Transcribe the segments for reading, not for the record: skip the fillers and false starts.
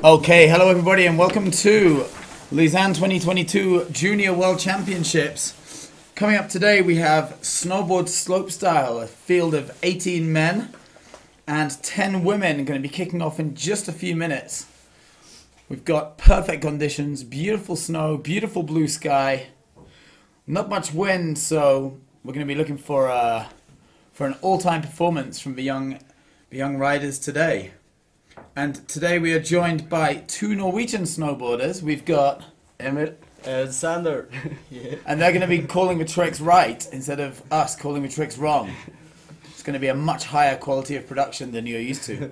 Okay, hello everybody and welcome to Leysin 2022 Junior World Championships. Coming up today we have snowboard slopestyle, a field of 18 men and 10 women going to be kicking off in just a few minutes. We've got perfect conditions, beautiful snow, beautiful blue sky, not much wind, so we're going to be looking for an all-time performance from the young riders today. And today we are joined by two Norwegian snowboarders. We've got Emil and Sander. Yeah. And they're going to be calling the tricks right instead of us calling the tricks wrong. It's going to be a much higher quality of production than you're used to.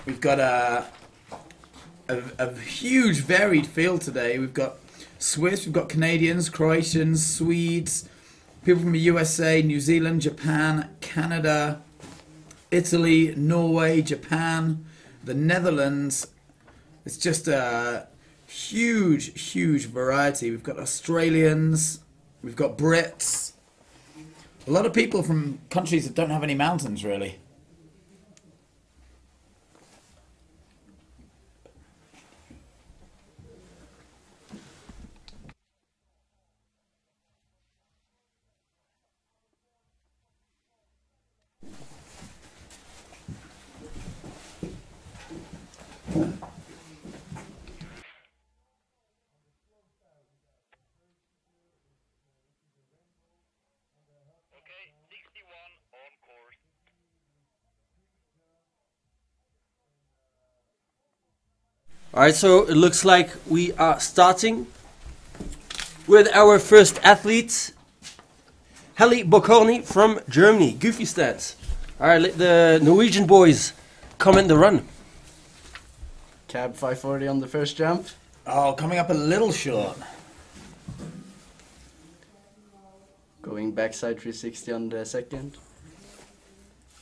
We've got a huge varied field today. We've got Swiss, we've got Canadians, Croatians, Swedes, people from the USA, New Zealand, Japan, Canada, Italy, Norway, Japan, the Netherlands. It's just a huge variety. We've got Australians, we've got Brits, a lot of people from countries that don't have any mountains really. Alright, so it looks like we are starting with our first athlete, Helle Bokorny from Germany, Goofy Stats. Alright, let the Norwegian boys comment the run. Cab 540 on the first jump. Oh, coming up a little short. Going backside 360 on the second.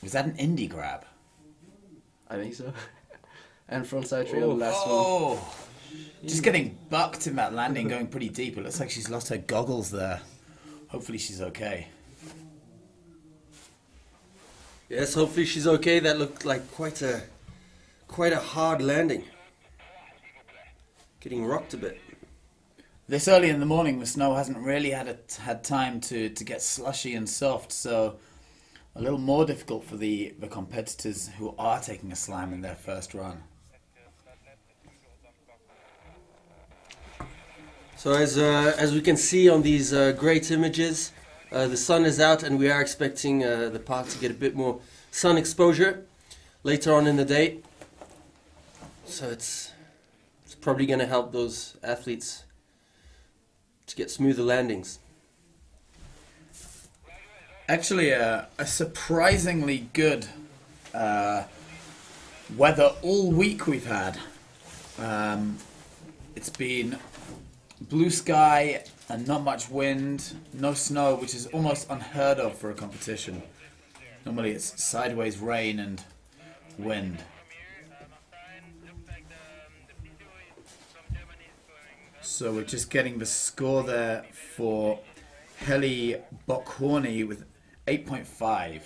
Was that an indie grab? I think so. And frontside 3 on the last one. Oh, just getting bucked in that landing, going pretty deep. It looks like she's lost her goggles there. Hopefully she's okay. Yes, hopefully she's okay. That looked like quite a hard landing. Getting rocked a bit. This early in the morning, the snow hasn't really had time to get slushy and soft, so a little more difficult for the competitors who are taking a slam in their first run. So as we can see on these great images, the sun is out and we are expecting the park to get a bit more sun exposure later on in the day. So it's probably going to help those athletes to get smoother landings. Actually, a surprisingly good weather all week we've had. It's been blue sky and not much wind, no snow, which is almost unheard of for a competition. Normally it's sideways rain and wind. So we're just getting the score there for Helle Bokorny with 8.5.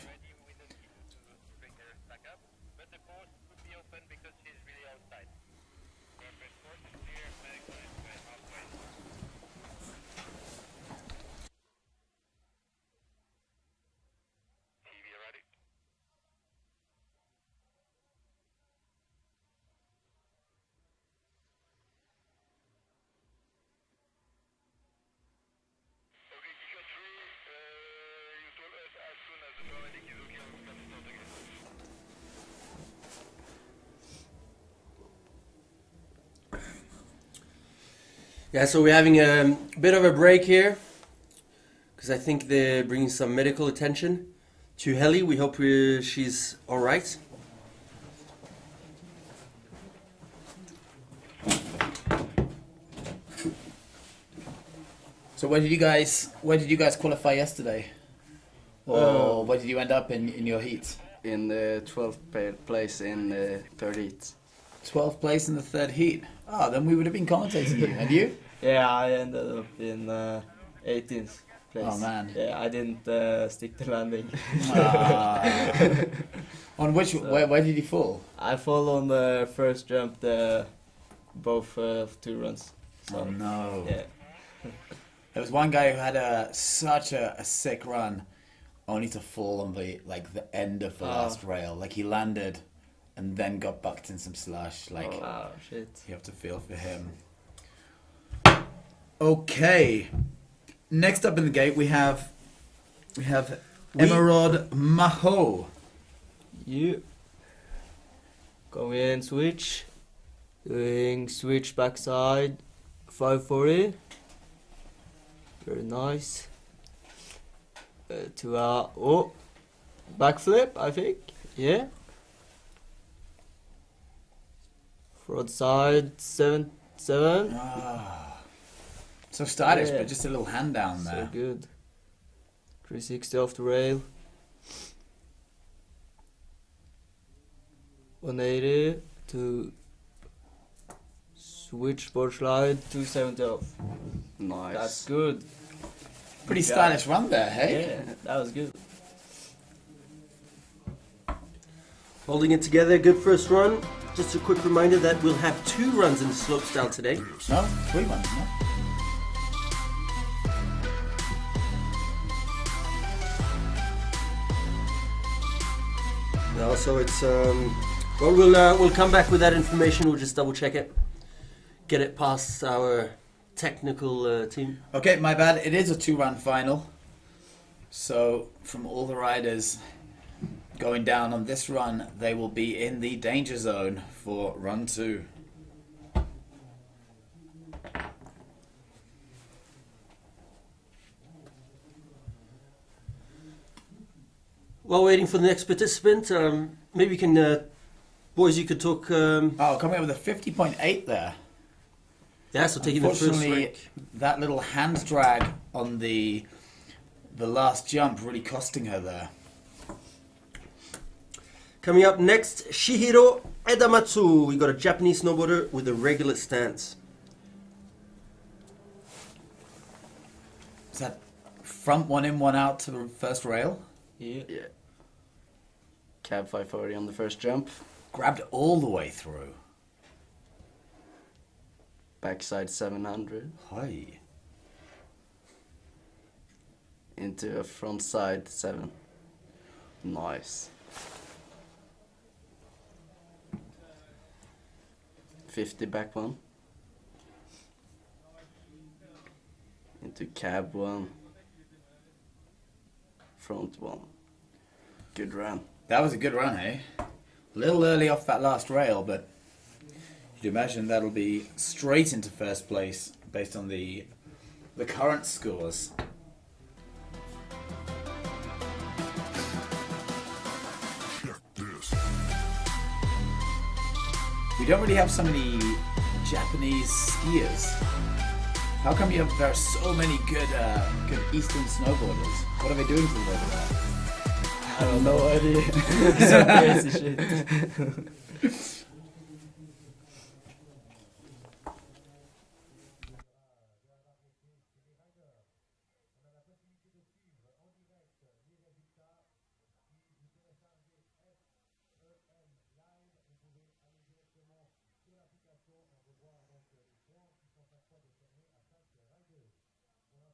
Yeah, so we're having a bit of a break here because I think they're bringing some medical attention to Helle. We hope she's all right. So where did you guys qualify yesterday? Or where did you end up in your heats? In the 12th place in the third heat. 12th place in the third heat. Ah, then we would have been commentating you. And you? Yeah, I ended up in 18th place. Oh man. Yeah, I didn't stick the landing. On which, So- where did he fall? I fall on the first jump, both 2 runs. Oh no. Yeah. There was one guy who had such a sick run, only to fall on the end of the last rail. Like he landed, and then got bucked in some slush. Like Oh shit. you have to feel for him. Okay. Next up in the gate we have Emerald Maho. You going in switch, doing switch backside 540. Very nice. To backflip, I think. Yeah. Front side 7-7. So stylish, Yeah. but just a little hand down So there. good. 360 off the rail. 180 to switch board slide 270 off. Nice. That's good. Pretty Yeah. stylish run there, hey? Yeah, that was good. Holding it together, good first run. Just a quick reminder that we'll have 2 runs in the slopestyle today. No, 3 ones, no? No, so it's well, we'll come back with that information. We'll just double check it, get it past our technical team. Okay, my bad. It is a 2-run final. So, from all the riders going down on this run, they will be in the danger zone for run 2. While waiting for the next participant, maybe we can, boys, you could talk. Oh, coming up with a 50.8 there. Yeah, so taking the first Unfortunately, rank. that little hand drag on the last jump really costing her there. Coming up next, Shihiro Edamatsu. We got a Japanese snowboarder with a regular stance. Is that front 1 in, 1 out to the first rail? Yeah. Yeah. Cab 540 on the first jump. Grabbed all the way through. Backside 700 Hi. into a front side 7. Nice. 50 back 1. Into cab 1. Front 1. Good run. That was a good run, eh? A little early off that last rail, but you'd imagine that'll be straight into first place based on the current scores. We don't really have so many Japanese skiers. How come there are so many good Eastern snowboarders? What are they doing to them over there? I have no idea. So crazy shit.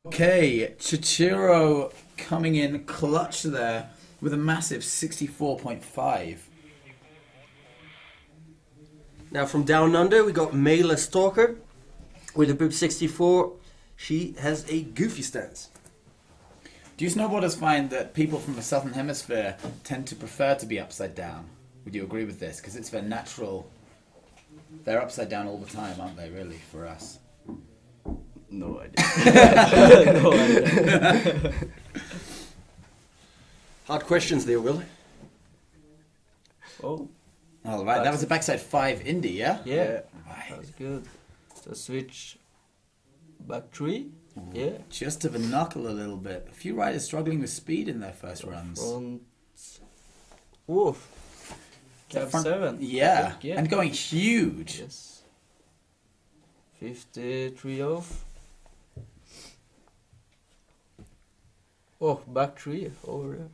Okay, Chichiro coming in clutch there with a massive 64.5. Now from down under, we got Mela Stalker with a bib 64. She has a goofy stance. Do you snowboarders find that people from the southern hemisphere tend to prefer to be upside down? Would you agree with this? Because it's their natural... They're upside down all the time, aren't they, really, for us? No idea. No idea. Hard questions there, Will. Oh, All right, that was a backside 5 indie, yeah? yeah. Right. That was good. So switch back 3. Yeah. Just to the knuckle a little bit. A few riders struggling with speed in their first runs. Front. Woof. Cab Front- 7. Yeah. I think, yeah. And going huge. Yes. 53 off. Oh, back 3 over there.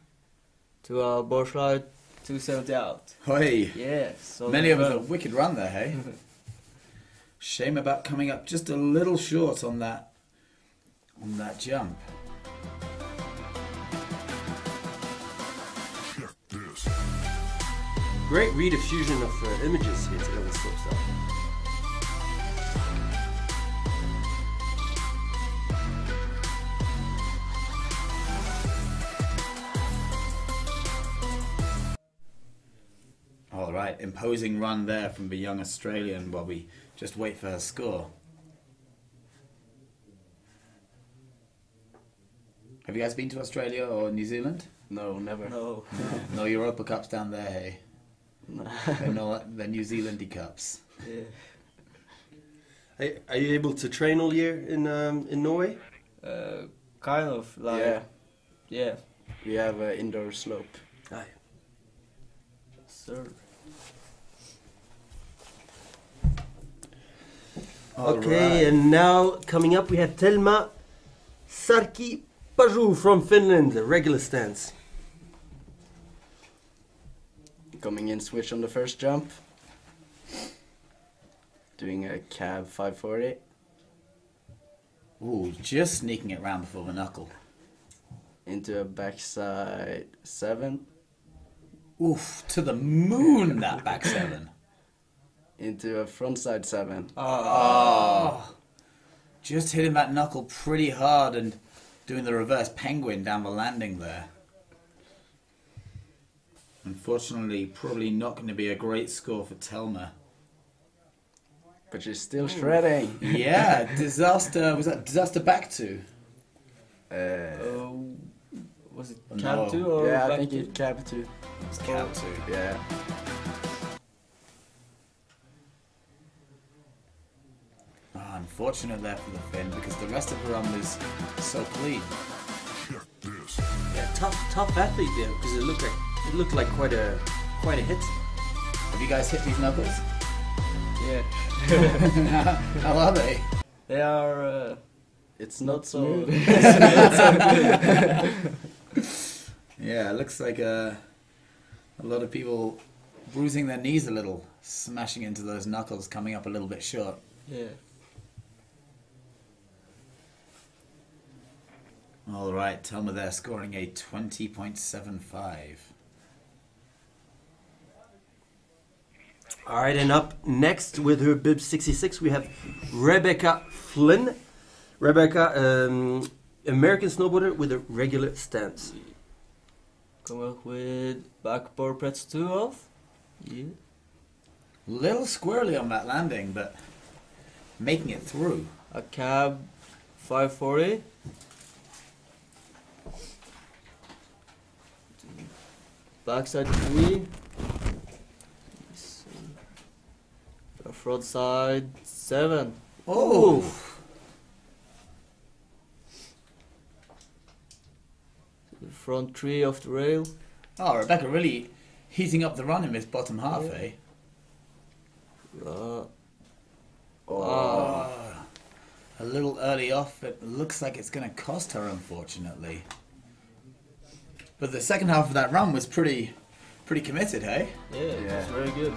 To board slide 270 out. Hoi. Yeah, so Many of us a well. wicked run there, hey? Shame about coming up just a little short on that jump. Great rediffusion of images here today with Slopestyle. All right, imposing run there from the young Australian while we just wait for her score. Have you guys been to Australia or New Zealand? No, never. No. No Europa Cups down there, hey? No. They're New Zealandy Cups. Yeah. Are you able to train all year in Norway? Kind of like. Yeah, Yeah. we have an indoor slope. Aye. Sir. Okay, and now coming up we have Telma Sarki-Paju from Finland, the regular stance. Coming in switch on the first jump. Doing a cab 540. Ooh, just sneaking it round before the knuckle. Into a backside 7. Oof, to the moon that back 7. Into a frontside 7. Oh, just hitting that knuckle pretty hard and doing the reverse penguin down the landing there. Unfortunately, probably not going to be a great score for Telma. But she's still shredding. Yeah, disaster. Was that disaster back to? Was it No. cab 2 or Yeah, I back think to? it cab 2. It was cab 2. Yeah. Ah, unfortunate there for the Finn because the rest of the run was so clean. Yeah, tough athlete there because it looked like quite a hit. Have you guys hit these knuckles? Yeah. How are they? They are It's not not so. smooth. Yeah, it looks like a lot of people bruising their knees a little, smashing into those knuckles, coming up a little bit short. Yeah. All right, Telma there scoring a 20.75. All right, and up next with her bib 66 we have Rebecca Flynn. Rebecca, American snowboarder with a regular stance. Come up with backboard press 2 off. Yeah. Little squirrely on that landing, but making it through. A cab 540. Backside 3. A front side 7. Oh! The front 3 off the rail. Oh, Rebecca really heating up the run in this bottom half, Yeah. eh? Oh. A little early off. It looks like it's going to cost her, unfortunately. But the second half of that run was pretty committed, hey? Yeah, it's very good.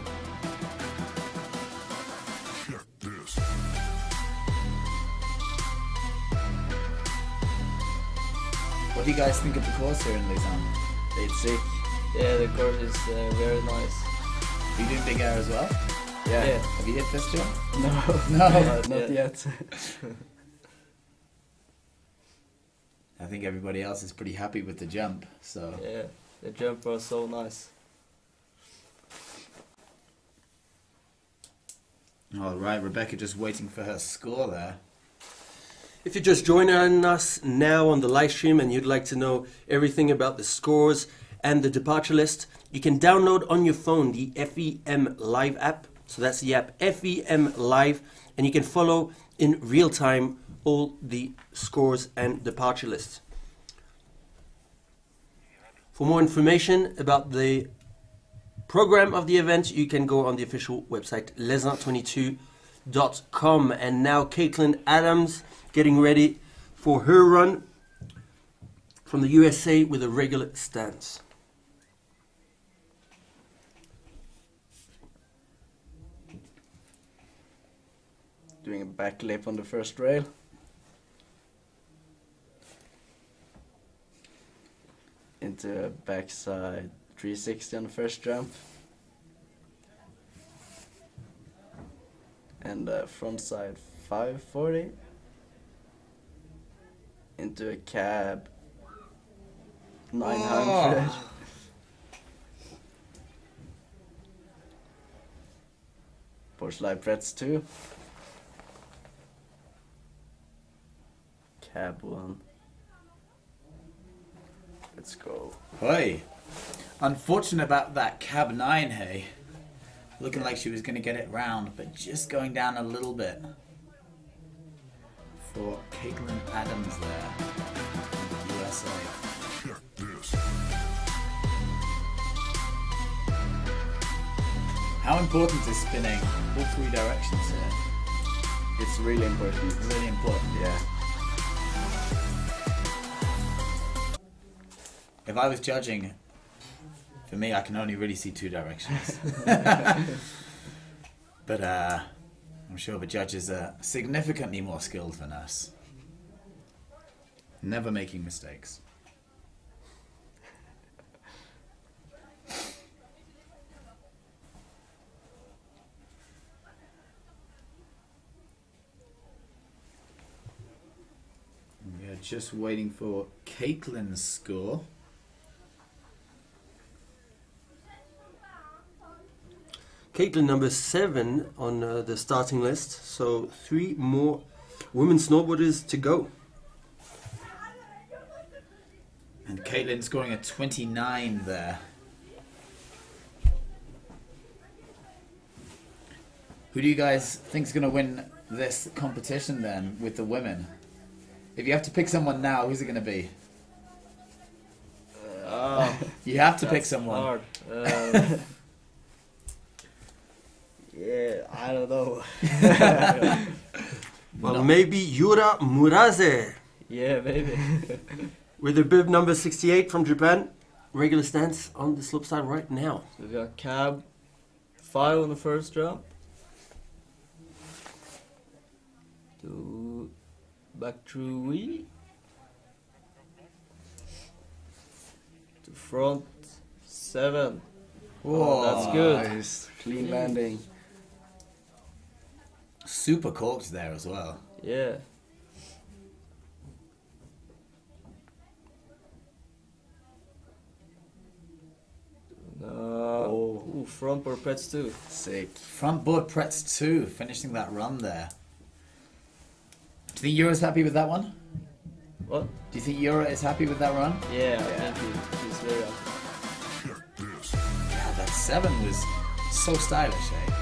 What do you guys think of the course here in Leysin? It's sick. Yeah, the course is very nice. Are you doing big air as well? Yeah. Yeah. Have you hit this jump? No. No. Not yet. I think everybody else is pretty happy with the jump, so... Yeah, the jump was so nice. Alright, Rebecca just waiting for her score there. If you're just joining us now on the live stream and you'd like to know everything about the scores and the departure list, you can download on your phone the FEM Live app. So that's the app FEM Live, and you can follow in real time all the scores and departure lists. For more information about the program of the event, you can go on the official website Leysin22.com. And now Caitlin Adams getting ready for her run from the USA with a regular stance. doing a backflip on the first rail. Into a backside 360 on the first jump. And a frontside 540. Into a cab 900. Oh. Slide Pretz 2. Cab 1. Let's go. Hey, unfortunate about that cab 9, hey. Looking like she was going to get it round, but just going down a little bit. For Caitlin Adams there, USA. Check this. How important is spinning all 3 directions here? It's really important. Really important. Yeah. If I was judging, for me, I can only really see 2 directions. But I'm sure the judges are significantly more skilled than us. Never making mistakes. We are just waiting for Caitlin's score. Caitlin number 7 on the starting list, so 3 more women snowboarders to go. And Caitlin scoring a 29 there. Who do you guys think is going to win this competition then with the women? If you have to pick someone now, who's it going to be? You have to pick someone. Hard. Yeah, I don't know. Well, maybe Yura Murase Yeah, maybe. with her bib number 68 from Japan. Regular stance on the slopestyle right now. We got cab 5 on the first jump. To back through wheel. To front 7. Whoa, that's good. Nice. Clean landing. Super corked there as well. Yeah. Ooh, front board Pretz 2. Sick. Front board Pretz 2, finishing that run there. Do you think Yura's happy with that one? What? Do you think Yura is happy with that run? Yeah, I think he's very happy. Check this. Yeah, that 7 was so stylish, eh?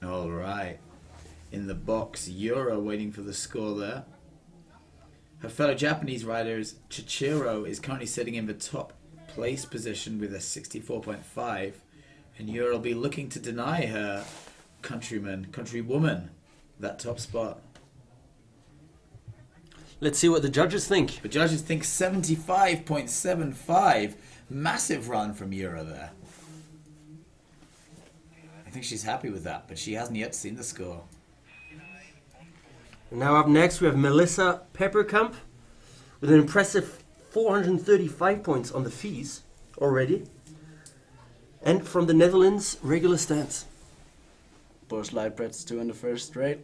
All right. In the box, Yura waiting for the score there. Her fellow Japanese riders, Chichiro, is currently sitting in the top place position with a 64.5, and Yura will be looking to deny her countrywoman, that top spot. Let's see what the judges think. The judges think 75.75. Massive run from Yura there. I think she's happy with that, but she hasn't yet seen the score. Now up next we have Melissa Pepperkamp with an impressive 435 points on the FIS already. And from the Netherlands, regular stance. Slide Pretz 2 on the first rail.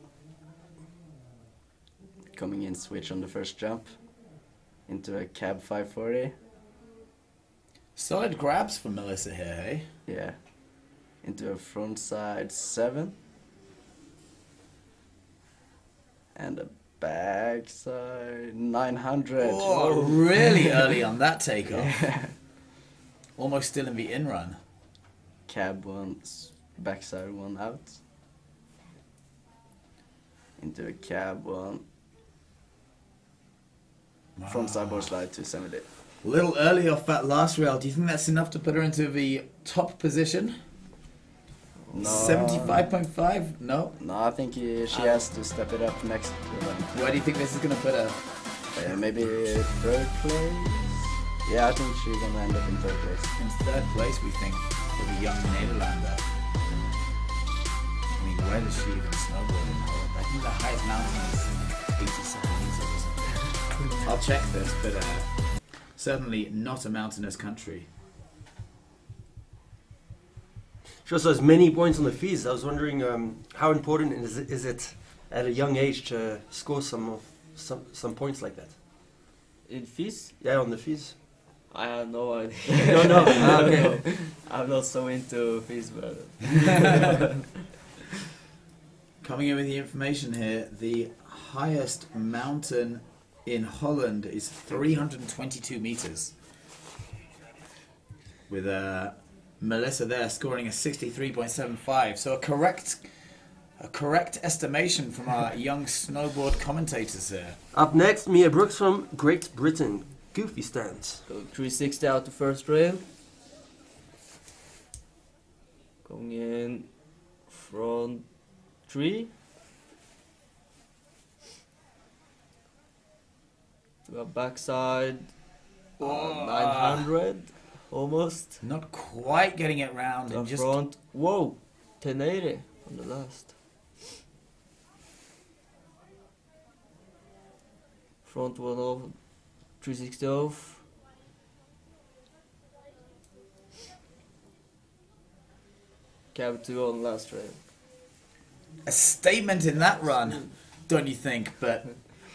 Coming in switch on the first jump. Into a cab 540. Solid grabs from Melissa here, hey? Yeah. Into a frontside 7. And a backside 900. Oh, really early on that takeoff. Almost still in the in run. Cab 1, backside 1 out. Into a cab 1. Frontside board slide 270. A little early off that last rail. Do you think that's enough to put her into the top position? No. 75.5? No. No, I think she has to step it up next event. Where do you think this is going to put her? Maybe third place? Yeah, I think she's gonna end up in third place. In third place, we think, for the young Nederlander. I mean, where does she even snowboard in Holland? I think the highest mountain is 87 meters or something. I'll check this, but certainly not a mountainous country. She also has many points on the FIS. I was wondering how important is it at a young age to score some points like that? In FIS? Yeah, on the FIS. I have no idea. No, no. Okay. I'm not so into FIS, but Coming in with the information here, the highest mountain in Holland is 322 meters. With Melissa there scoring a 63.75. So a correct estimation from our young snowboard commentators here. Up next, Mia Brooks from Great Britain. Goofy stance. go 360 out to first rail. Going in front 3. To a backside. Oh. 900. Almost. Not quite getting it round. To And just front. Whoa! 1080 on the last. Front one off. 360 off. Cab 2 on last rail. a statement in that run, don't you think? But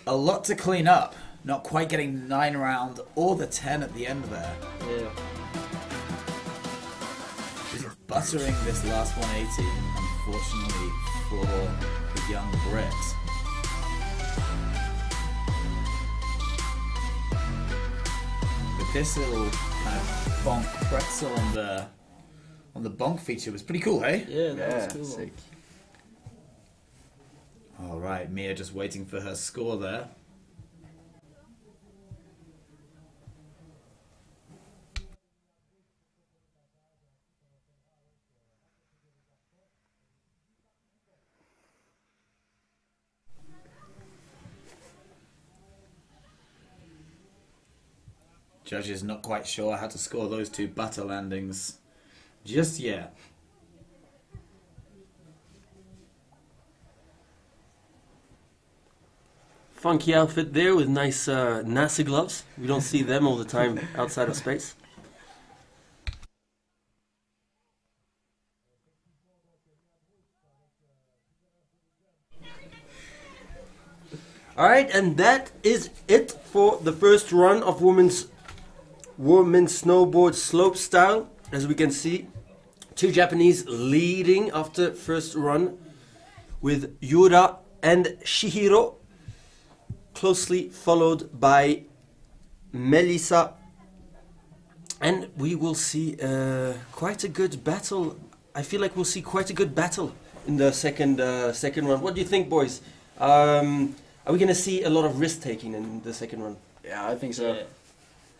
a lot to clean up. Not quite getting the 9 round or the 10 at the end there. Yeah. Just buttering this last 180, unfortunately, for the young Brit. But this little kind of bonk pretzel on the bonk feature was pretty cool, hey? Yeah, that Yeah, was cool. sick. All right, Mia just waiting for her score there. Judges not quite sure how to score those 2 butter landings just yet. Funky outfit there with nice NASA gloves. We don't see them all the time outside of space. Alright, and that is it for the first run of women's snowboard slopestyle. As we can see, 2 Japanese leading after first run with Yura and Shihiro, closely followed by Melissa, and we will see quite a good battle. I feel like we'll see quite a good battle in the second run. What do you think, boys? Are we going to see a lot of risk taking in the second run? Yeah, I think so. Yeah,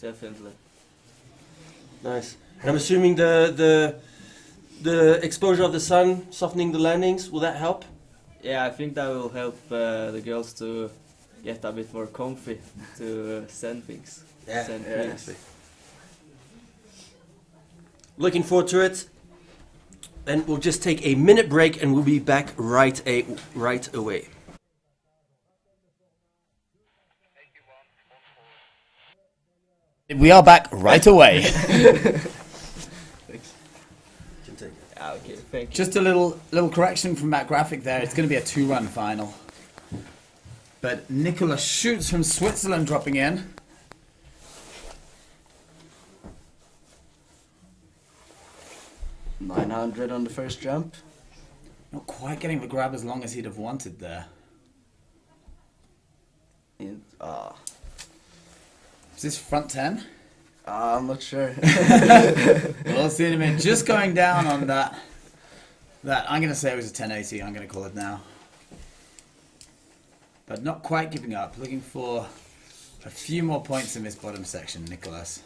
definitely. Nice. And I'm assuming the exposure of the sun softening the landings, will that help? Yeah, I think that will help the girls to get a bit more comfy to send things. Send things. Looking forward to it. And we'll just take a minute break and we'll be back right away. We are back right away. Okay, thank you. Just a little correction from that graphic there. It's going to be a 2-run final. But Nicola Schutz from Switzerland dropping in. $900 on the first jump. Not quite getting the grab as long as he'd have wanted there. In, Is this front 10? I'm not sure. We'll see in a minute. Just going down on that. I'm going to say it was a 1080. I'm going to call it now. But not quite giving up. Looking for a few more points in this bottom section, Nicholas.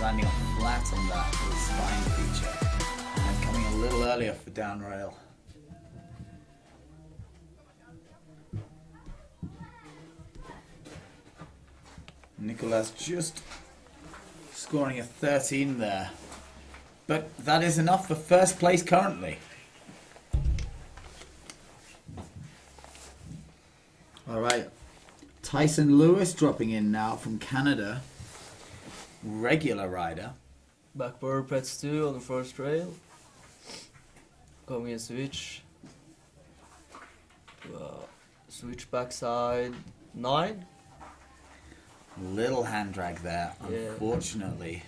landing up flat on that little spine feature. And coming a little earlier for down rail. Nicolas just scoring a 13 there. But that is enough for first place currently. Alright, Tyson Lewis dropping in now from Canada. Regular rider. Backboard press 2 on the first rail. Coming in switch. Switch backside 9. Little hand drag there, Yeah. unfortunately.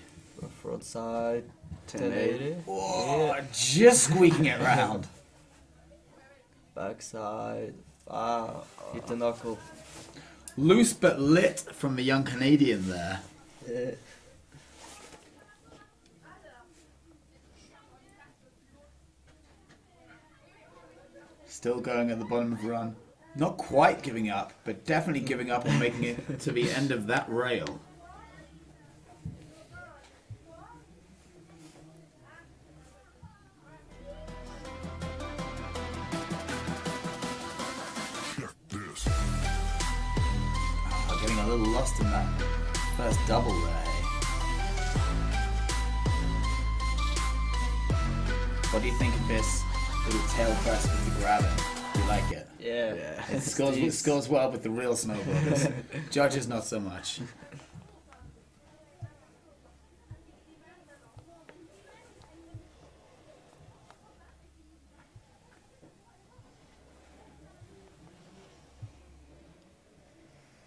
Front side 1080. 1080. Oh, Yeah. just squeaking it round. Backside. Hit the knuckle. Loose but lit from the young Canadian there. Yeah. Still going at the bottom of the run. Not quite giving up, but definitely giving up on making it to the end of that rail. Check this. Oh, getting a little lost in that first double there. What do you think of this little tail press with the grabbing? Do you like it? Yeah. It scores well with the real snowboarders. Judges not so much.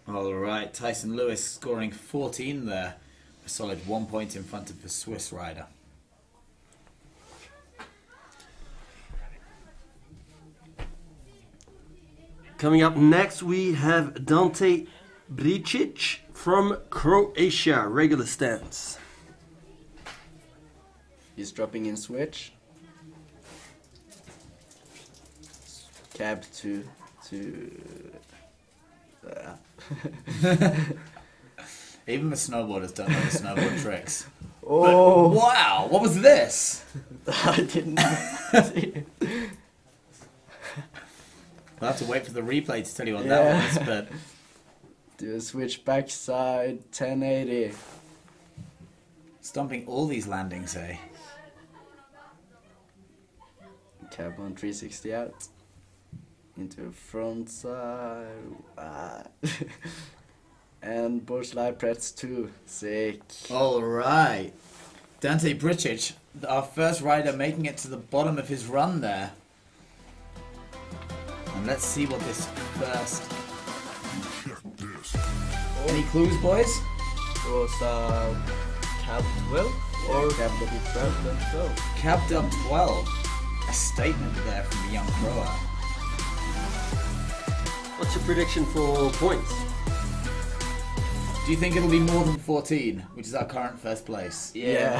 Alright, Tyson Lewis scoring 14 there. A solid 1 point in front of the Swiss rider. Coming up next, we have Dante Bricic from Croatia, regular stance. He's dropping in switch. Cab to Even the snowboarders don't know the snowboard tricks. Oh, But, wow, what was this? I didn't see it. We'll have to wait for the replay to tell you what that was, but Do a switch backside 1080. stomping all these landings, eh? Cab on 360 out. Into a front side. And board slide press 2. Sick. Alright. Dante Bricic, our first rider making it to the bottom of his run there. And let's see what this first... Check this. Any clues, boys? Was cab 12 or Cab double 12. 12? Capped up 12. A statement there from the young Croat. What's your prediction for points? Do you think it'll be more than 14, which is our current first place? Yeah.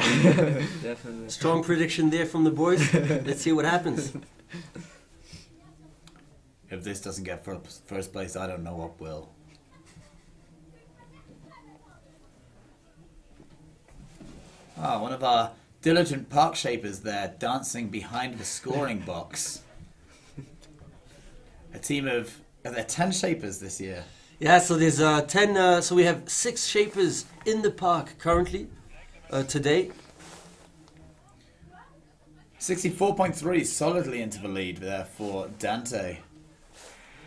Definitely. Strong prediction there from the boys. Let's see what happens. If this doesn't get first place, I don't know what will. Ah, one of our diligent park shapers there, dancing behind the scoring box. A team of... Are there 10 shapers this year? Yeah, so there's 10. So we have 6 shapers in the park currently today. 64.3, solidly into the lead there for Dante.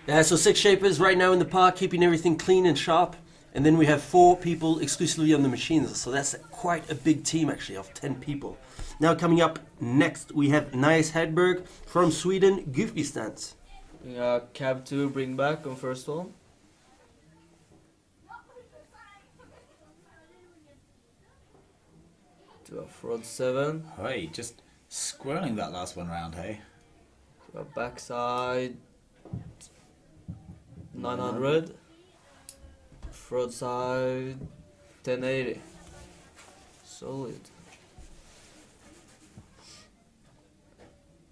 Yeah, so 6 shapers right now in the park, keeping everything clean and sharp. And then we have 4 people exclusively on the machines. So that's quite a big team actually of 10 people. Now coming up next, we have Nias Hedberg from Sweden, Goofy stance. Cab 2 bring back on first one. To a front 7. Hey, just squirreling that last one round, hey? To a backside 900. Front side 1080. Solid.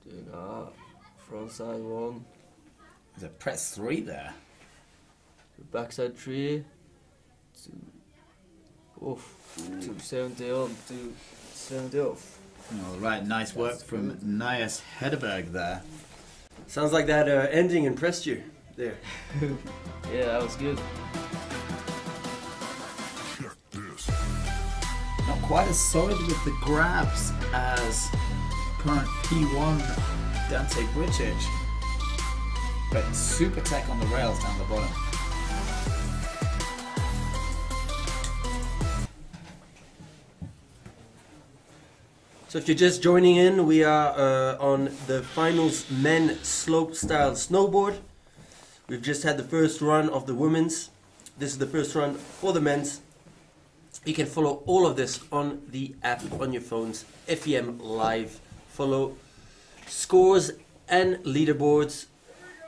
Doing a front side 1. There's a press 3 there. Backside 3. 2. Oof. 270 on, 270 off. All right, nice work from Nias Hederberg there. Sounds like that ending impressed you there. Yeah, that was good. Check this. Not quite as solid with the grabs as current P1 Dante Bricic, but super tech on the rails down the bottom. So if you're just joining in, we are on the finals men slopestyle snowboard. We've just had the first run of the women's. This is the first run for the men's. You can follow all of this on the app on your phones, FEM Live. Follow scores and leaderboards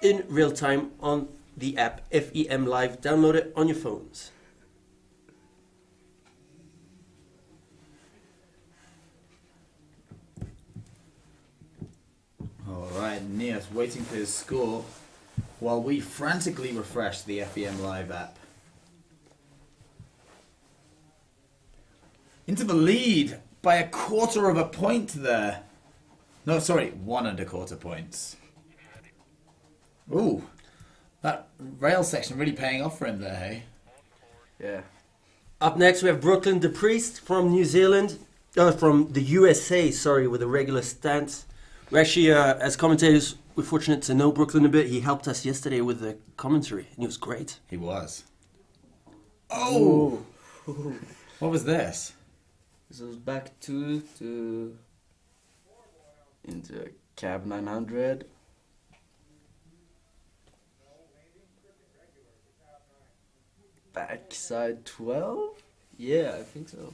in real time on the app FEM Live. Download it on your phones. Alright, Nias waiting for his score while we frantically refresh the FEM Live app. Into the lead by a quarter of a point there. No, sorry, 1¼ points. Ooh, that rail section really paying off for him there, hey? Yeah. Up next, we have Brooklyn De Priest from New Zealand, from the USA, sorry, with a regular stance. We actually, as commentators, we're fortunate to know Brooklyn a bit. He helped us yesterday with the commentary, and he was great. He was. Oh! What was this? This was back 2 to Into cab 900. Backside 12. yeah, I think so.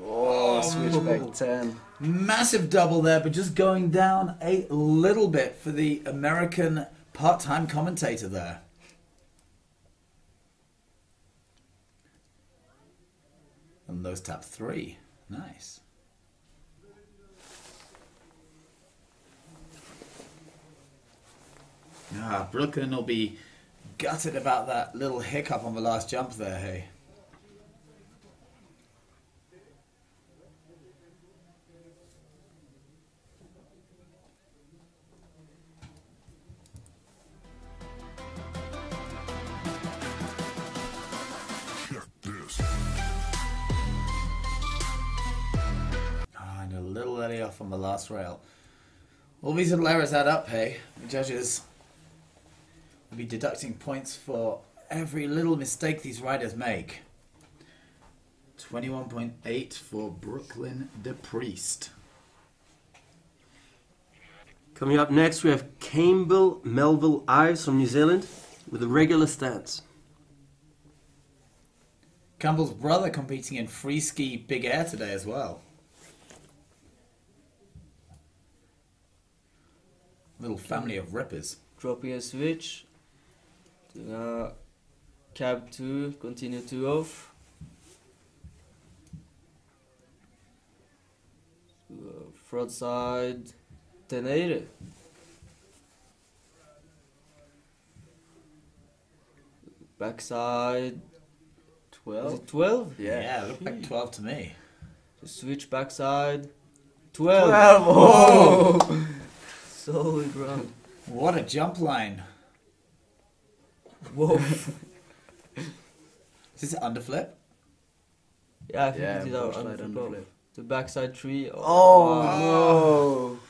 Oh, switchback 10. Massive double there, but just going down a little bit for the American part-time commentator there. And those tap 3. Nice. Ah, Brooklyn will be gutted about that little hiccup on the last jump there, hey. Check this. Ah, and a little early off on the last rail. All these little errors add up, hey. The judges will be deducting points for every little mistake these riders make. 21.8 for Brooklyn De Priest. Coming up next, we have Campbell Melville Ives from New Zealand with a regular stance. Campbell's brother competing in free ski big air today as well. Little family of rippers. Dropping a switch. To, cab 2, continue 2 off. Front side 1080. Backside 12. Is it 12? Yeah, it looked like 12 to me. Just switch backside 12. 12. Oh! Solid run. What a jump line. Whoa. Is this an underflip? Yeah, I think Yeah, it is our slide underflip. The backside 3. Oh, wow. no.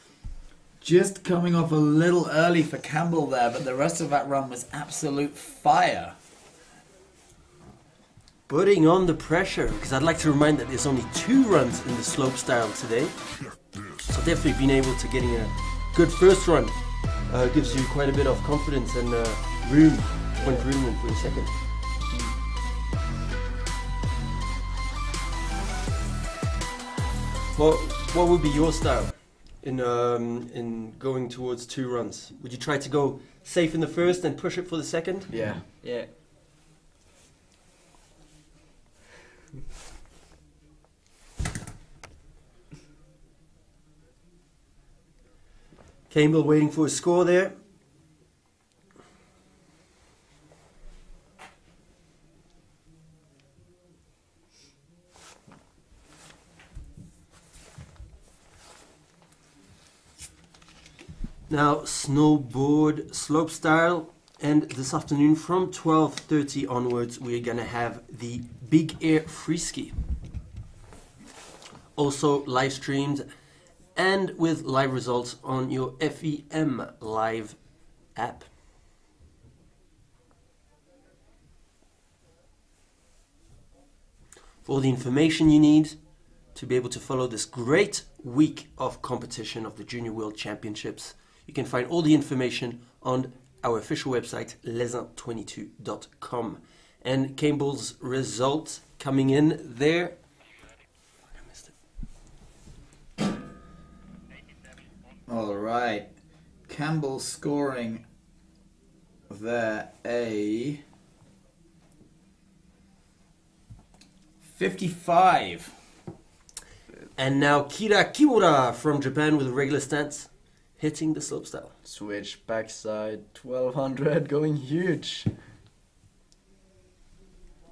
Just coming off a little early for Campbell there, but the rest of that run was absolute fire. Putting on the pressure, because I'd like to remind that there's only 2 runs in the slopestyle today. Check this. So definitely being able to getting a good first run gives you quite a bit of confidence and room for improvement for your second. What would be your style in going towards 2 runs? Would you try to go safe in the first and push it for the second? Yeah. Yeah. Campbell waiting for a score there. Now, snowboard slopestyle, and this afternoon from 12:30 onwards, we're gonna have the big air free ski. Also live streamed and with live results on your FEM Live app. For all the information you need to be able to follow this great week of competition of the Junior World Championships, you can find all the information on our official website, LEYSIN22.com. And Campbell's results coming in there. I missed it. All right. Campbell scoring there a 55. And now Kira Kimura from Japan with a regular stance, hitting the slopestyle. Switch backside 1200, going huge.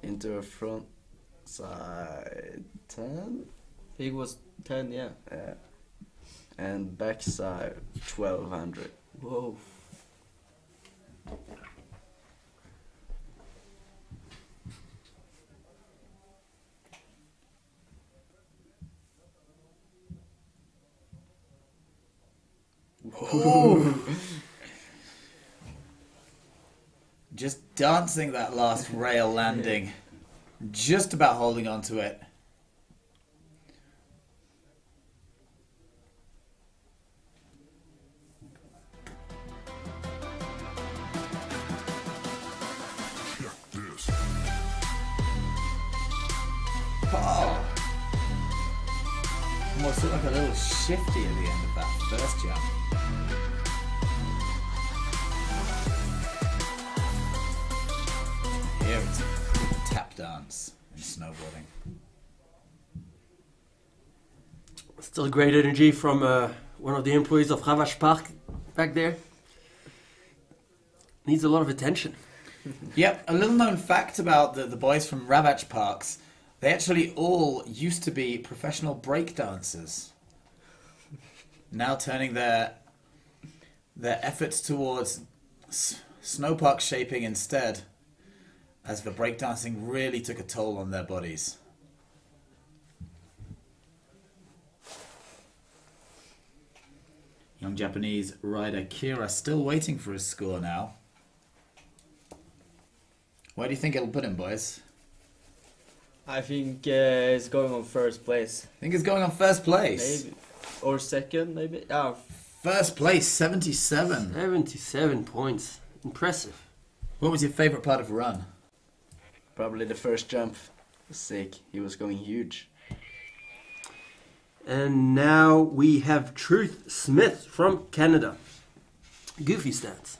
Into a front side 10. I think it was 10, yeah. And backside 1200. Whoa. Just dancing that last rail landing. Just about holding on to it. Check this. Oh. Almost looked like a little shifty at the end of that first jump. Here it's a tap dance in snowboarding. Still great energy from one of the employees of FIS Park back there. Needs a lot of attention. Yep, a little known fact about the boys from Ravach Parks. They actually all used to be professional break dancers. Now turning their efforts towards snowpark shaping instead, as the breakdancing really took a toll on their bodies. Young Japanese rider Kira still waiting for his score now. Where do you think it'll put him, boys? I think it's going on first place. I think it's going on first place. Maybe. Or second, maybe. First place, 77. 77 points. Impressive. What was your favourite part of the run? Probably the first jump was sick. He was going huge. And now we have Truth Smith from Canada. Goofy stance.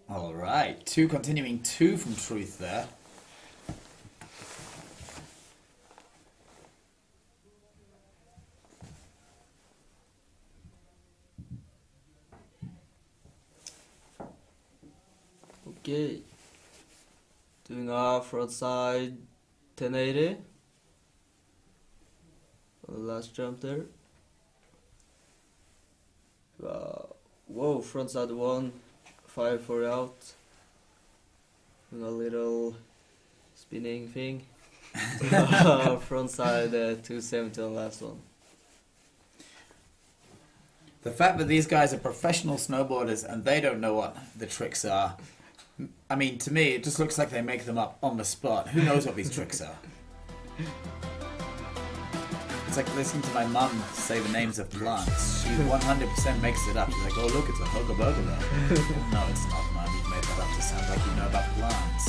All right, continuing two from Truth there. Okay. Doing a frontside 1080. On the last jump there. Whoa, frontside 1. 5 for out. Doing a little spinning thing. Frontside 270 on the last one. The fact that these guys are professional snowboarders and they don't know what the tricks are, I mean, to me, it just looks like they make them up on the spot. Who knows what these tricks are? It's like listening to my mum say the names of plants. She 100% makes it up. She's like, oh look, it's a hugabugula. No, it's not, Mum. You've made that up to sound like you know about plants.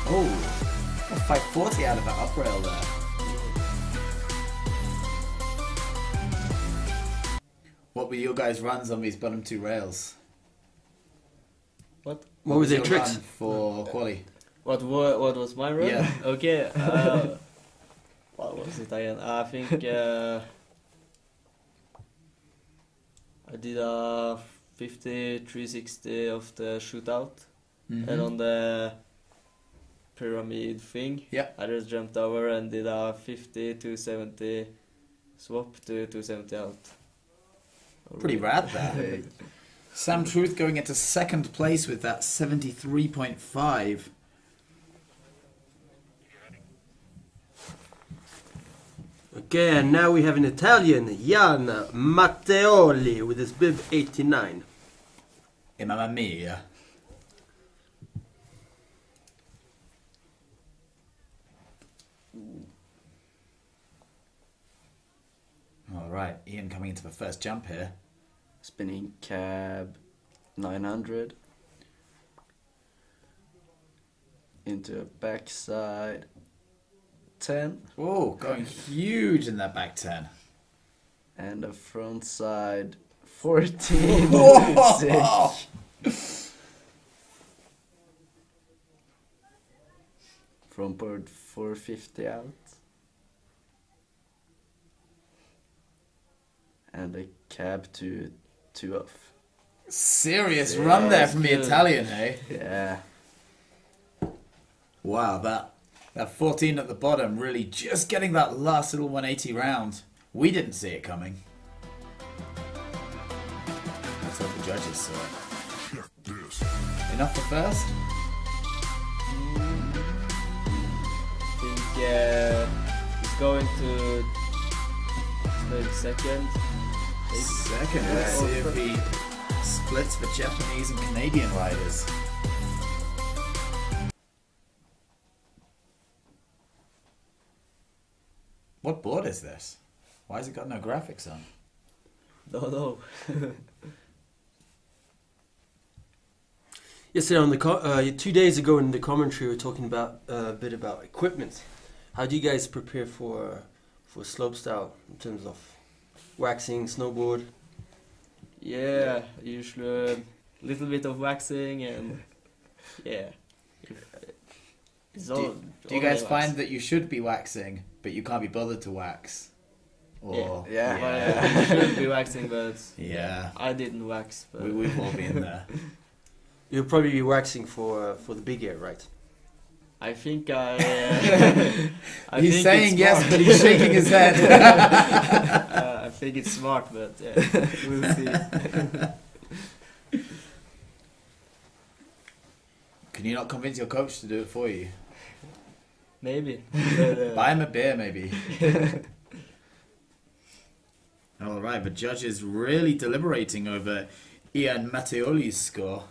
Oh, got 540 out of that up rail there. What were your guys' runs on these bottom two rails? What? What was their your tricks? run for quali? What was my run? Yeah. Okay. What was it again? I think I did a 50 360 of the shootout. and on the pyramid thing, Yeah. I just jumped over and did a 50, 270 swap to 270 out. Pretty rad there. Sam Truth going into second place with that 73.5. Okay, and now we have an Italian, Jan Matteoli, with his bib 89. E mamma mia. All right, Ian coming into the first jump here. Spinning cab 900 into a backside 10 Oh, going huge in that back 10. and a front side 14. Whoa! Front board 450 out. And a cab to 2 off. Serious run there from the good. Italian, hey? Yeah. Wow, that 14 at the bottom really just getting that last little 180 round. We didn't see it coming. Let's hope the judges saw it. Check this. Enough for first? I think he's going to maybe second. Second, let's see if he splits the Japanese and Canadian riders. What board is this? Why has it got no graphics on? No. Yesterday on the 2 days ago in the commentary, we were talking about a bit about equipment. How do you guys prepare for slopestyle in terms of waxing, snowboard? Yeah, usually a little bit of waxing and yeah. It's all, Do you guys find that you should be waxing, but you can't be bothered to wax? Or Yeah. I should be waxing, but Yeah. I didn't wax. But We've all been there. You'll probably be waxing for the big air, right? I think I. I He's think saying it's yes, smart. but he's shaking his head. I think it's smart, but yeah, we'll see. Can you not convince your coach to do it for you? Maybe. Buy him a beer, maybe. All right, the judge is really deliberating over Ian Matteoli's score.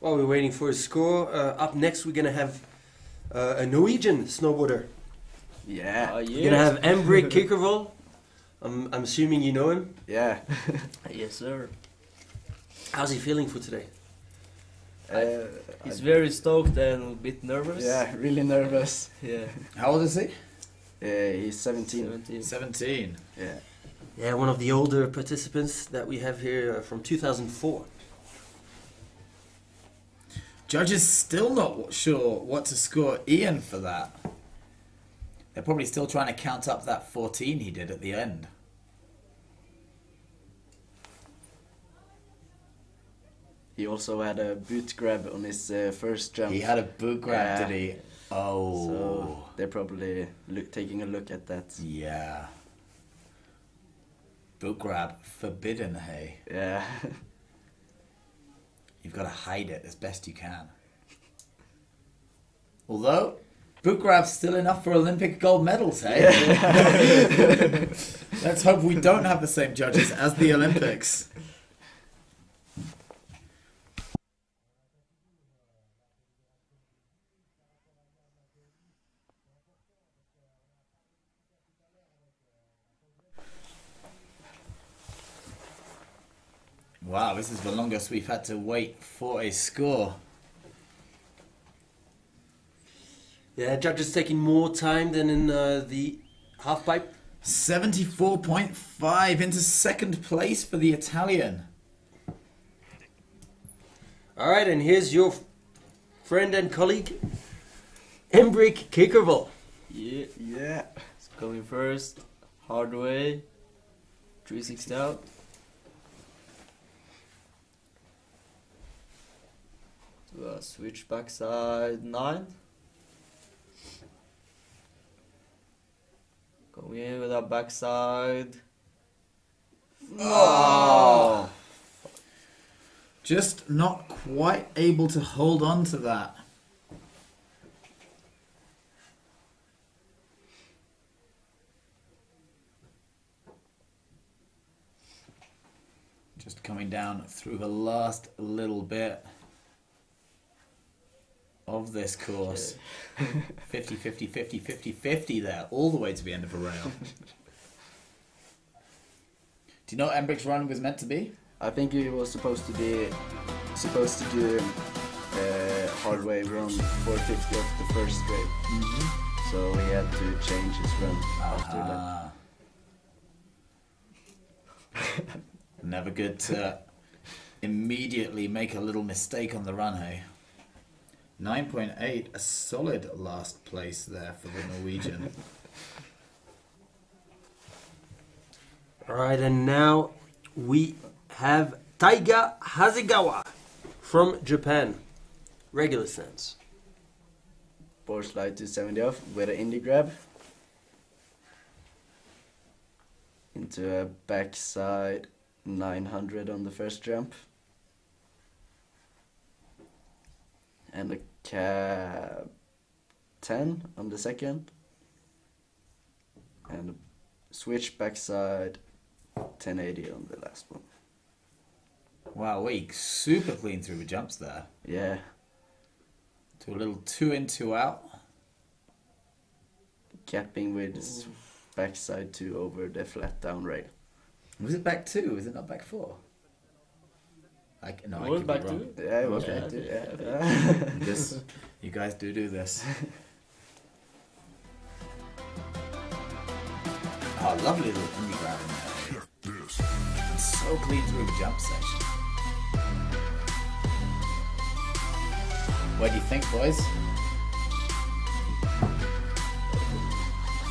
While we're waiting for his score, up next we're gonna have a Norwegian snowboarder. Yeah. We're gonna have Embrik Kikkervold. I'm assuming you know him. Yeah. Yes, sir. How's he feeling for today? He's very stoked and a bit nervous. Yeah, really nervous. Yeah. How old is he? He's 17. 17. 17. Yeah. Yeah, one of the older participants that we have here from 2004. Judge is still not sure what to score Ian for that. They're probably still trying to count up that 14 he did at the end. He also had a boot grab on his first jump. He had a boot grab, Yeah. did he? Oh. So they're probably taking a look at that. Yeah. Boot grab forbidden, hey. Yeah. You've got to hide it as best you can. Although, boot grab's still enough for Olympic gold medals, hey? Let's hope we don't have the same judges as the Olympics. Wow, this is the longest we've had to wait for a score. Yeah, judges taking more time than in the half pipe. 74.5 into second place for the Italian. All right, and here's your friend and colleague, Embrik Kikkervold. Yeah. Yeah. It's going first. Hard way. 360 out. to a switch backside 9. Going in with a backside. Oh! Just not quite able to hold on to that. Just coming down through the last little bit of this course. 50, 50, 50, 50, 50 there, all the way to the end of the rail. Do you know what Embrick's run was meant to be? I think he was supposed to do hard wave run 450 off the first straight. So he had to change his run after that. Never good to immediately make a little mistake on the run, hey? 9.8, a solid last place there for the Norwegian. Alright, and now we have Taiga Hasegawa from Japan. Regular stance. Board slide to 70 off with an indie grab. Into a backside 900 on the first jump. And a cab 10 on the second. And a switch backside 1080 on the last one. Wow, we super clean through the jumps there. Yeah. To a little 2 in, 2 out. Capping with his backside 2 over the flat down rail. Was it back 2? Was it not back 4? No, I Was could back be wrong. 2? Yeah, it was Yeah, back 2. You guys do this. Oh, lovely little indie grab in there. Check this. It's so clean through the jump section. What do you think, boys?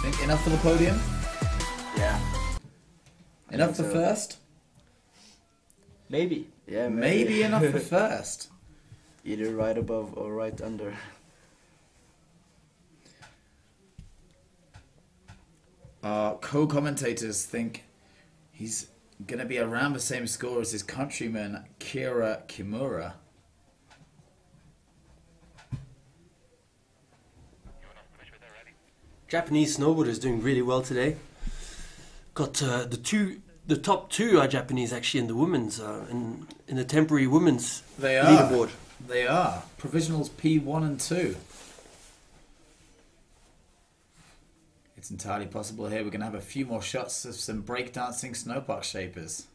Think enough for the podium? Yeah. Enough for so. first? Maybe. Yeah, Maybe enough for first. Either right above or right under. Our co-commentators think he's going to be around the same score as his countryman Kira Kimura. Japanese snowboarders doing really well today. Got the top two are Japanese actually in the women's in the temporary women's They are. leaderboard. They are. Provisionals P1 and 2. It's entirely possible here we're going to have a few more shots of some breakdancing snowpark shapers.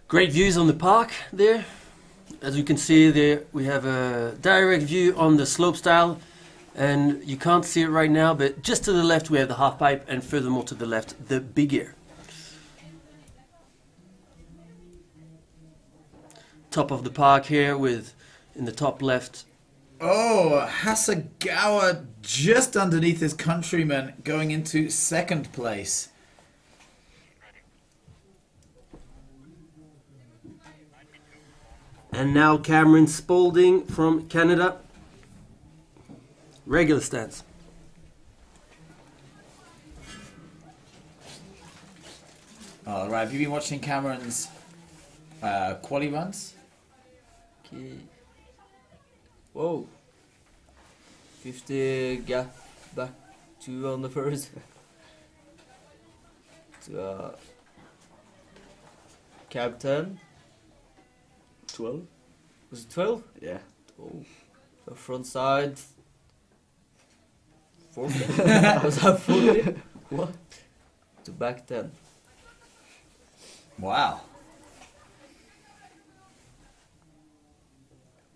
Great views on the park there. As you can see there, we have a direct view on the slopestyle, and you can't see it right now, but just to the left we have the half pipe, and furthermore to the left the big ear. Top of the park here with in the top left. Oh, Hasegawa just underneath his countryman going into second place. And now Cameron Spaulding from Canada. Regular stance. All right, have you been watching Cameron's quali runs? Okay. Whoa. 50 gap back 2 on the first. To cab 10. 12? Was it 12? Yeah. Oh. The front side. 40. Was that 40? What? To back 10. Wow.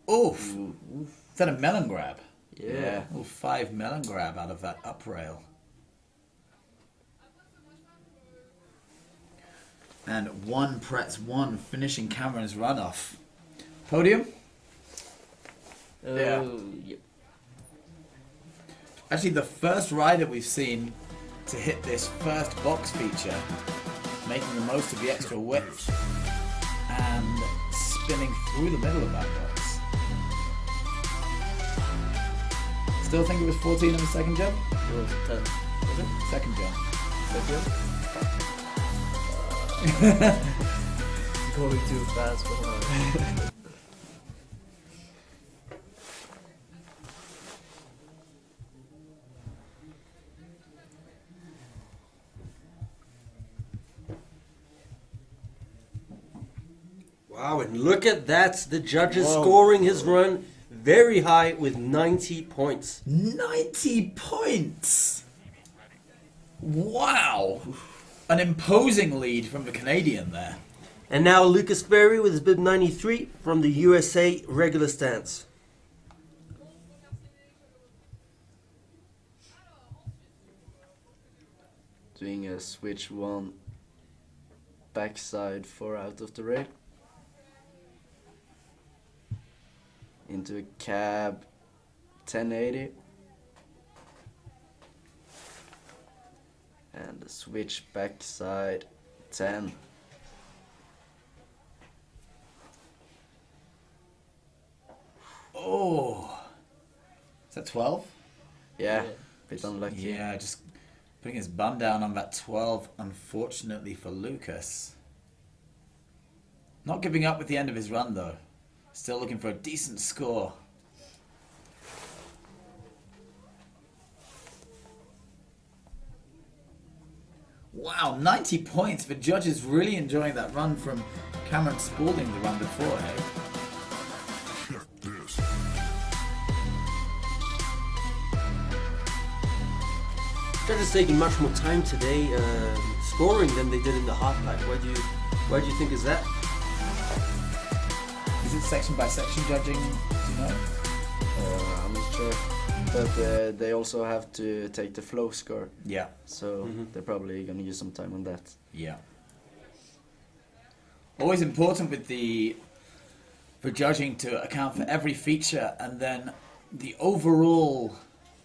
Oof. Is that a melon grab? Yeah. Little 5 melon grab out of that up rail. And 1 Pretz 1 finishing Cameron's runoff. Podium? Yeah. Yep. Actually, the first rider we've seen to hit this first box feature, making the most of the extra width and spinning through the middle of that box. Still think it was 14 on the second jump? It was 10. Was it? Second jump. Going too fast for her. Wow, and look at that. The judges Whoa. scoring his run very high with 90 points. 90 points! Wow! An imposing lead from the Canadian there. And now Lucas Berry with his bib 93 from the USA regular stance. Doing a switch 1 backside 4 out of the rail. Into a cab 1080. And a switch backside 10. Oh! Is that 12? Yeah, Yeah. bit unlucky. Yeah, just putting his bum down on that 12, unfortunately for Lucas. Not giving up at the end of his run, though. Still looking for a decent score. Wow, 90 points. The judges really enjoying that run from Cameron Spaulding the run before, hey? Check this. Judges taking much more time today scoring than they did in the half pipe. Why do you think is that? Is it section by section judging? Do you know? I'm not sure. But they also have to take the flow score. Yeah. So they're probably going to use some time on that. Yeah. Always important with for judging to account for every feature and then the overall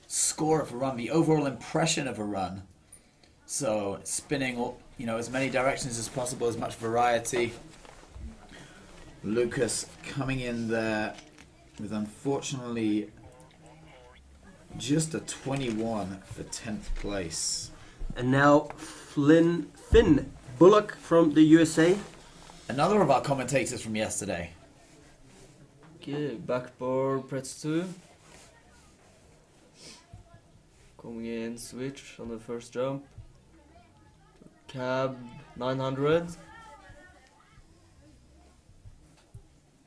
score of a run, the overall impression of a run. So spinning, as many directions as possible, as much variety. Lucas coming in there with unfortunately just a 21 for 10th place. And now Finn Bullock from the USA. Another of our commentators from yesterday. Okay, backboard Pretz 2. Coming in, switch on the first jump. Cab 900.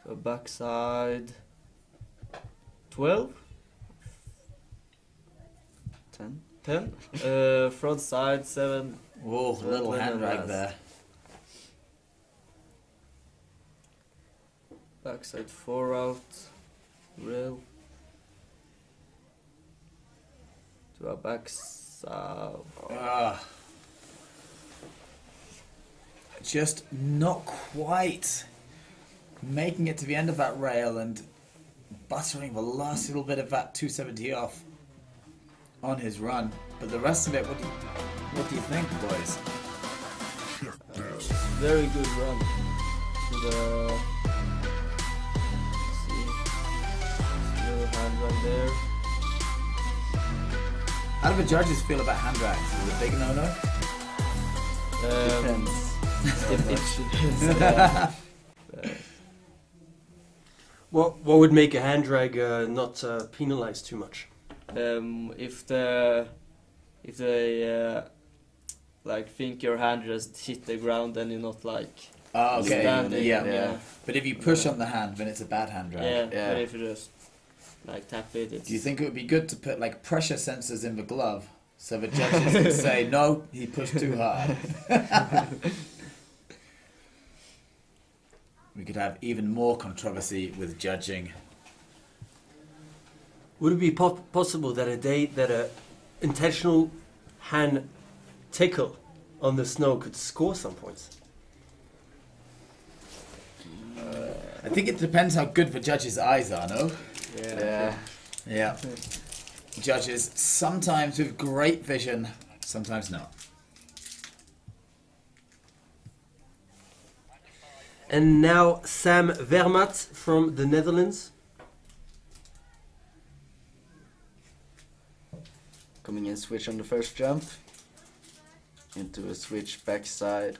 So backside 12. 10. 10. Front side 7. Whoa, little Twin hand and drag last. there. Backside 4 out. Rail. To our backside. Just not quite making it to the end of that rail and buttering the last little bit of that 270 off on his run. But the rest of it, what do you think, boys? Check this. Very good run. To the. See. Little hand drag there. How do the judges feel about hand drags? Is it a big no-no? Depends. What would make a hand drag not penalized too much? If they like think your hand just hit the ground, then you're not like Oh, okay. standing. Yeah. But if you push on the hand, then it's a bad hand drag. Yeah. Yeah. But if you just like tap it, it's Do you think it would be good to put like pressure sensors in the glove so the judges can say, no, he pushed too hard? We could have even more controversy with judging. Would it be possible that a intentional hand tickle on the snow could score some points? I think it depends how good the judges' eyes are, no? Yeah. Yeah. Judges sometimes with great vision, sometimes not. And now Sam Vermaat from the Netherlands. Coming in switch on the first jump. Into a switch backside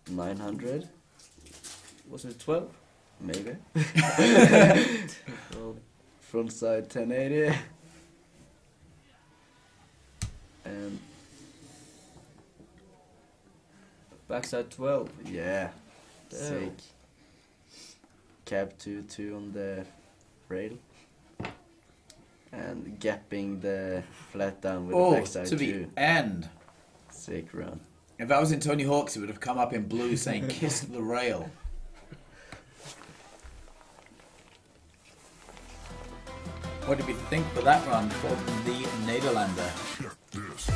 900, Was it 12? maybe. Well, Frontside 1080. And backside 12. yeah, Damn. sick. Cab 2-2 on the rail. And gapping the flat down with the Oh, backside to the 2. end. Sick run. If that was in Tony Hawk's, it would have come up in blue saying "Kiss the rail." What did we think for that run from the Nederlander? Check this.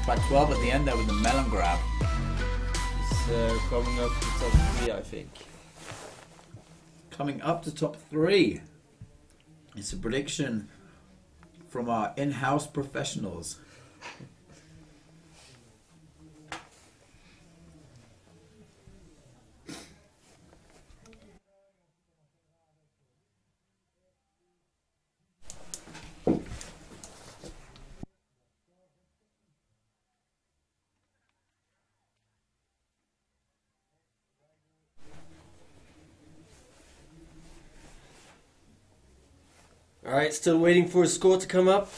By 12 at the end there with the melon grab. It's coming up to top 3, I think. Coming up to top 3. It's a prediction from our in-house professionals. Alright, still waiting for a score to come up.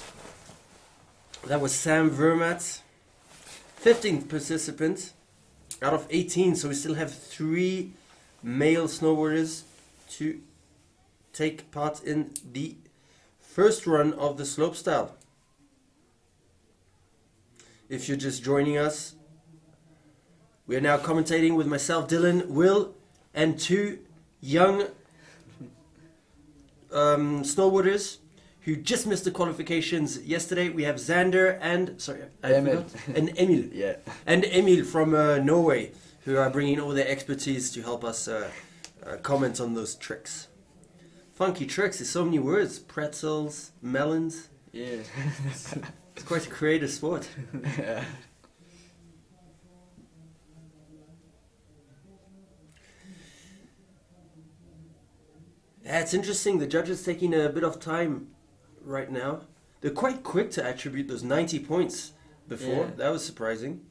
That was Sam Vermaat, 15th participant out of 18, so we still have 3 male snowboarders to take part in the first run of the slopestyle. If you're just joining us, we are now commentating with myself, Dylan, Will, and 2 young snowboarders who just missed the qualifications yesterday. We have Xander and Emil. and Emil. Yeah. And Emil from Norway, who are bringing all their expertise to help us comment on those tricks. Funky tricks, there's so many words. Pretzels, melons. Yeah. It's quite a creative sport. Yeah. Yeah, it's interesting. The judges taking a bit of time right now. They're quite quick to attribute those 90 points before. Yeah. That was surprising.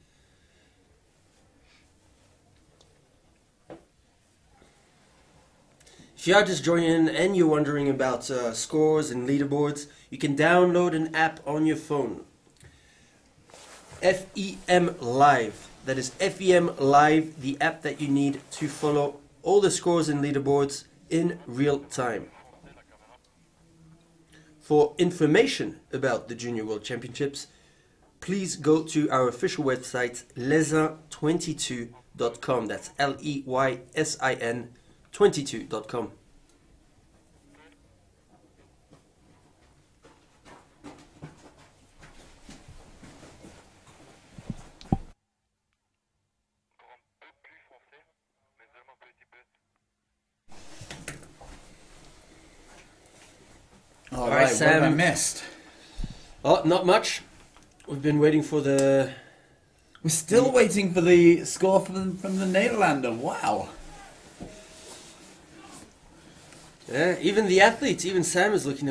If you are just joining in and you're wondering about scores and leaderboards, you can download an app on your phone. FEM Live. That is FEM Live, the app that you need to follow all the scores and leaderboards in real time. For information about the Junior World Championships, please go to our official website, Leysin22.com. That's Leysin 22.com. All right, right, what have I Sam. missed? Oh, not much. We've been waiting for the... We're still waiting for the score from the Nederlander. Wow. Yeah, even the athletes, even Sam is looking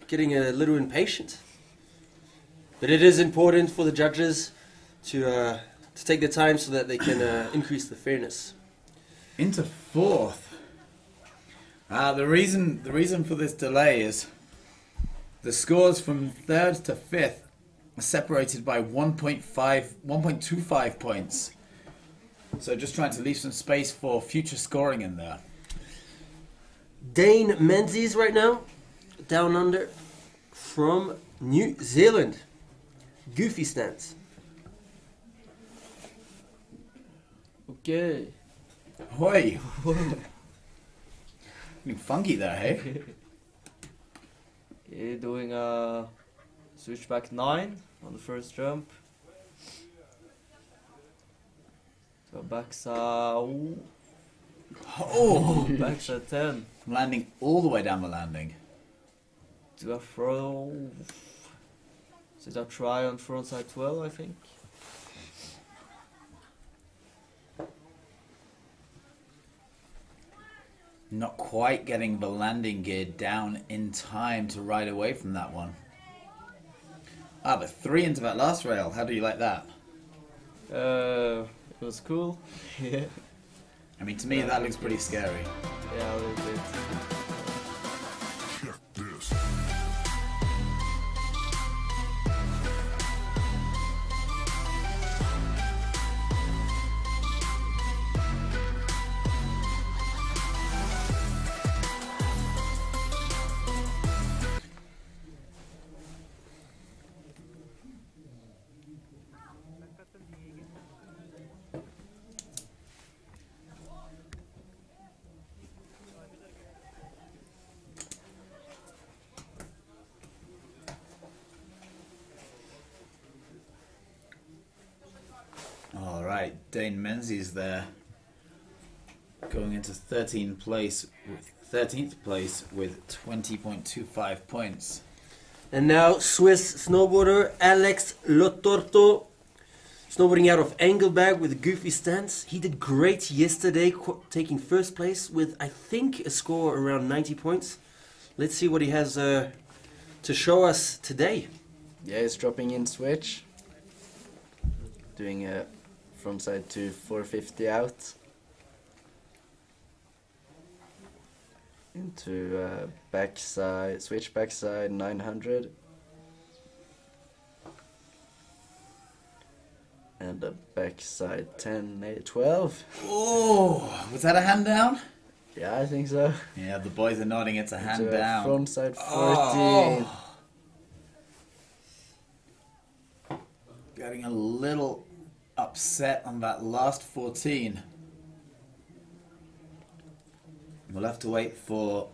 getting a little impatient. But it is important for the judges to take the time so that they can increase the fairness. Into 4th. The reason for this delay is the scores from 3rd to 5th are separated by 1.25 points. So just trying to leave some space for future scoring in there. Dane Menzies right now, down under, from New Zealand. Goofy stance. Okay. Hoi! Looking funky there, hey? You're doing a switchback 9 on the first jump. So backside. Oh! Backside 10. Landing all the way down the landing. Do a throw. So it's a try on frontside 12, I think. Not quite getting the landing gear down in time to ride away from that one. Ah, but 3 into that last rail. How do you like that? It was cool. Yeah. I mean, to me, that looks pretty scary. Yeah, a little bit. Check this. Alright, Dane Menzies there. Going into 13th place with 20.25 points. And now Swiss snowboarder Alex Lotorto, snowboarding out of Engelberg with a goofy stance. He did great yesterday, taking first place with, I think, a score around 90 points. Let's see what he has to show us today. Yeah, he's dropping in switch. Doing a frontside to 450 out. Into backside, switch backside 900. And a backside 10, 12. Oh, was that a hand down? Yeah, I think so. Yeah, the boys are nodding. It's a hand Into a down. frontside 14. Oh. Getting a little upset on that last 14. We'll have to wait for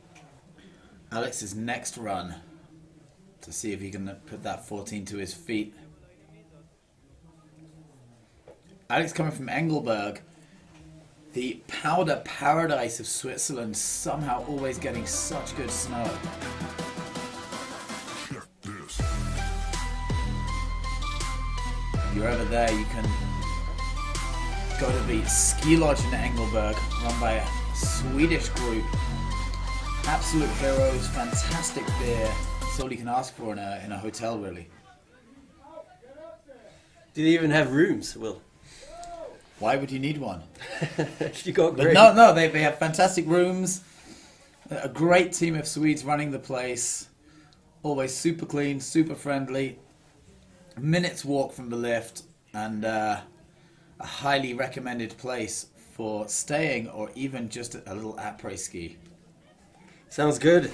Alex's next run to see if he can put that 14 to his feet. Alex coming from Engelberg, the powder paradise of Switzerland, somehow always getting such good snow. Check this. If you're over there, you can go to the ski lodge in Engelberg, run by a Swedish group. Absolute heroes, fantastic beer. That's all you can ask for in a hotel, really. Did they even have rooms, Will? Why would you need one? You got But great. no, they have fantastic rooms. A great team of Swedes running the place. Always super clean, super friendly. A minute's walk from the lift, and a highly recommended place for staying or even just a little après ski. Sounds good.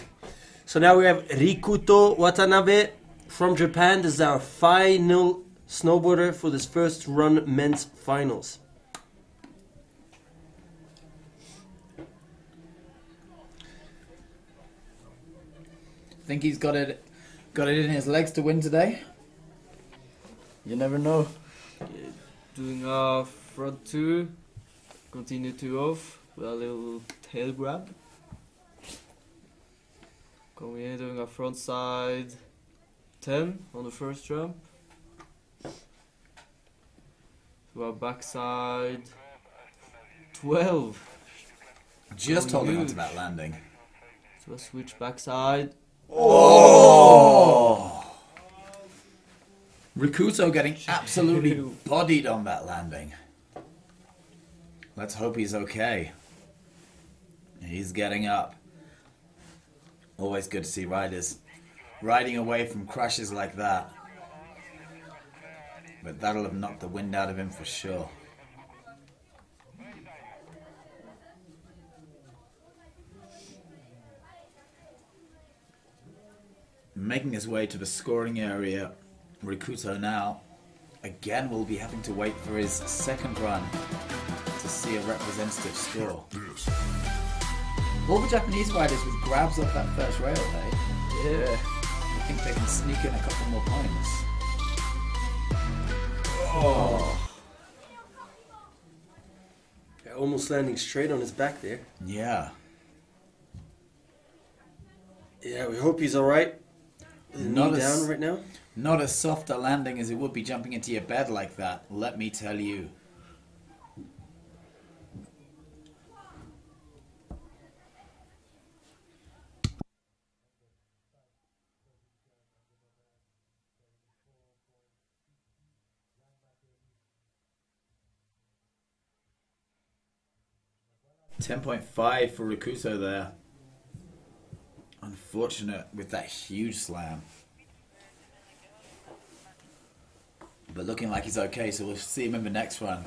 So now we have Rikuto Watanabe from Japan. This is our final snowboarder for this first run men's finals. Think he's got it in his legs to win today? You never know. Doing a front 2, continue 2 off with a little tail grab. Coming in, doing a front side 10 on the first jump. To a backside 12. Just Oh, holding on huge. to that landing. To a switch backside. Oh! Rikuto getting absolutely bodied on that landing. Let's hope he's okay. He's getting up. Always good to see riders riding away from crashes like that. But that'll have knocked the wind out of him for sure. Making his way to the scoring area, Rikuto now again will be having to wait for his second run to to see a representative score. This. All the Japanese riders with grabs off that first rail, hey? Yeah. I think they can sneak in a couple more points. Oh. Yeah, almost landing straight on his back there. Yeah. Yeah, we hope he's alright. Not Knee as- down right now. Not as soft a landing as it would be jumping into your bed like that, let me tell you. $10.5 for Rakuso there. Unfortunate with that huge slam. But looking like he's okay, so we'll see him in the next run.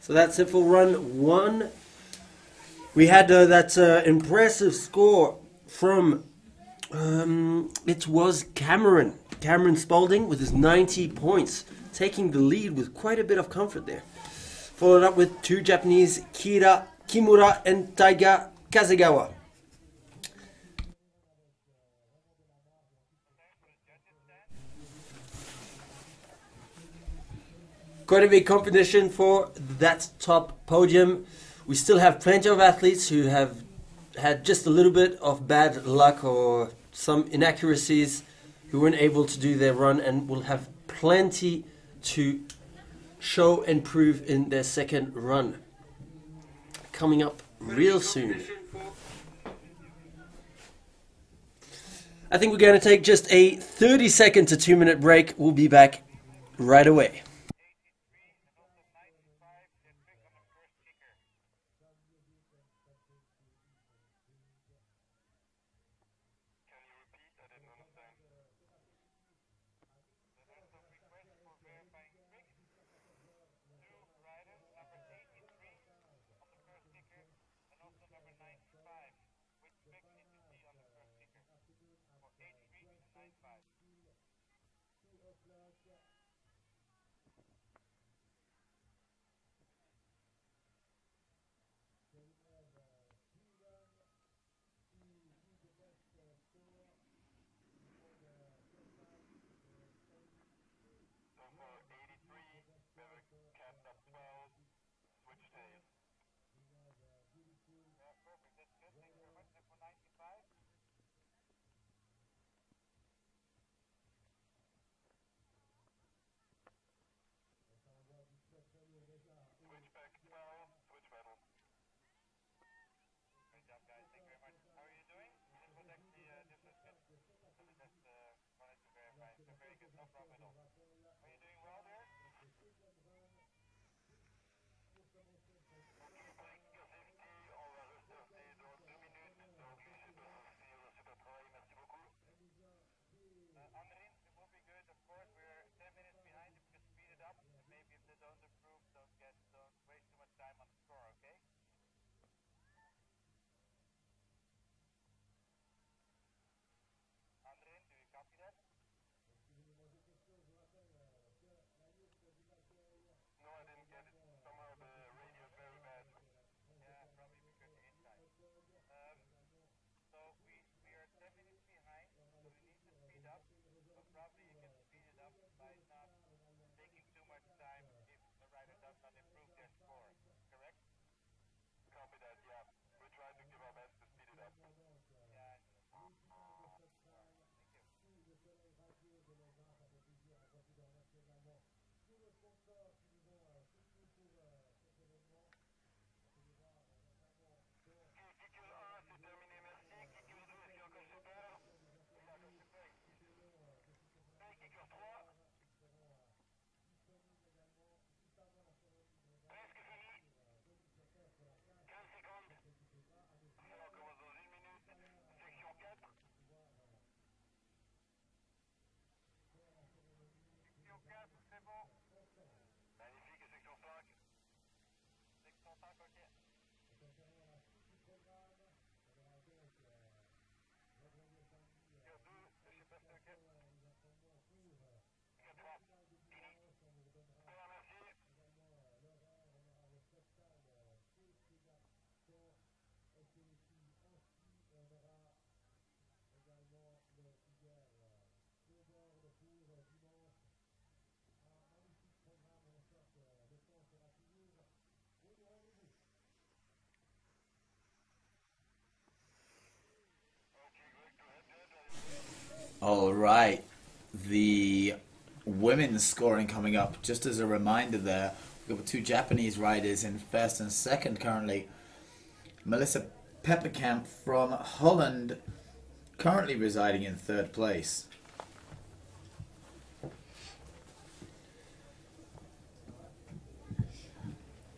So that's it for run 1. We had that impressive score from, it was Cameron Spalding with his 90 points, taking the lead with quite a bit of comfort there. Followed up with 2 Japanese, Kira Kimura and Taiga Kazegawa. Quite a big competition for that top podium. We still have plenty of athletes who have had just a little bit of bad luck or some inaccuracies who weren't able to do their run, and will have plenty to show and prove in their second run. Coming up real soon. I think we're going to take just a 30-second to 2-minute break. We'll be back right away. right. The women's scoring coming up. Just as a reminder there, we've got 2 Japanese riders in first and second currently. Melissa Pepperkamp from Holland currently residing in 3rd place.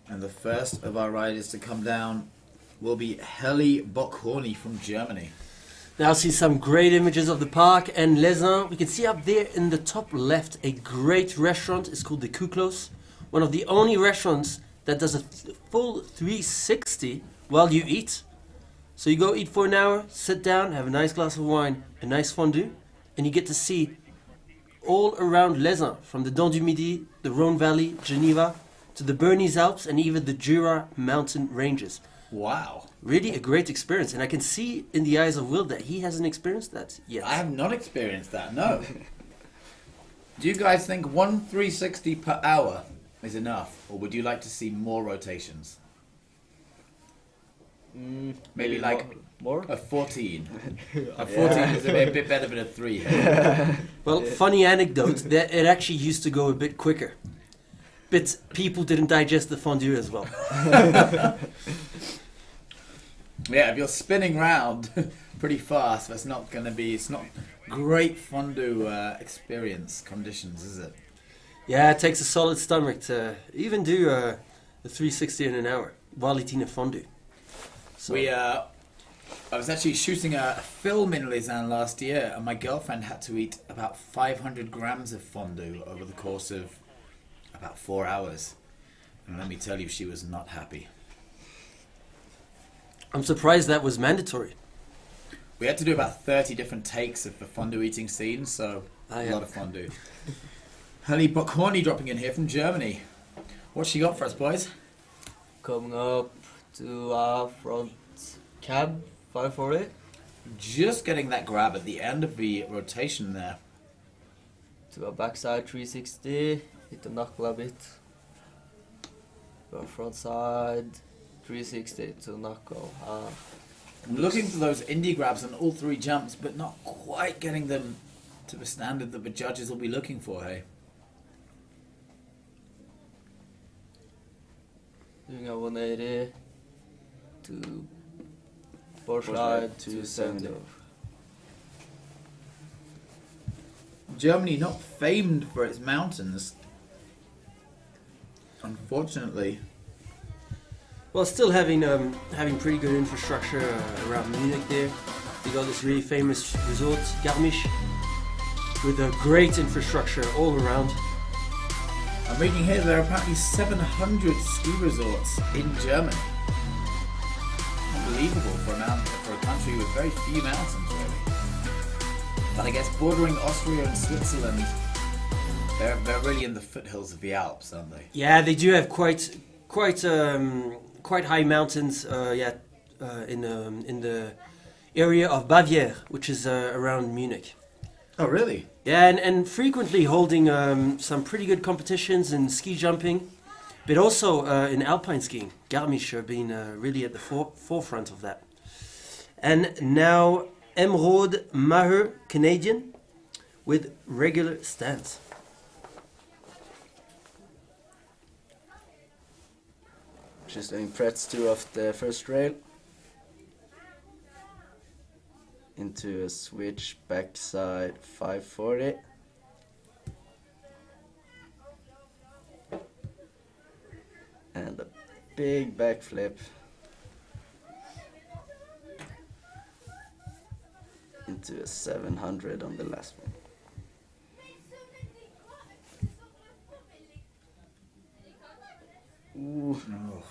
And the first of our riders to come down will be Heli Bockhorny from Germany. Now see some great images of the park and Leysin. We can see up there in the top left a great restaurant. It's called the Kuklos. One of the only restaurants that does a full 360 while you eat. So you go eat for an hour, sit down, have a nice glass of wine, a nice fondue, and you get to see all around Leysin, from the Dent du Midi, the Rhône Valley, Geneva, to the Bernese Alps and even the Jura mountain ranges. Wow. Really a great experience, and I can see in the eyes of Will that he hasn't experienced that yet. I have not experienced that, no. Do you guys think 1 360 per hour is enough, or would you like to see more rotations? Maybe like more? a 14. A 14 is a bit better than a 3. Well, funny anecdote, that it actually used to go a bit quicker. But people didn't digest the fondue as well. Yeah, if you're spinning round pretty fast, that's not going to be, it's not great fondue experience conditions, is it? Yeah, it takes a solid stomach to even do a 360 in an hour while eating a fondue. So, I was actually shooting a film in Leysin last year, and my girlfriend had to eat about 500 grams of fondue over the course of about 4 hours. And let me tell you, she was not happy. I'm surprised that was mandatory. We had to do about 30 different takes of the fondue eating scene, so a lot of fondue. Heli Bockhorny dropping in here from Germany. What's she got for us, boys? Coming up to front cab 540. Just getting that grab at the end of the rotation there. To a backside 360. Hit the knuckle a bit. To a front side 360 to knuckle. I'm looking for those indie grabs on all 3 jumps, but not quite getting them to the standard that the judges will be looking for, hey? Doing a 180 to board slide 270. Germany not famed for its mountains, unfortunately. Well, still having pretty good infrastructure around Munich there. You got this really famous resort, Garmisch, with a great infrastructure all around. I'm reading here there are apparently 700 ski resorts in Germany. Unbelievable for a country with very few mountains, really. But I guess bordering Austria and Switzerland, they're really in the foothills of the Alps, aren't they? Yeah, they do have quite high mountains. In the area of Baviera, which is around Munich. Oh, really? Yeah, and frequently holding some pretty good competitions in ski jumping, but also in alpine skiing. Garmisch being really at the forefront of that. And now Emerald Maher, Canadian, with regular stance. Just doing Pretz 2 off the first rail. Into a switch backside 540. And a big backflip. Into a 700 on the last one. Ooh. Oh,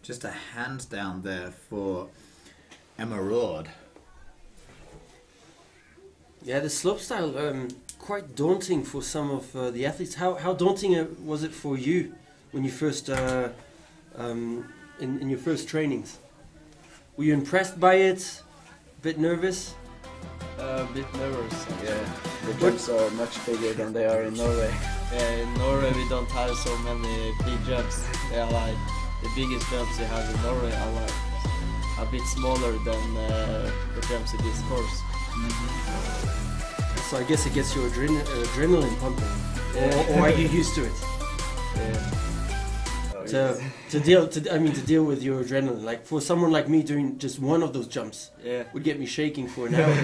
just a hands down there for Emerald. Yeah, the slopestyle quite daunting for some of the athletes. How daunting was it for you when you first in your first trainings? Were you impressed by it? A bit nervous? A bit nervous. Yeah, the jumps are much bigger than they are in Norway. In Norway we don't have so many big jumps. They are like the biggest jumps you have in Norway are like a bit smaller than the jumps in this course. so I guess it gets your adrenaline pumping. Yeah. Or are you used to it? Yeah. To deal with your adrenaline. Like for someone like me, doing just one of those jumps Yeah. would get me shaking for an hour.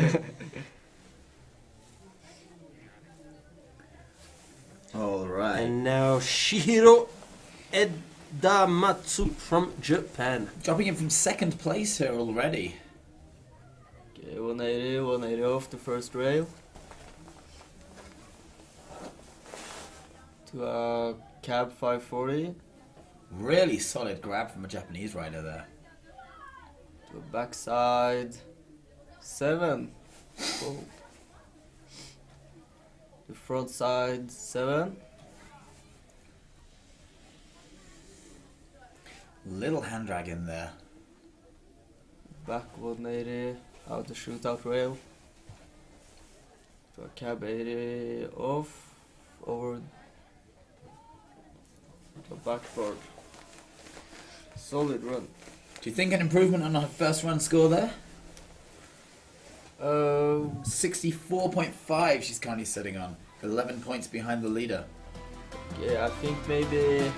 All right. And now Shihiro Edamatsu from Japan. Dropping in from second place here already. Okay, 180 off the first rail. To a cab 540. Really solid grab from a Japanese rider there. To a backside 7. Oh. The front side 7. Little hand drag in there. Back 180 out the shootout rail. To a cab 80 off. Over the backboard. Solid run. Do you think an improvement on her first run score there? 64.5 she's currently sitting on. 11 points behind the leader. Yeah, I think maybe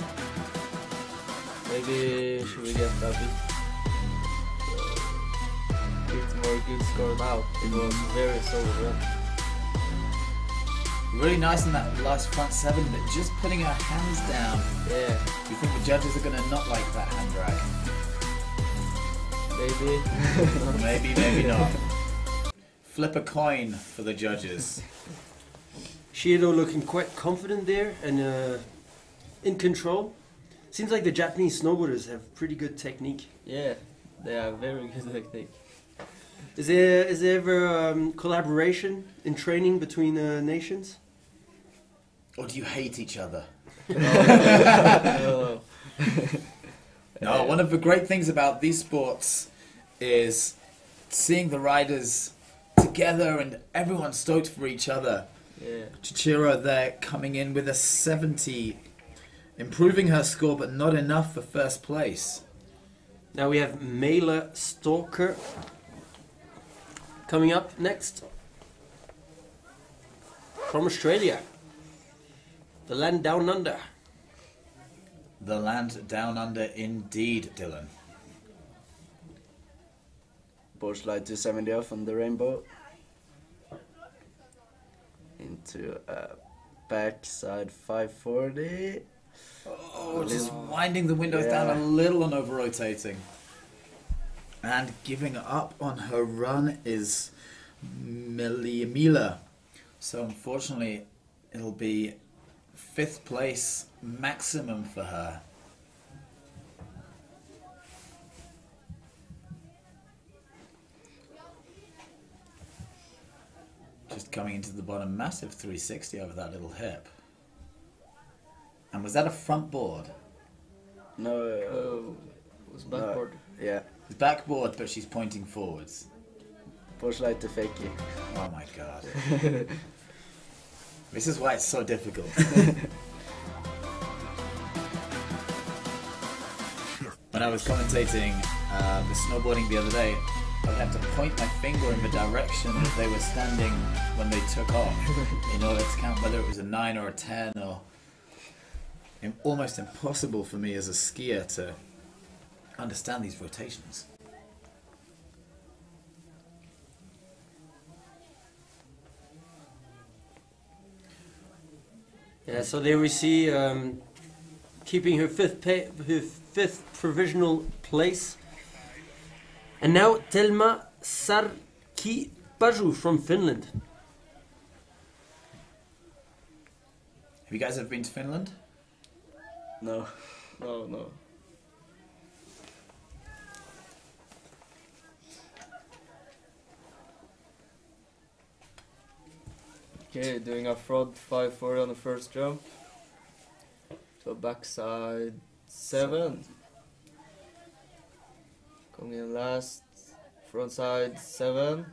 should we get a bit more good score now. It was very solid run. Really nice in that last front 7, but just putting her hands down. Yeah, Do you think the judges are going to not like that hand drag? maybe. Maybe, maybe not. Flip a coin for the judges. Shihiro looking quite confident there and in control. Seems like the Japanese snowboarders have pretty good technique. Yeah, they are very good technique. Is there ever collaboration in training between nations? Or do you hate each other? No. No, one of the great things about these sports is seeing the riders together and everyone stoked for each other. Yeah. Chichiro there coming in with a 70, improving her score but not enough for first place. Now we have Mela Stalker coming up next from Australia. The land down under. The land down under indeed, Dylan. Board slide 270 off on the rainbow. Into a backside 540. Oh, just winding the windows down a little and over rotating. And giving up on her run is Mila. So unfortunately, it'll be 5th place maximum for her. Just coming into the bottom, massive 360 over that little hip. And was that a front board? No. Oh, it was backboard. Yeah. It's backboard, but she's pointing forwards. Board slide to fakie. Oh my god. This is why it's so difficult. When I was commentating the snowboarding the other day, I would have to point my finger in the direction that they were standing when they took off in order to count whether it was a 9 or a 10, or almost impossible for me as a skier to understand these rotations. Yeah, so there we see keeping her fifth provisional place. And now Telma Sarkipaju from Finland. Have you guys ever been to Finland? No. No. Okay, doing a front 540 on the first jump. So backside 7. Coming in last. Front side 7.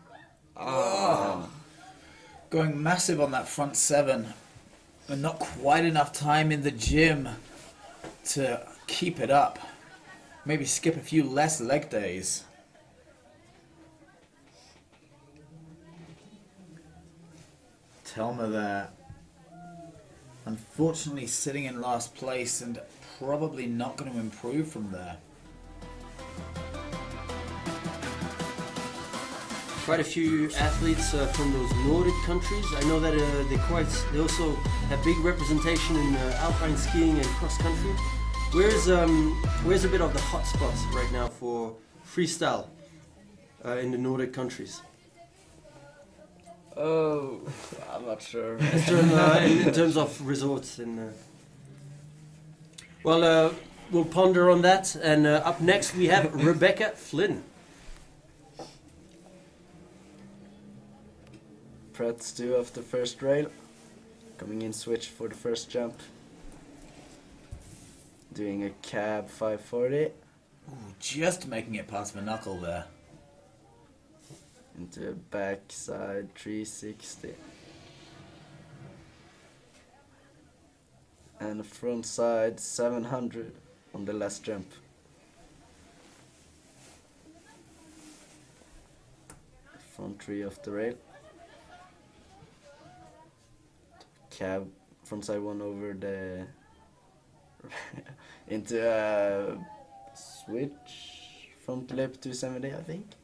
Going massive on that front 7, but not quite enough time in the gym to keep it up. Maybe skip a few less leg days. Telma there, unfortunately sitting in last place and probably not going to improve from there. Quite a few athletes from those Nordic countries. I know that they also have big representation in alpine skiing and cross country. Where's a bit of the hot spots right now for freestyle in the Nordic countries? Oh, I'm not sure. In terms of resorts well, we'll ponder on that. And up next we have Rebecca Flynn. Prets 2 off the first rail. Coming in switch for the first jump. Doing a cab 540. Ooh, just making it past my knuckle there. Into a backside 360. And a front side 700 on the last jump. Front 3 off the rail. Cab frontside 1 over the into a switch front lip 270, I think.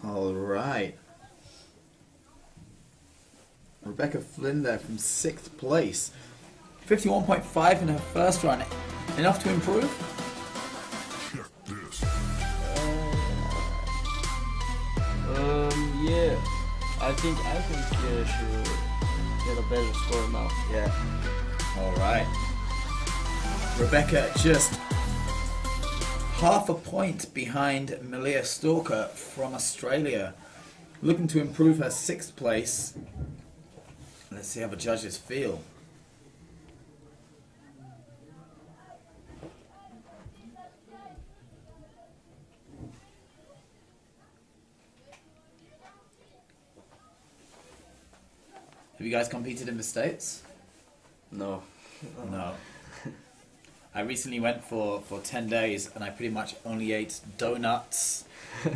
All right. Rebecca Flynn there from 6th place. 51.5 in her first run. Enough to improve? Check this. Yeah. I think she'll get a better score now. Yeah. All right. Rebecca just half a point behind Malia Stalker from Australia. Looking to improve her 6th place. Let's see how the judges feel. Have you guys competed in the States? No. No. I recently went for 10 days and I pretty much only ate donuts,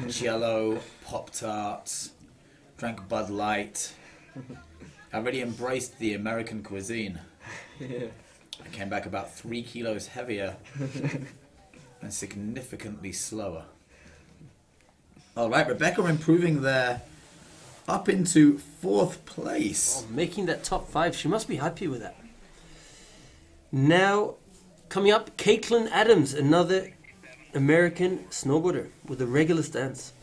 Jello, Pop-Tarts, drank Bud Light. I really embraced the American cuisine. Yeah. I came back about 3 kilos heavier and significantly slower. Alright, Rebecca improving there up into 4th place. Oh, making that top 5, she must be happy with that. Now, coming up, Caitlin Adams, another American snowboarder with a regular stance.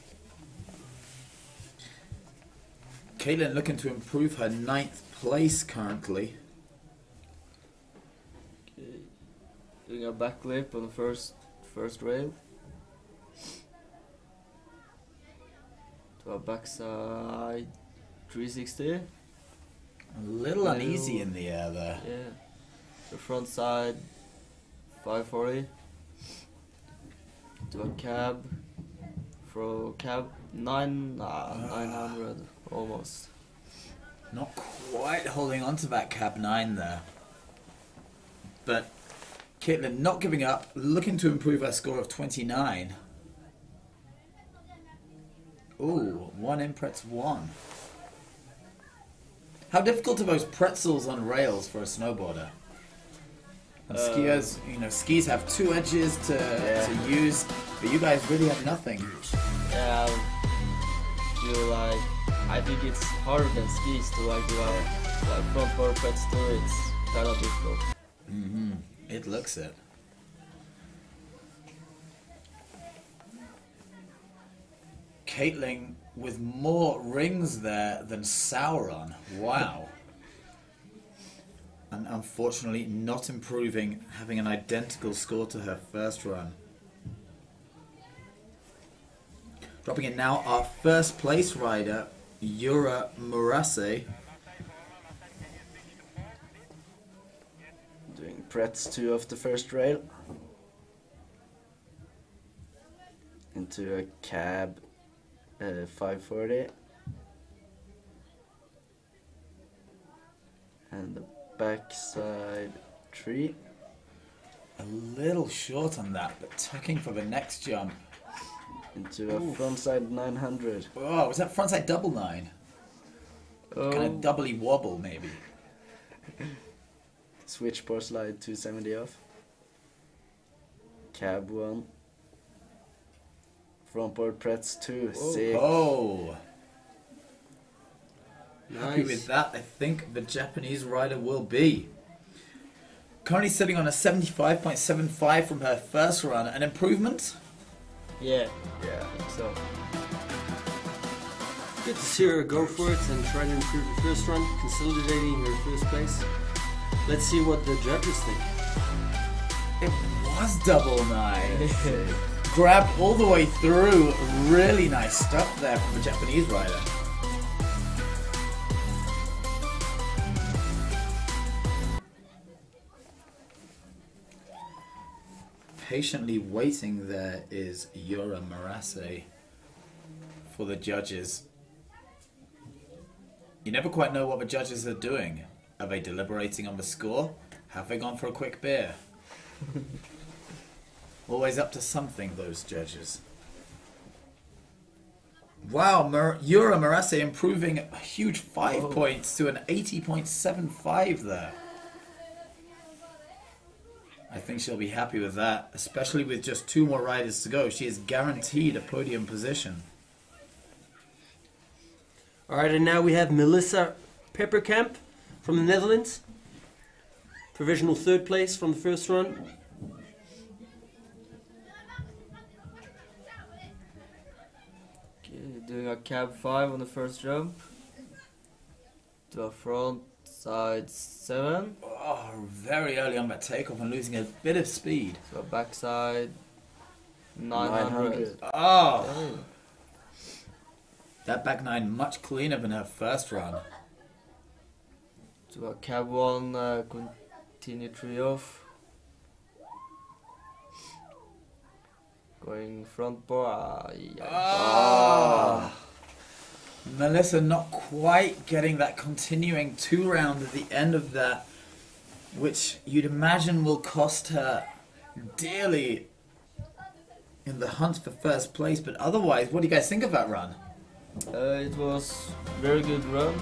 Caitlin looking to improve her 9th place currently. Okay. Doing a backflip on the first rail. To a backside 360. A little uneasy in the air there. Yeah. The front side 540. To a cab. For cab 900 almost. Not quite holding on to that cab 9 there. But Caitlin not giving up, looking to improve her score of 29. Ooh, 1 in Pretz 1. How difficult are those pretzels on rails for a snowboarder? And skiers, you know, skis have 2 edges to use, but you guys really have nothing. Yeah, I think it's harder than skis to like do like front bar pets too. It's kind of difficult. It looks it. Caitlin with more rings there than Sauron. Wow. And unfortunately not improving, having an identical score to her first run. Dropping in now, our first place rider, Yura Murase. Doing Pretz 2 off the first rail. Into a cab 540. And the backside 3. A little short on that, but tucking for the next jump. Into a frontside 900. Oh, was that frontside double 9? Kind of doubly wobble, maybe. Switch bar slide 270 off. Cab 1. Front board prets 2. Sick. Oh! Happy Nice. with that, I think the Japanese rider will be. Currently sitting on a 75.75 from her first run. An improvement? Yeah, Yeah. I think so. Good to see her go for it and try to improve the first run, consolidating her first place. Let's see what the judges think. It was double nine. Grabbed all the way through. Really nice stuff there from the Japanese rider. Patiently waiting there is Yura Marase for the judges. You never quite know what the judges are doing. Are they deliberating on the score? Have they gone for a quick beer? Always up to something, those judges. Wow, Yura Marase improving a huge 5 points to an 80.75 there. I think she'll be happy with that, especially with just 2 more riders to go. She is guaranteed a podium position. Alright, and now we have Melissa Pepperkamp from the Netherlands. Provisional 3rd place from the first run. Okay, doing a cab 5 on the first jump. To a front side 7. Oh, very early on that takeoff and losing a bit of speed. To a backside 900. Oh, Okay. that back 9 much cleaner than her first run. To a cab 1, continue 3 off. Going front bar. Yeah. Ah. Melissa not quite getting that continuing 2 round at the end of that, which you'd imagine will cost her dearly in the hunt for first place. But otherwise, what do you guys think of that run? It was very good run.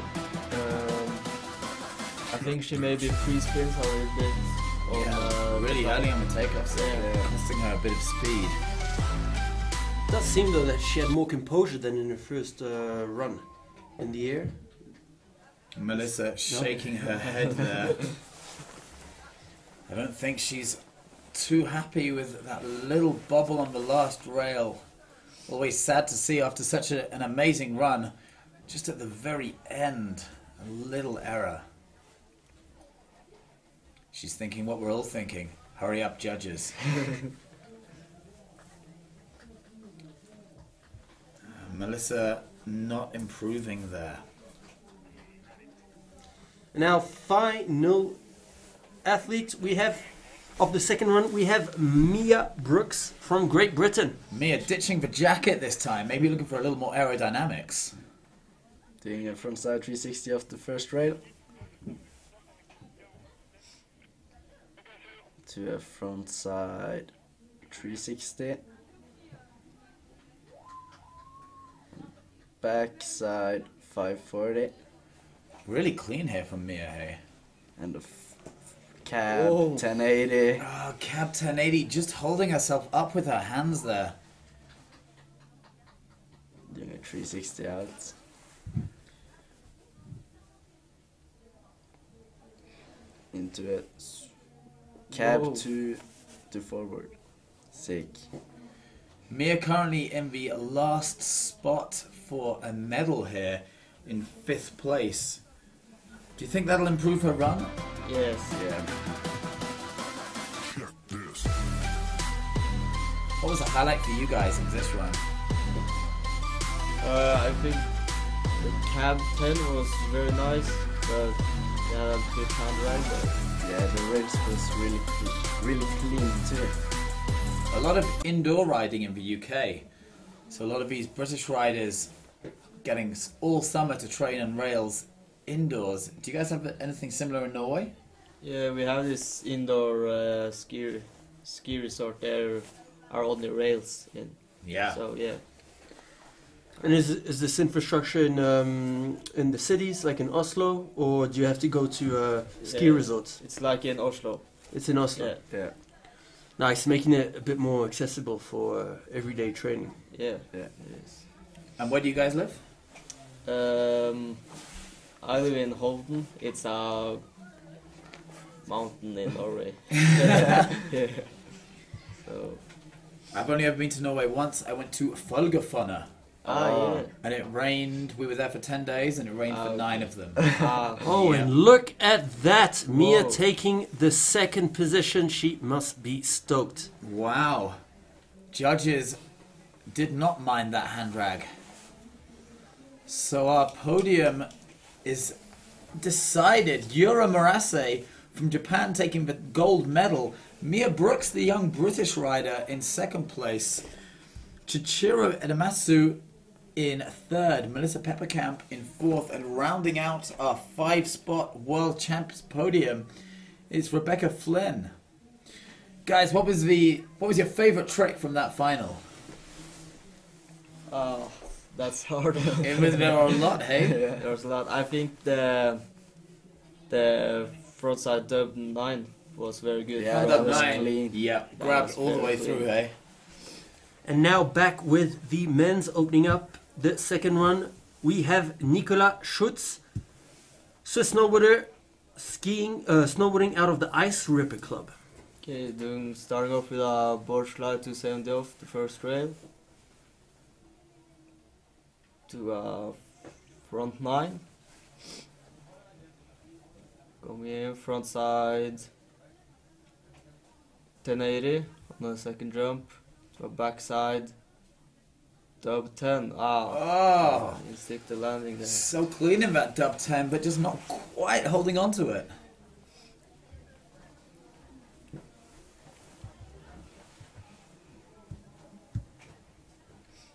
I think she maybe pre-spins a little bit. On, really the early on the takeoffs, Yeah. costing her a bit of speed. It does seem though that she had more composure than in her first run in the air. Melissa shaking her head there. I don't think she's too happy with that little bobble on the last rail. Always sad to see after such an amazing run. Just at the very end, a little error. She's thinking what we're all thinking. Hurry up, judges. Melissa not improving there. Now, final athlete we have of the second run, we have Mia Brooks from Great Britain. Mia ditching the jacket this time, maybe looking for a little more aerodynamics. Doing a frontside 360 off the first rail. To a frontside 360. Backside 540. Really clean here from Mia, hey? And a cab Whoa. 1080. Oh, cab 1080, just holding herself up with her hands there. Doing a 360 out. Into it. Cab Whoa. to forward. Sick. Mia currently in the last spot for a medal here in 5th place. Do you think that'll improve her run? Yes. Yeah. Check this. What was the highlight for you guys in this run? I think the cab 10 was very nice, but yeah, a bit hand right. Yeah, the race was really clean too. A lot of indoor riding in the UK. So a lot of these British riders getting all summer to train on rails indoors. Do you guys have anything similar in Norway? Yeah, we have this indoor ski resort. There are only rails in. Yeah. So yeah. And is this infrastructure in the cities, like in Oslo, or do you have to go to ski resorts? It's like in Oslo. It's in Oslo. Yeah. Yeah. Nice, making it a bit more accessible for everyday training. Yeah. Yeah. Yes. And where do you guys live? I live in Hovden. It's a mountain in Norway. Yeah. So. I've only ever been to Norway once. I went to Folgefonne. Yeah. And it rained. We were there for 10 days, and it rained for 9 of them. Oh, Yeah. and look at that! Mia Whoa. taking the second position. She must be stoked. Wow. Judges did not mind that hand drag. So our podium is decided. Yura Murase from Japan taking the gold medal. Mia Brooks, the young British rider, in second place. Chichiro Edamasu in third. Melissa Peppercamp in fourth. And rounding out our 5-spot world champs podium is Rebecca Flynn. Guys, what was your favorite trick from that final? That's hard. There were a lot, hey? There's a lot. I think the frontside dub 9 was very good. Yeah, That that was nine. clean. Yeah, That grabbed was all the way very through, clean. hey? And now back with the men's opening up the second one. We have Nicola Schutz, Swiss snowboarder, snowboarding out of the Ice Ripper Club. Okay, starting off with a board slide 270 off the first rail. To a front 9. Coming in front side 1080 on the second jump. To a backside dub 10. Oh, You stick the landing there. so clean in that dub 10, but just not quite holding on to it.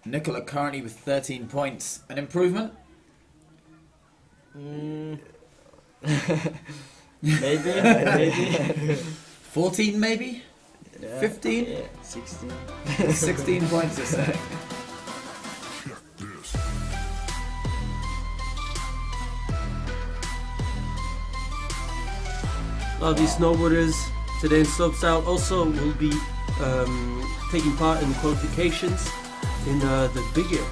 Nicola currently with 13 points. An improvement? Maybe, maybe. 14 maybe? Yeah. 15? Yeah. 16. 16 points to say. Check this. A lot of these snowboarders today in slopestyle also will be taking part in the qualifications in the big air.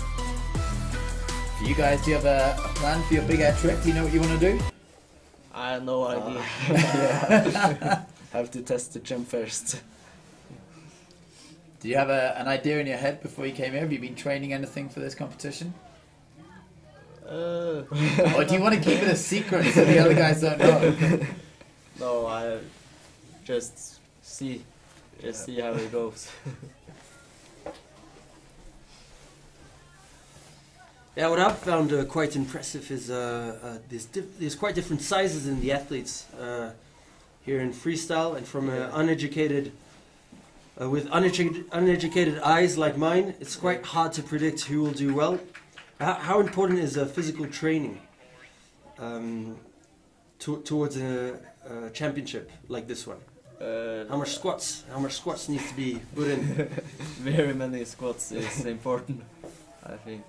For you guys, do you have a plan for your big air trick? Do you know what you want to do? I have no idea. Yeah. Have to test the jump first. Do you have an idea in your head before you came here? Have you been training anything for this competition? Or do you want to keep it a secret so the other guys don't know? No, I just see how it goes. Yeah, what I've found quite impressive is there's quite different sizes in the athletes here in freestyle, and from uneducated eyes like mine, it's quite hard to predict who will do well. How important is physical training towards a championship like this one? How much squats needs to be put in? Very many squats is important, I think.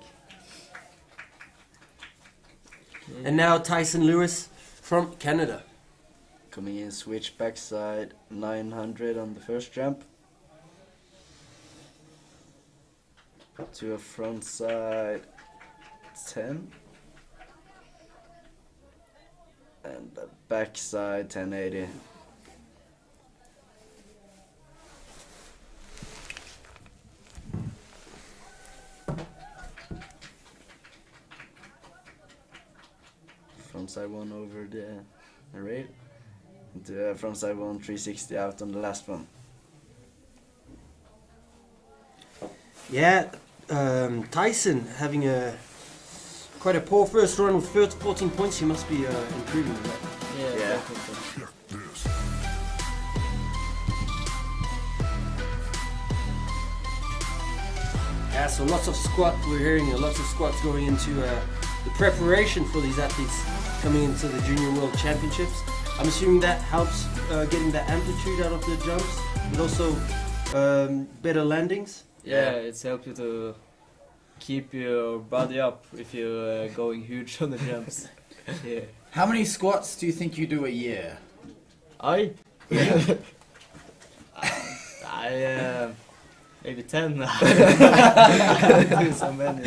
And now Tyson Lewis from Canada. Coming in switch backside 900 on the first jump. To a front side 10. And a backside 1080. Frontside 1 over the rail. To frontside 1 360 out on the last one. Yeah, Tyson having quite a poor first run with 14 points. He must be improving on that. Yeah, Yeah. definitely. Check this. Yeah, so lots of squat. We're hearing lots of squats going into the preparation for these athletes coming into the Junior World Championships. I'm assuming that helps getting the amplitude out of the jumps, but also better landings. Yeah, it's helped you to keep your body up if you're going huge on the jumps. Yeah. How many squats do you think you do a year? I? Yeah. Maybe 10. I do so many.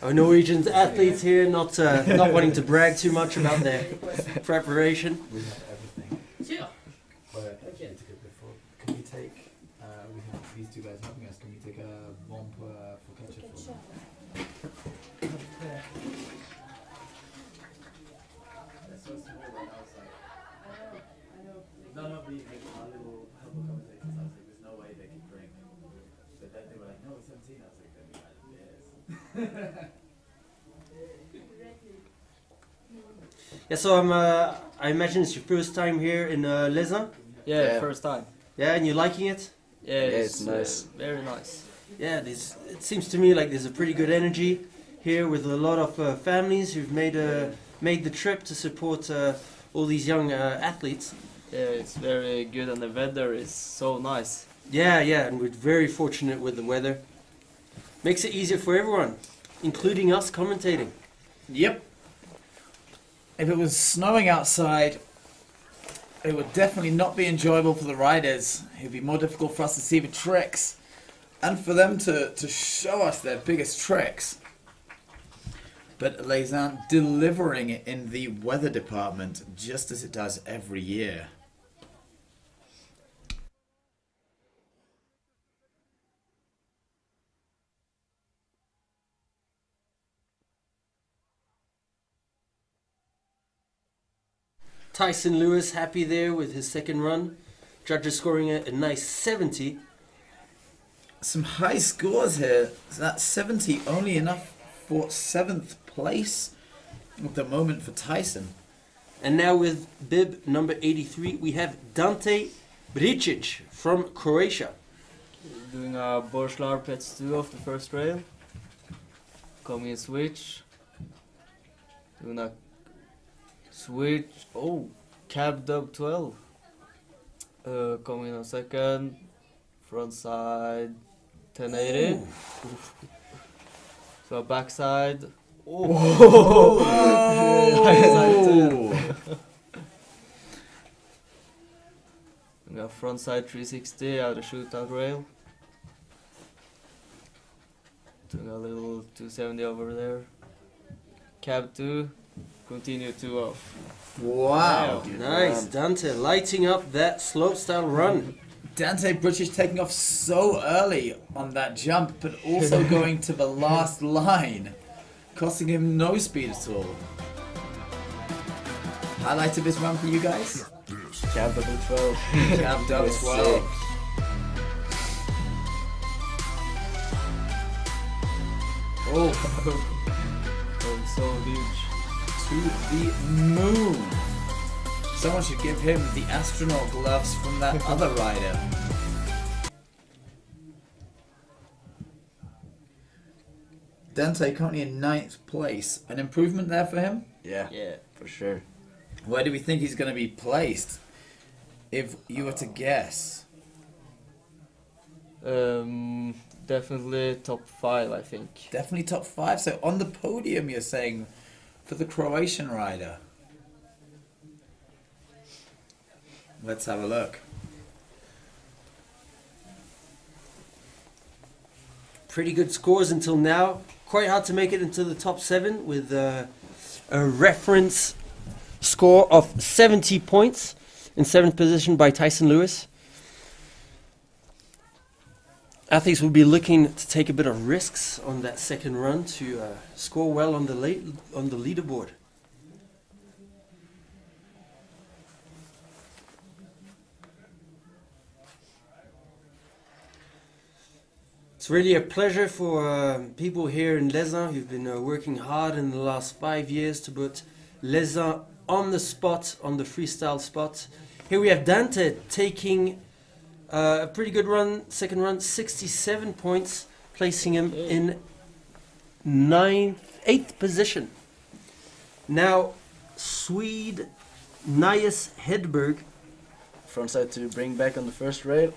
Our Norwegian athletes here not wanting to brag too much about their preparation. We have everything. Yeah. But again, to get before, can we take? We have these two guys helping us. Can we take a bomb for ketchup? For them? That's what's the whole right outside. None of the our little helper commentators. I was like, there's no way they can drink. But then they were like, no, it's 17. I was like, then we had beers. Yeah, so I imagine it's your first time here in Leysin. Yeah, Yeah. first time. Yeah, and you're liking it? Yeah, it's nice. Very nice. Yeah, it seems to me like there's a pretty good energy here with a lot of families who've made the trip to support all these young athletes. Yeah, it's very good and the weather is so nice. Yeah, and we're very fortunate with the weather. Makes it easier for everyone, including us commentating. Yep. If it was snowing outside, it would definitely not be enjoyable for the riders. It would be more difficult for us to see the tricks and for them to show us their biggest tricks. But Leysin delivering it in the weather department just as it does every year. Tyson Lewis happy there with his second run. Judges scoring a nice 70. Some high scores here. So that's 70, only enough for 7th place at the moment for Tyson. And now with bib number 83, we have Dante Bricic from Croatia. Doing a Borslar Pets 2 off the first rail. Coming in switch. Doing a switch. Oh, cab dub 12. Coming in a second. Front side 1080. Ooh. So backside. Oh! We got front side 360 out of shootout rail. Doing a little 270 over there. Cab 2, continue 2 off. Wow. Nice, Dante lighting up that slopestyle run. Dante British taking off so early on that jump, but also going to the last line, costing him no speed at all. Highlight of this run for you guys? Cab double 12. Cab double Sick. 12. Oh, so huge. To the moon. Someone should give him the astronaut gloves from that other rider. Dante currently in 9th place. An improvement there for him? Yeah, Yeah. for sure. Where do we think he's going to be placed? If you were to guess. Definitely top 5, I think. Definitely top 5. So on the podium, you're saying, for the Croatian rider. Let's have a look. Pretty good scores until now. Quite hard to make it into the top 7 with a reference score of 70 points in 7th position by Tyson Lewis. Athletes will be looking to take a bit of risks on that second run to score well on the leaderboard. It's really a pleasure for people here in Leysin who've been working hard in the last 5 years to put Leysin on the spot, on the freestyle spot. Here we have Dante taking a pretty good run, second run, 67 points, placing him in 8th position. Now, Swede Nias Hedberg. Frontside to bring back on the first rail.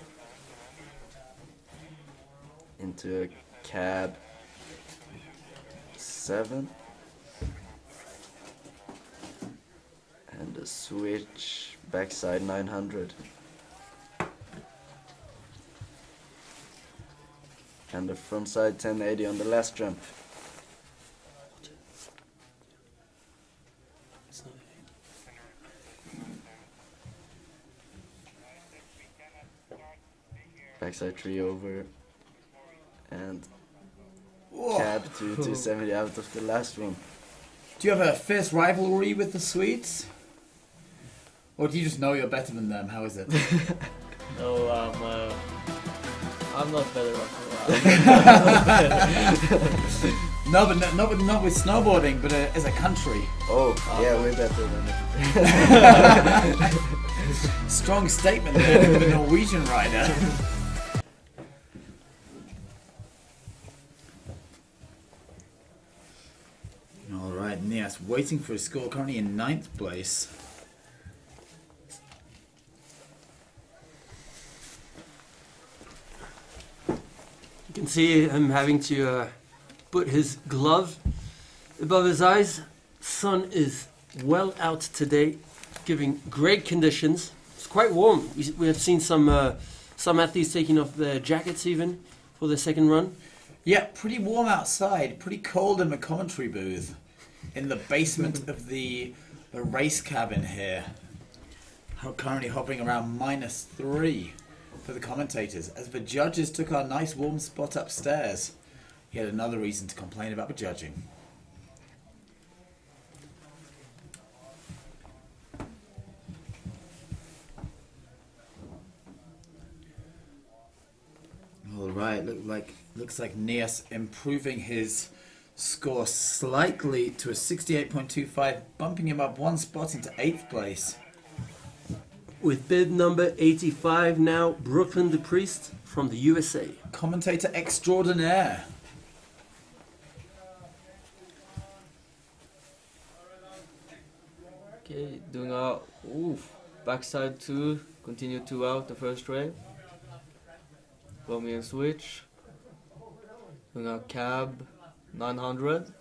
Into a cab 7, and a switch backside 900, and the frontside 1080 on the last jump. Backside 3 over, and Whoa. cab to 270 out of the last one. Do you have a fierce rivalry with the Swedes? Or do you just know you're better than them? How is it? No, I'm not better off. No, but not with snowboarding, but as a country. Oh, yeah, way better than it. Strong statement there from a Norwegian rider. Alright, Nias waiting for his score, currently in 9th place. You can see him having to put his glove above his eyes. Sun is well out today, giving great conditions. It's quite warm. We have seen some athletes taking off their jackets even for the second run. Yeah, pretty warm outside, pretty cold in the commentary booth. In the basement of the race cabin here. Currently hovering around -3 for the commentators. As the judges took our nice warm spot upstairs. Yet another reason to complain about the judging. Alright, looks like Nias improving his score slightly to a 68.25, bumping him up 1 spot into 8th place. With bid number 85 now, Brooklyn the Priest from the USA. Commentator extraordinaire. Okay, doing a backside 2, continue 2 out the first rail. Bumping and switch. Doing a cab 900.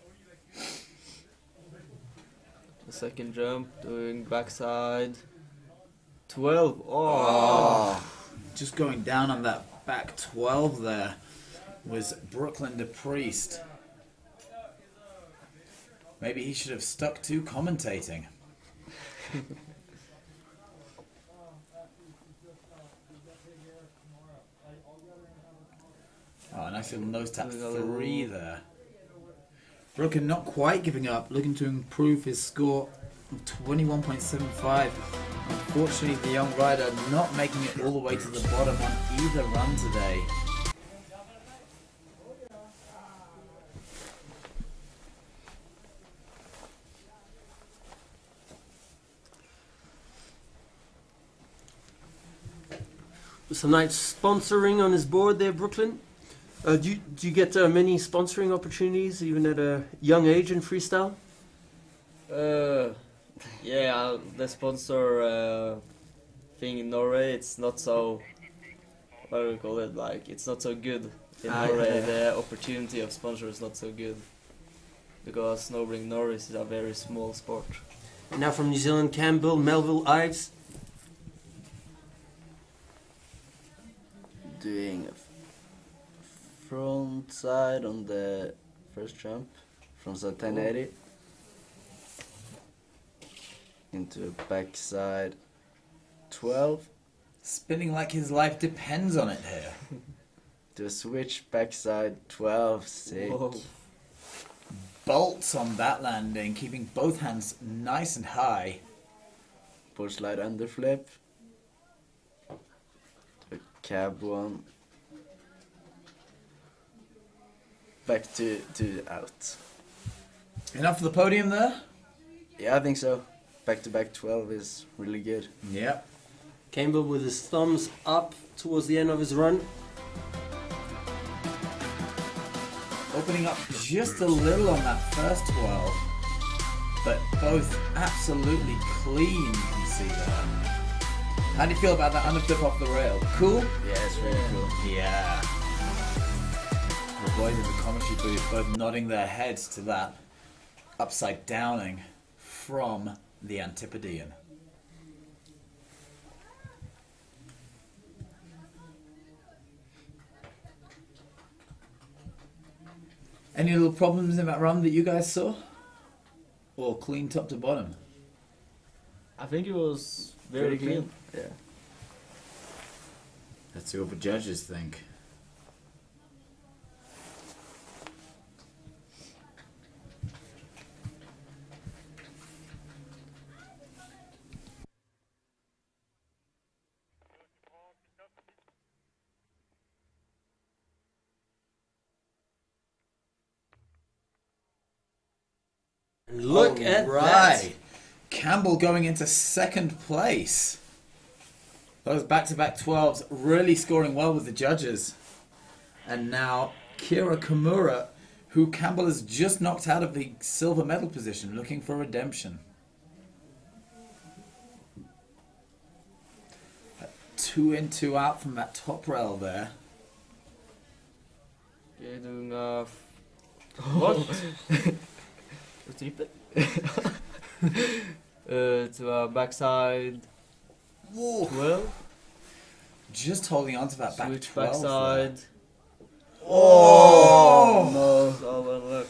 The second jump, doing backside 12. Oh. Just going down on that back 12 there was Brooklyn the Priest. Maybe he should have stuck to commentating. Oh, nice little nose tap 3 there. Brooklyn not quite giving up, looking to improve his score of 21.75. Unfortunately, the young rider not making it all the way to the bottom on either run today. Some nice sponsoring on his board there, Brooklyn. Do you get many sponsoring opportunities even at a young age in freestyle? Yeah, the sponsor thing in Norway, it's not so, what do we call it, like, it's not so good in Norway. Yeah. The opportunity of sponsor is not so good. Because snowboarding in Norway is a very small sport. And now from New Zealand, Campbell, Melville, Ives. Doing a front side on the first jump from the 1080 into a backside 12 Spinning like his life depends on it here. to a switch backside 12 sick. Whoa. Bolts on that landing, keeping both hands nice and high. Push slide underflip to a cab 1 back to out. Enough for the podium there? Yeah, I think so. Back to back 12 is really good. Yep. Campbell with his thumbs up towards the end of his run. Opening up just a little on that first 12. But both absolutely clean, you can see there. How do you feel about that underflip off the rail? Cool? Yeah, it's really cool. Yeah. boys in the commentary booth both nodding their heads to that upside downing from the Antipodean. Any little problems in that run that you guys saw? Or clean top to bottom? I think it was very Pretty clean. Yeah. Let's see what the judges think. Look at that. Campbell going into second place. Those back-to-back 12s really scoring well with the judges. And now Kira Kimura, who Campbell has just knocked out of the silver medal position, looking for redemption. 2 in, 2 out from that top rail there. Okay, doing what? Triple. To backside Whoa. 12. Just holding on to that back Switch 12 backside. there. Oh! No. So well left.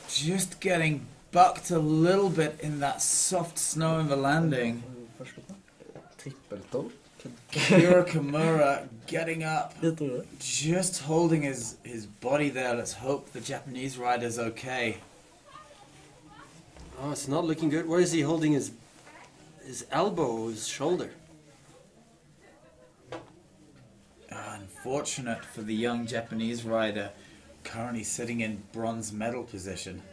Just getting bucked a little bit in that soft snow in the landing. Trippeltopp. Kira Kimura getting up, just holding his body there. Let's hope the Japanese rider's okay. Oh, it's not looking good. Where is he holding his elbow or his shoulder? Unfortunate for the young Japanese rider, currently sitting in bronze medal position.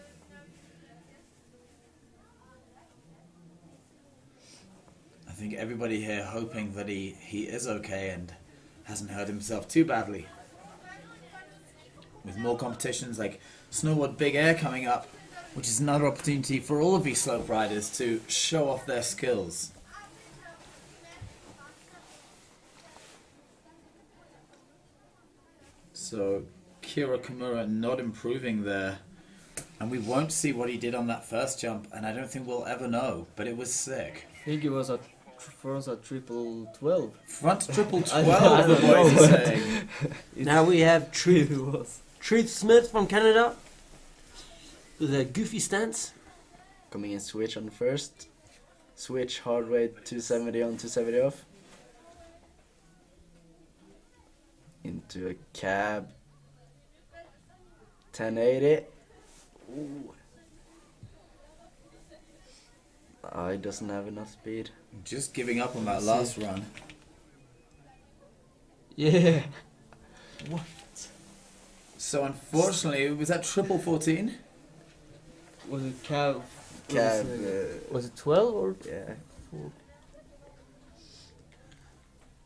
I think everybody here hoping that he is okay and hasn't hurt himself too badly. With more competitions like Snowboard Big Air coming up, which is another opportunity for all of these slope riders to show off their skills. So Kira Kimura not improving there, and we won't see what he did on that first jump, and I don't think we'll ever know, but it was sick. I think it was a triple 12. Front triple I 12, the don't know, boys are but- saying. Now we have It was. Truth Smith from Canada with a goofy stance. Coming in switch on the first. Switch hard weight 270 on, 270 off. Into a cab. 1080. Ooh. He doesn't have enough speed. Just giving up on that last run. Yeah. So unfortunately, was that triple 14? Was it cab? Cab. Was it 12 or? Yeah.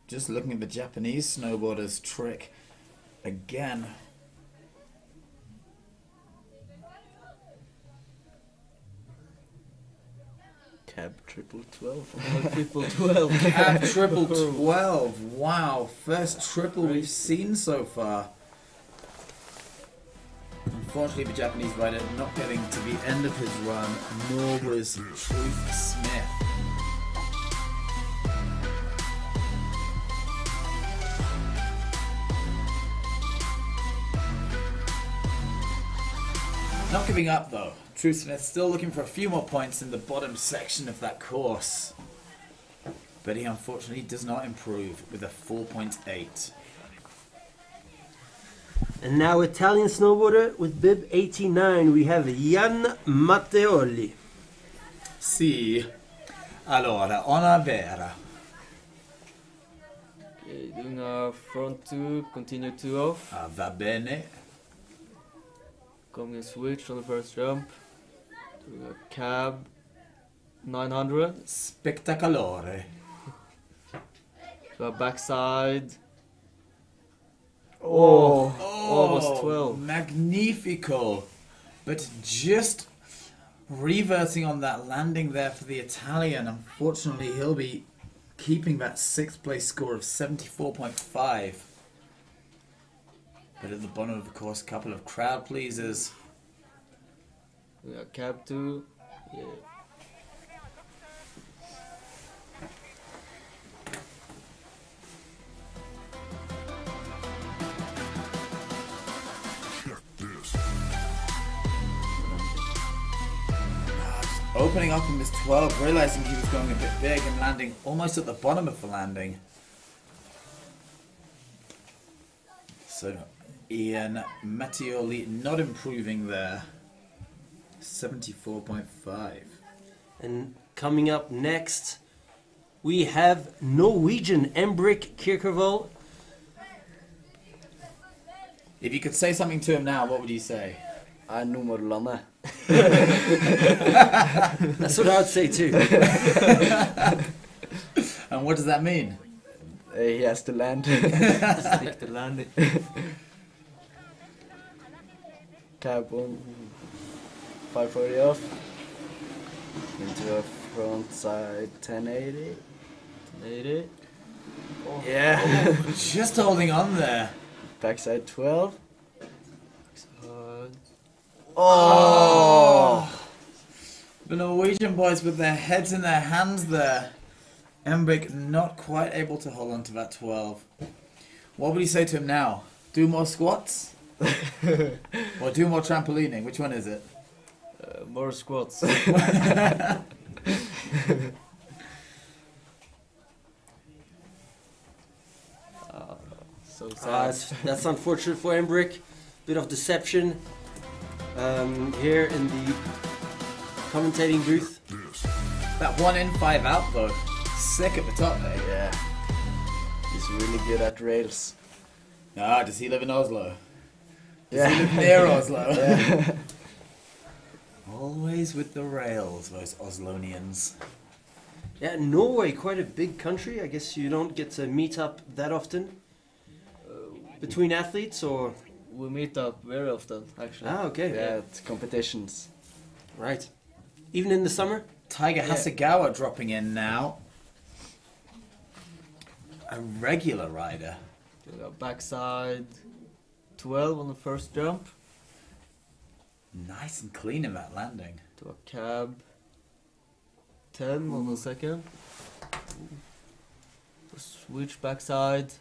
Just looking at the Japanese snowboarders trick again. Cab triple 12. Triple 12. Cab triple 12. Wow, first triple we've seen so far. Unfortunately, the Japanese rider not getting to the end of his run, nor was Truth Smith. Not giving up though. Truth Smith still looking for a few more points in the bottom section of that course. But he unfortunately does not improve with a 4.8. And now Italian snowboarder with bib 89, we have Jan Matteoli. Sì. Allora, una vera. Okay, doing a front 2, continue 2 off. Va bene. Coming in switch on the first jump. Doing a cab 900. Spectacolare. To a backside. Oh, almost 12. Magnifico. But just reversing on that landing there for the Italian. Unfortunately, he'll be keeping that 6th place score of 74.5. But at the bottom, of course, a couple of crowd pleasers. We got cab 2. Yeah. Check this. Opening up in this 12, realizing he was going a bit big and landing almost at the bottom of the landing. So Ian Mattioli not improving there. 74.5. And coming up next, we have Norwegian Embrik Kirkervold. If you could say something to him now, what would you say? Nå må du lande. That's what I would say too. And what does that mean? He has to land. Stick the landing. Cab 1. 540 off. Into a front side 1080. 80. Yeah. Just holding on there. Backside 12. Uh, Oh! The Norwegian boys with their heads in their hands there. Embrik not quite able to hold on to that 12. What would you say to him now? Do more squats? Or do more trampolining? Which one is it? more squats. So sad. That's unfortunate for Embrik. Bit of deception here in the commentating booth. This. That 1 in 5 out though. Sick at the top there. Yeah. He's really good at rails. Ah, does he live in Oslo? Does Yeah. he live near Oslo? Yeah. Always with the rails, those Oslonians. Yeah, Norway, quite a big country. I guess you don't get to meet up that often between athletes, or We meet up very often, actually. okay, Yeah, it's competitions. right. Even in the summer. Tiger Hasegawa dropping in now. A regular rider. We got backside 12 on the first jump. Nice and clean in that landing. To a cab 10 on the second. Switch backside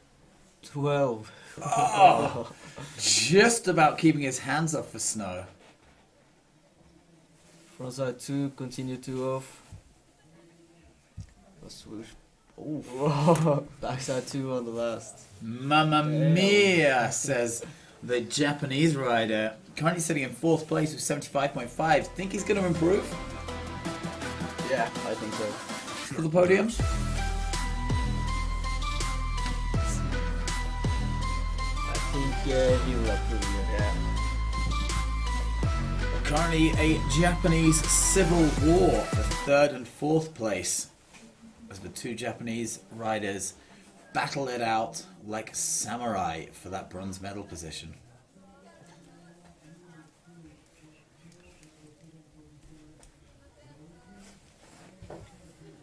12. Oh, just about keeping his hands off the snow. Frontside 2, continue 2 off. A switch. Oh, backside 2 on the last. Mamma mia, says the Japanese rider. Currently sitting in 4th place with 75.5. Think he's going to improve Yeah, I think so. for the podium? I think he will improve. Yeah. Currently a Japanese civil war for 3rd and 4th place. As the two Japanese riders battle it out like samurai for that bronze medal position.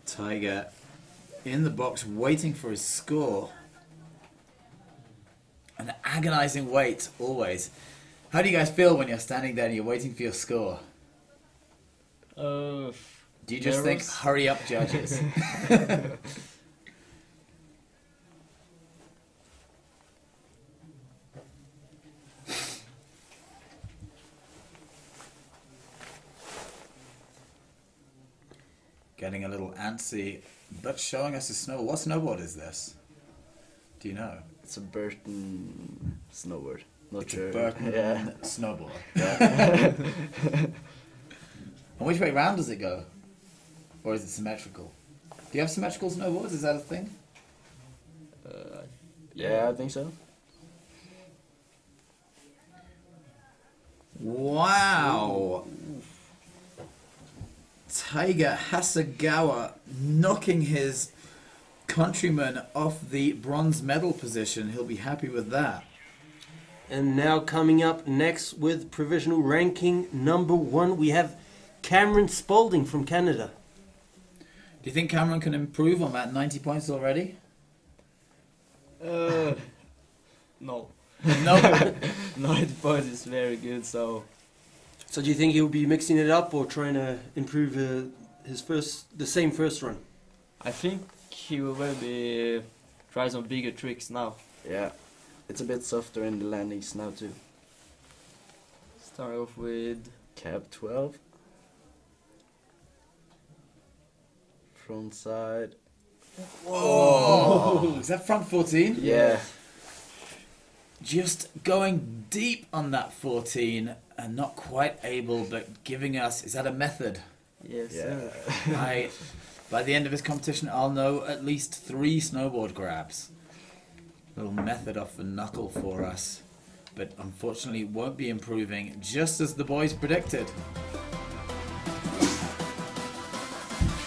Tiger in the box waiting for his score. An agonizing wait, always. How do you guys feel when you're standing there and you're waiting for your score? Do you just think, nervous. hurry up, judges? Getting a little antsy, but showing us a snowboard. What snowboard is this? Do you know? It's a Burton snowboard. Not It's sure. a Burton Yeah. snowboard. Yeah. And which way round does it go? Or is it symmetrical? Do you have symmetrical snowboards? Is that a thing? Yeah, I think so. Wow! Tiger Hasegawa knocking his countryman off the bronze medal position. He'll be happy with that. And now coming up next with provisional ranking number 1, we have Cameron Spaulding from Canada. Do you think Cameron can improve on that 90 points already? No. No. 90 points is very good. So So do you think he'll be mixing it up or trying to improve the same first run? I think he will maybe try some bigger tricks now. Yeah, it's a bit softer in the landings now too. Start off with Cab 12. Front side. Oh, is that front 14? Yeah. Just going deep on that 14 and not quite able, but giving us, is that a method? yes, Yeah. By the end of this competition, I'll know at least 3 snowboard grabs. Little method off the knuckle for us, but unfortunately won't be improving, just as the boys predicted.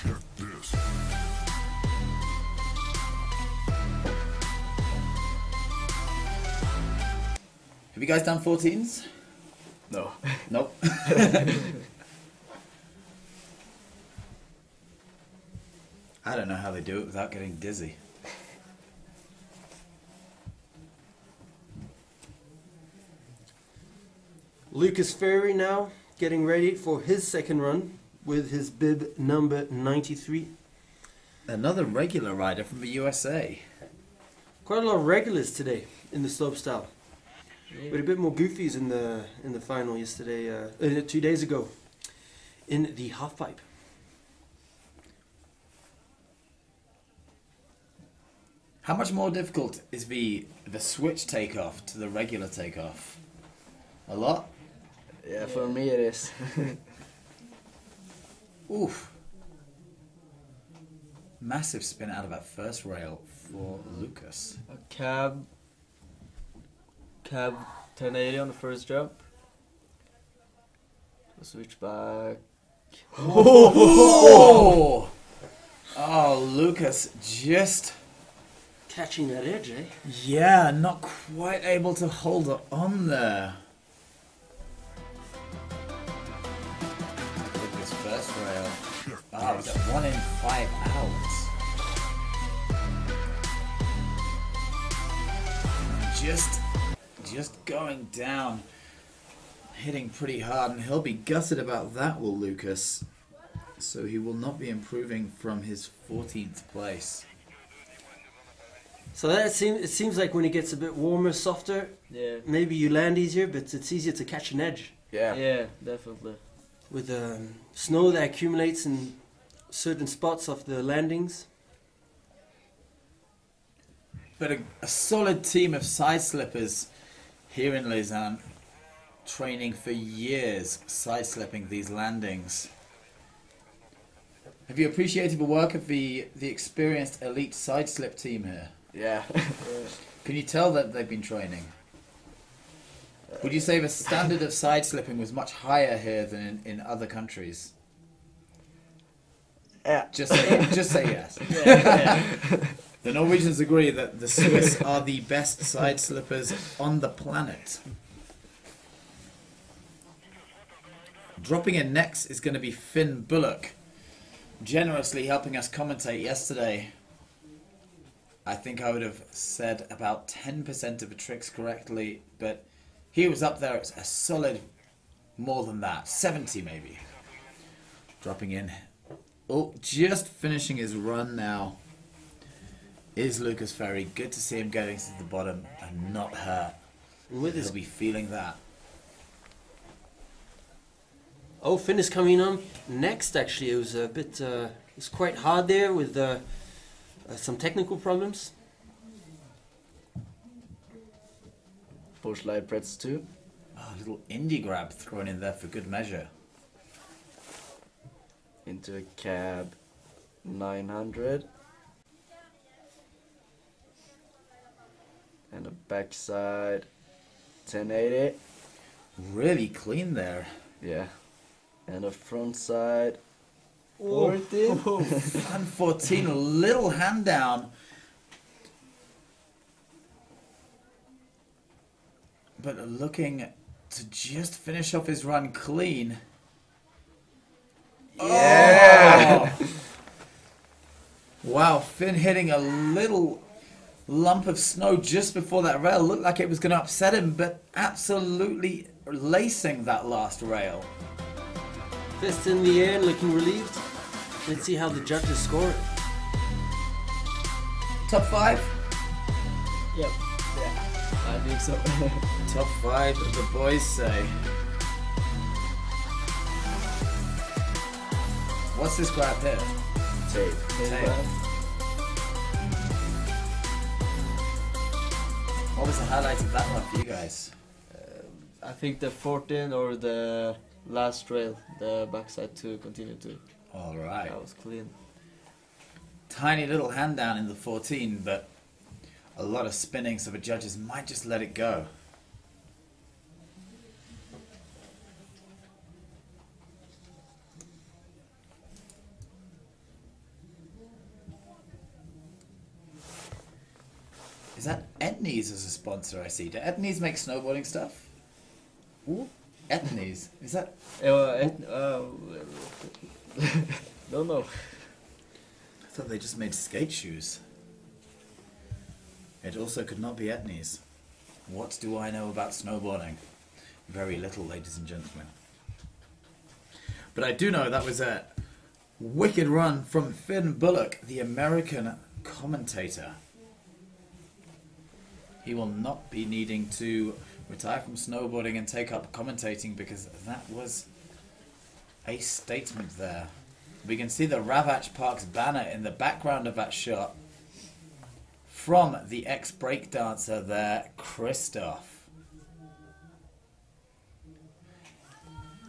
Check this. Have you guys done 14s? No. Nope. I don't know how they do it without getting dizzy. Lucas Ferry now getting ready for his second run with his bib number 93. Another regular rider from the USA. Quite a lot of regulars today in the slopestyle. But a bit more goofies in the final yesterday, 2 days ago, in the half pipe. How much more difficult is the switch takeoff to the regular takeoff? A lot? Yeah, for me it is. Oof. Massive spin out of that first rail for Lucas. a cab 1080 on the first jump. Switch back. Oh! Oh, Lucas just, Catching that edge, eh? yeah, not quite able to hold it on there. Lucas first rail. Oh, it was at 1 in 5 out. Just going down, hitting pretty hard, and he'll be gutted about that, will Lucas? So he will not be improving from his 14th place. So it seems like when it gets a bit warmer, softer, Yeah. maybe you land easier, but it's easier to catch an edge. Yeah. Yeah, definitely. With snow that accumulates in certain spots of the landings. But a solid team of side slippers here in Leysin, training for years, side slipping these landings. Have you appreciated the work of the experienced elite side slip team here? Yeah. Can you tell that they've been training? Would you say the standard of side slipping was much higher here than in other countries? Yeah. Just say yes. The Norwegians agree that the Swiss are the best side slippers on the planet. Dropping in next is going to be Finn Bullock, generously helping us commentate yesterday. I think I would have said about 10% of the tricks correctly, but he was up there. It's a solid more than that, 70 maybe. Dropping in. Oh, just finishing his run now is Lucas Ferry. Good to see him getting to the bottom and not hurt. And with He'll his be feeling that. Oh, Finn is coming on next. Actually, it was a bit. It's quite hard there with some technical problems. Push light Pretz 2. Oh, a little indie grab thrown in there for good measure. Into a cab 900. And a backside 1080. Really clean there. Yeah. And a front side Oh, 40. and 14, a little hand down. But looking to just finish off his run clean. Yeah. Oh! Wow, Finn hitting a little lump of snow just before that rail. Looked like it was going to upset him, but absolutely lacing that last rail. Fist in the air, looking relieved. Let's see how the judges score it. Top 5? Yep. Yeah, I think so. Top 5, the boys say. What's this graph here? Tape. Tail. What was the highlight of that one for you guys? I think the 14 or the last rail, the backside to continue to. All right. That was clean. Tiny little hand down in the 14, but a lot of spinning, so the judges might just let it go. Is that Etnies as a sponsor, I see? Do Etnies make snowboarding stuff? Who? Etnies. Is that... Don't know. I thought they just made skate shoes. It also could not be Etnies. What do I know about snowboarding? Very little, ladies and gentlemen. But I do know that was a wicked run from Finn Bullock, the American commentator. He will not be needing to retire from snowboarding and take up commentating, because that was a statement there. We can see the Ravach Parks banner in the background of that shot from the ex-breakdancer there, Christoph.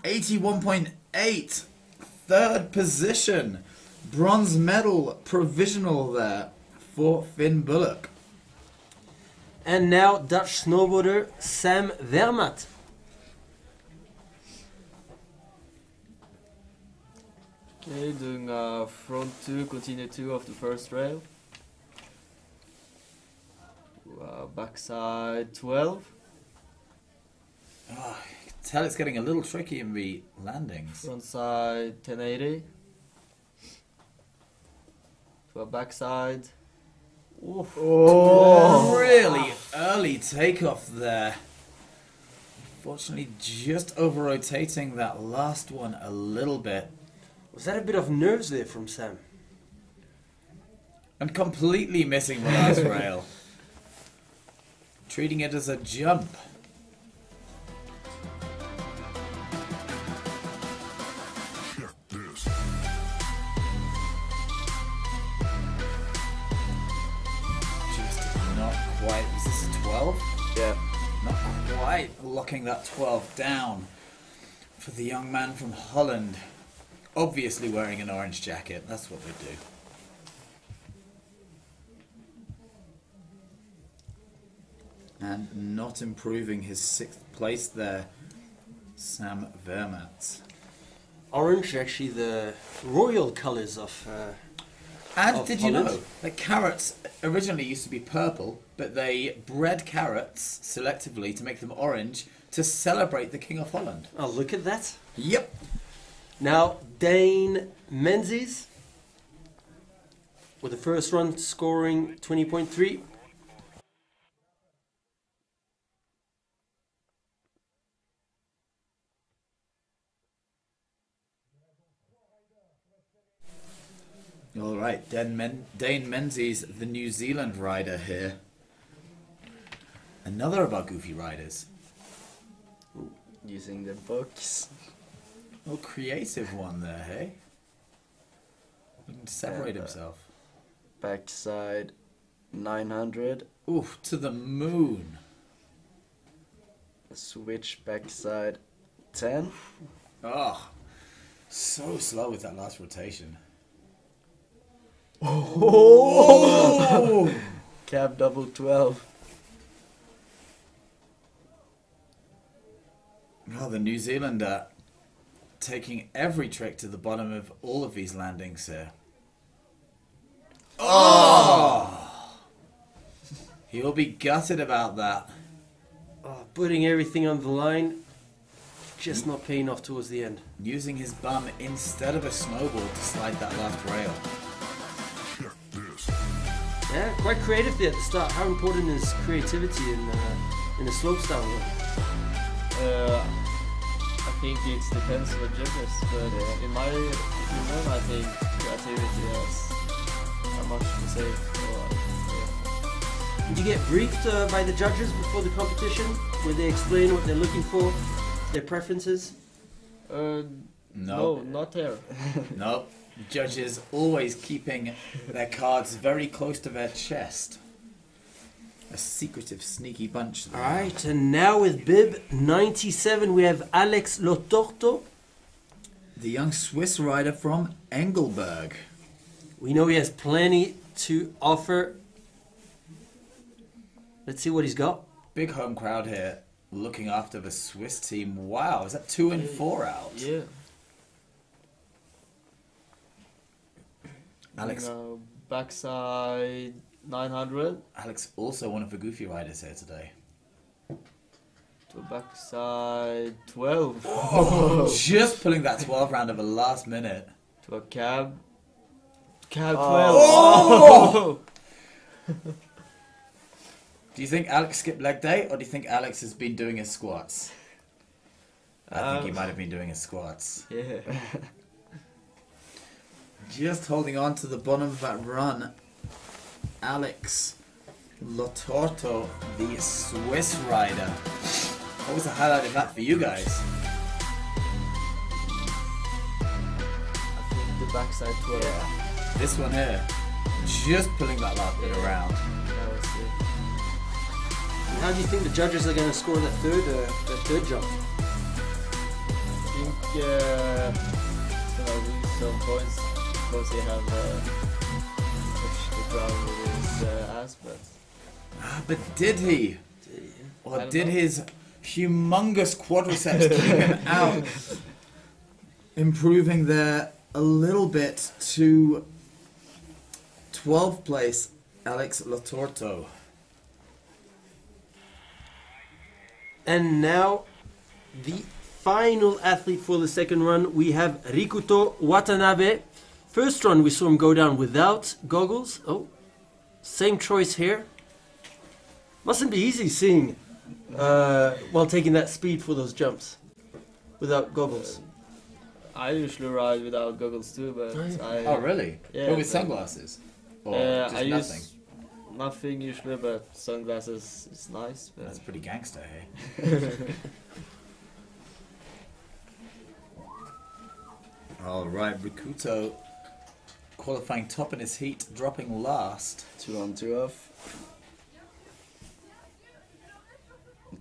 81.8, third position. Bronze medal provisional there for Finn Bullock. And now Dutch snowboarder Sam Vermaat. Okay, doing front 2, continue 2 of the first rail. Backside 12. Oh, you can tell it's getting a little tricky in the landings. Front side 1080. To a backside. Oof. Oh, really early takeoff there. Unfortunately, just over-rotating that last one a little bit. Was that a bit of nerves there from Sam? And completely missing the last rail. Treating it as a jump. Check this. Just not quite. Is this a 12? Yeah. Not quite locking that 12 down for the young man from Holland. Obviously wearing an orange jacket. That's what they do. And not improving his 6th place there, Sam Vermaat. Orange, actually the royal colours of And of did you Holland. know that carrots originally used to be purple, but they bred carrots selectively to make them orange to celebrate the King of Holland? Oh, look at that. Yep. Now, Dane Menzies with the first run scoring 20.3. All right, Dane Menzies, the New Zealand rider here. Another of our goofy riders. Using the books. Oh, creative one there, hey? Looking to separate And, himself. Backside 900. Oof, to the moon. Switch backside 10. Oh, so slow with that last rotation. Oh! Cab double 12. Oh, the New Zealander taking every trick to the bottom of all of these landings here. Oh! He will be gutted about that. Oh, putting everything on the line, just not paying off towards the end. Using his bum instead of a snowboard to slide that last rail. Check this. Yeah, quite creative there at the start. How important is creativity in the slopestyle world? I think it depends on the judges, but in my opinion, I think creativity has much to say. Did you get briefed by the judges before the competition, where they explain what they're looking for, their preferences? No, not there. No. Judges always keeping their cards very close to their chest. A secretive, sneaky bunch. All right, and now with bib 97, we have Alex Lotorto. The young Swiss rider from Engelberg. We know he has plenty to offer. Let's see what he's got. Big home crowd here looking after the Swiss team. Wow, is that 2 and 4 out? Yeah. Alex. Backside 900 Alex also one of the goofy riders here today. to backside 12 Oh, just pulling that 12 round at the last minute. to a cab 12. Oh! Do you think Alex skipped leg day, or do you think Alex has been doing his squats? I think he might have been doing his squats. Yeah. Just holding on to the bottom of that run, Alex Lotorto, the Swiss rider. What was the highlight of that for you guys? I think the backside 12. Yeah, this one here, just pulling that last bit around. That was it. How do you think the judges are going to score that third jump? I think it's gonna lose some points because he have touched the ground with his ass, but Ah, but did he? I Or don't did know. his humongous quadriceps keep him out? Improving there a little bit to 12th place, Alex Lotorto. And now, the final athlete for the second run, we have Rikuto Watanabe. First run, we saw him go down without goggles. Oh, same choice here. Mustn't be easy seeing while taking that speed for those jumps without goggles. I usually ride without goggles too, but Oh, really? Yeah, But with but- sunglasses? Or just I nothing? use nothing usually, but sunglasses is nice. But That's pretty gangster, hey? Alright, Rikuto qualifying top in his heat, dropping last. 2 on 2 off.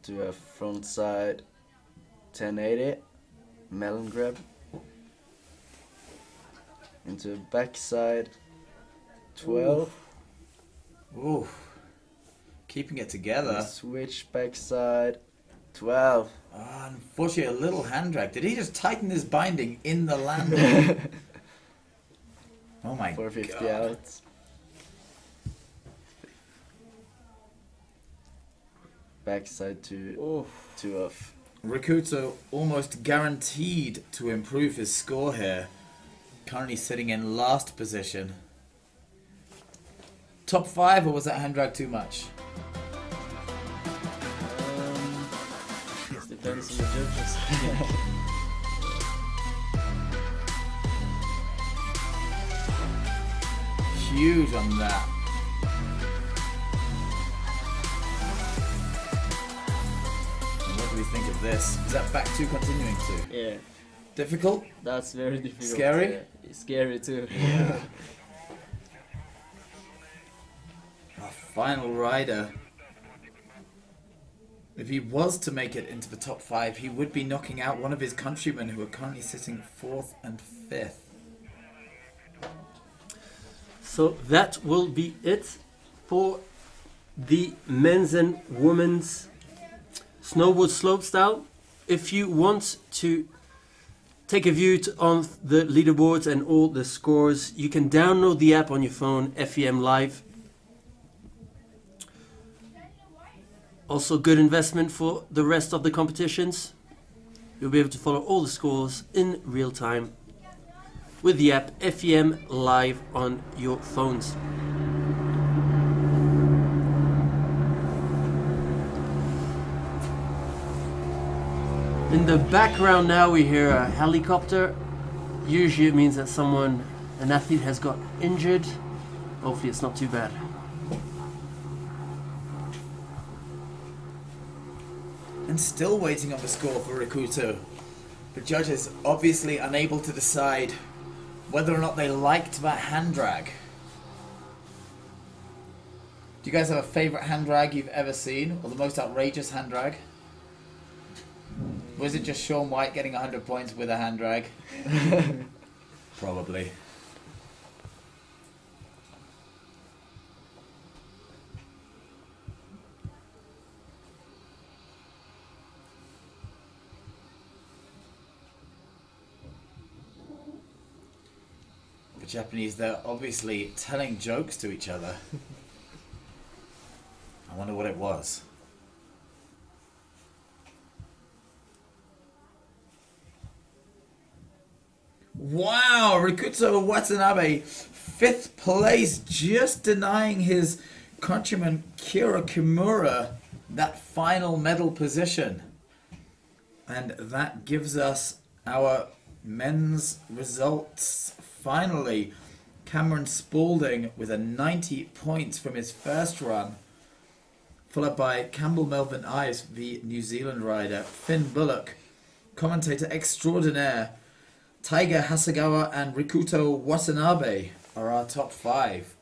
To a front side 1080 melon grab. Into a backside 12. Ooh. Keeping it together. Switch backside 12. Unfortunately, a little hand drag. Did he just tighten his binding in the landing? Oh my 450 god. out. Backside 2 off. Rikuto almost guaranteed to improve his score here. Currently sitting in last position. Top 5, or was that hand drag too much? it depends on the judges. Huge on that. And what do we think of this? Is that back 2 continuing to? Yeah, Difficult? that's very difficult. Scary? Yeah, it's scary too. Yeah. Our final rider. If he was to make it into the top 5, he would be knocking out one of his countrymen who are currently sitting 4th and 5th. So that will be it for the men's and women's snowboard slopestyle. If you want to take a view on the leaderboards and all the scores, you can download the app on your phone, FEM Live. Also good investment for the rest of the competitions. You'll be able to follow all the scores in real time with the app FEM Live on your phones. In the background now we hear a helicopter. Usually it means that an athlete has got injured. Hopefully it's not too bad. And still waiting on the score for Rikuto. The judges obviously unable to decide whether or not they liked that hand drag. Do you guys have a favourite hand drag you've ever seen? Or the most outrageous hand drag? Was it just Shaun White getting 100 points with a hand drag? Probably. The Japanese, they're obviously telling jokes to each other. I wonder what it was. Wow, Rikuto Watanabe, 5th place, just denying his countryman Kira Kimura that final medal position. And that gives us our men's results. Finally, Cameron Spaulding with a 90 points from his first run, followed by Campbell Melvin Ives, the New Zealand rider, Finn Bullock, commentator extraordinaire, Taiga Hasegawa and Rikuto Watanabe are our top 5.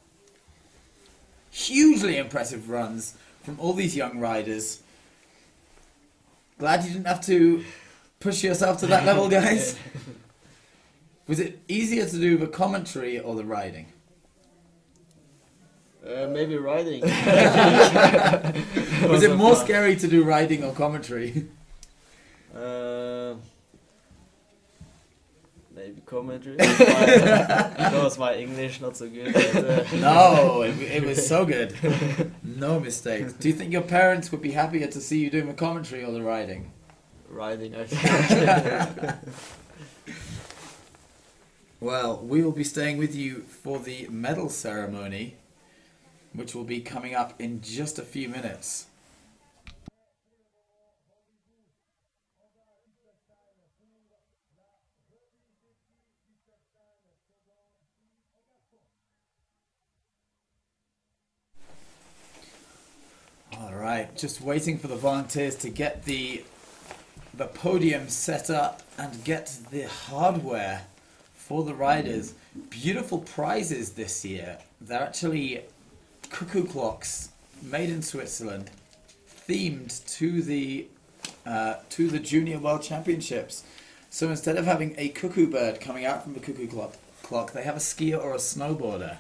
Hugely impressive runs from all these young riders. Glad you didn't have to push yourself to that level, guys. Was it easier to do the commentary or the riding? Maybe riding. Was it more scary to do riding or commentary? Maybe commentary. Because my English not so good. But, No, it was so good. No mistakes. Do you think your parents would be happier to see you doing the commentary or the riding? riding, I think. Well, we will be staying with you for the medal ceremony, which will be coming up in just a few minutes. All right, just waiting for the volunteers to get the podium set up and get the hardware for the riders. Beautiful prizes this year. They're actually cuckoo clocks made in Switzerland, themed to the Junior World Championships. So instead of having a cuckoo bird coming out from the cuckoo clock, they have a skier or a snowboarder.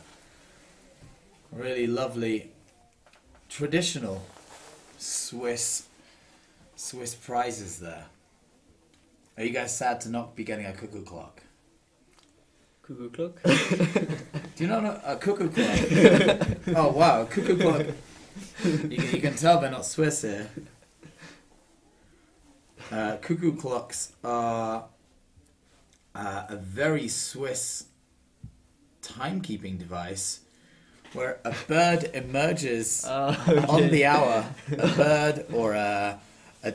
Really lovely, traditional Swiss prizes there. Are you guys sad to not be getting a cuckoo clock? Cuckoo clock? Do you know a cuckoo clock? Oh wow, a cuckoo clock. You can tell they're not Swiss here. Cuckoo clocks are a very Swiss timekeeping device where a bird emerges on the hour, a bird or a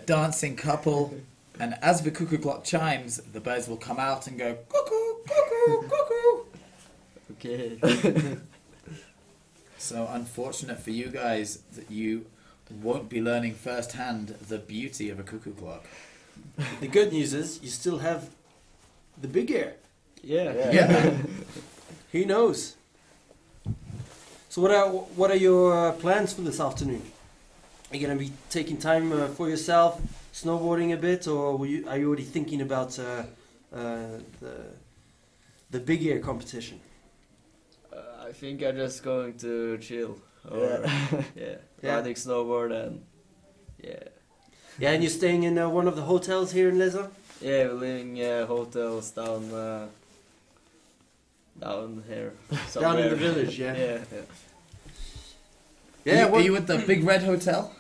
dancing couple, and as the cuckoo clock chimes, the birds will come out and go cuckoo, cuckoo, cuckoo. Okay. So unfortunate for you guys that you won't be learning firsthand the beauty of a cuckoo clock. The good news is you still have the big air. Yeah. Yeah. Who knows? So what are your plans for this afternoon? Are you gonna be taking time for yourself, snowboarding a bit, or are you already thinking about the big air competition? I think I'm just going to chill. Or, yeah. Riding snowboard and yeah. Yeah, and you're staying in one of the hotels here in Leysin? Yeah, we're living hotels down here. Down in the somewhere. village, yeah. Yeah. Yeah, Are you at the Big Red Hotel?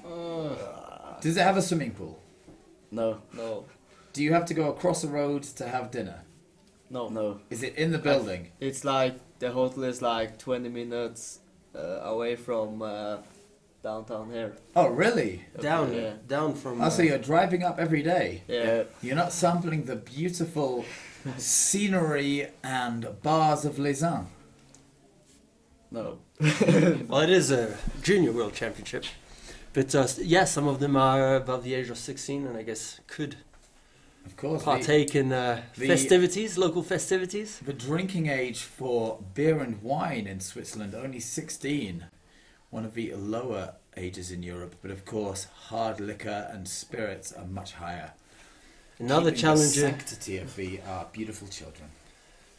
Uh, Does it have a swimming pool? No, no. Do you have to go across a road to have dinner? No. no. Is it in the building? It's like the hotel is like 20 minutes away from downtown here. Oh, really? Down, Yeah. down from. Oh, so you're driving up every day. Yeah. You're not sampling the beautiful scenery and bars of Leysin. No. Well, it is a junior world championship, but yeah, some of them are above the age of 16, and I guess could Of course. partake in festivities, local festivities. The drinking age for beer and wine in Switzerland, only 16. One of the lower ages in Europe, but of course hard liquor and spirits are much higher. Another Keeping challenge. the sanctity of the beautiful children.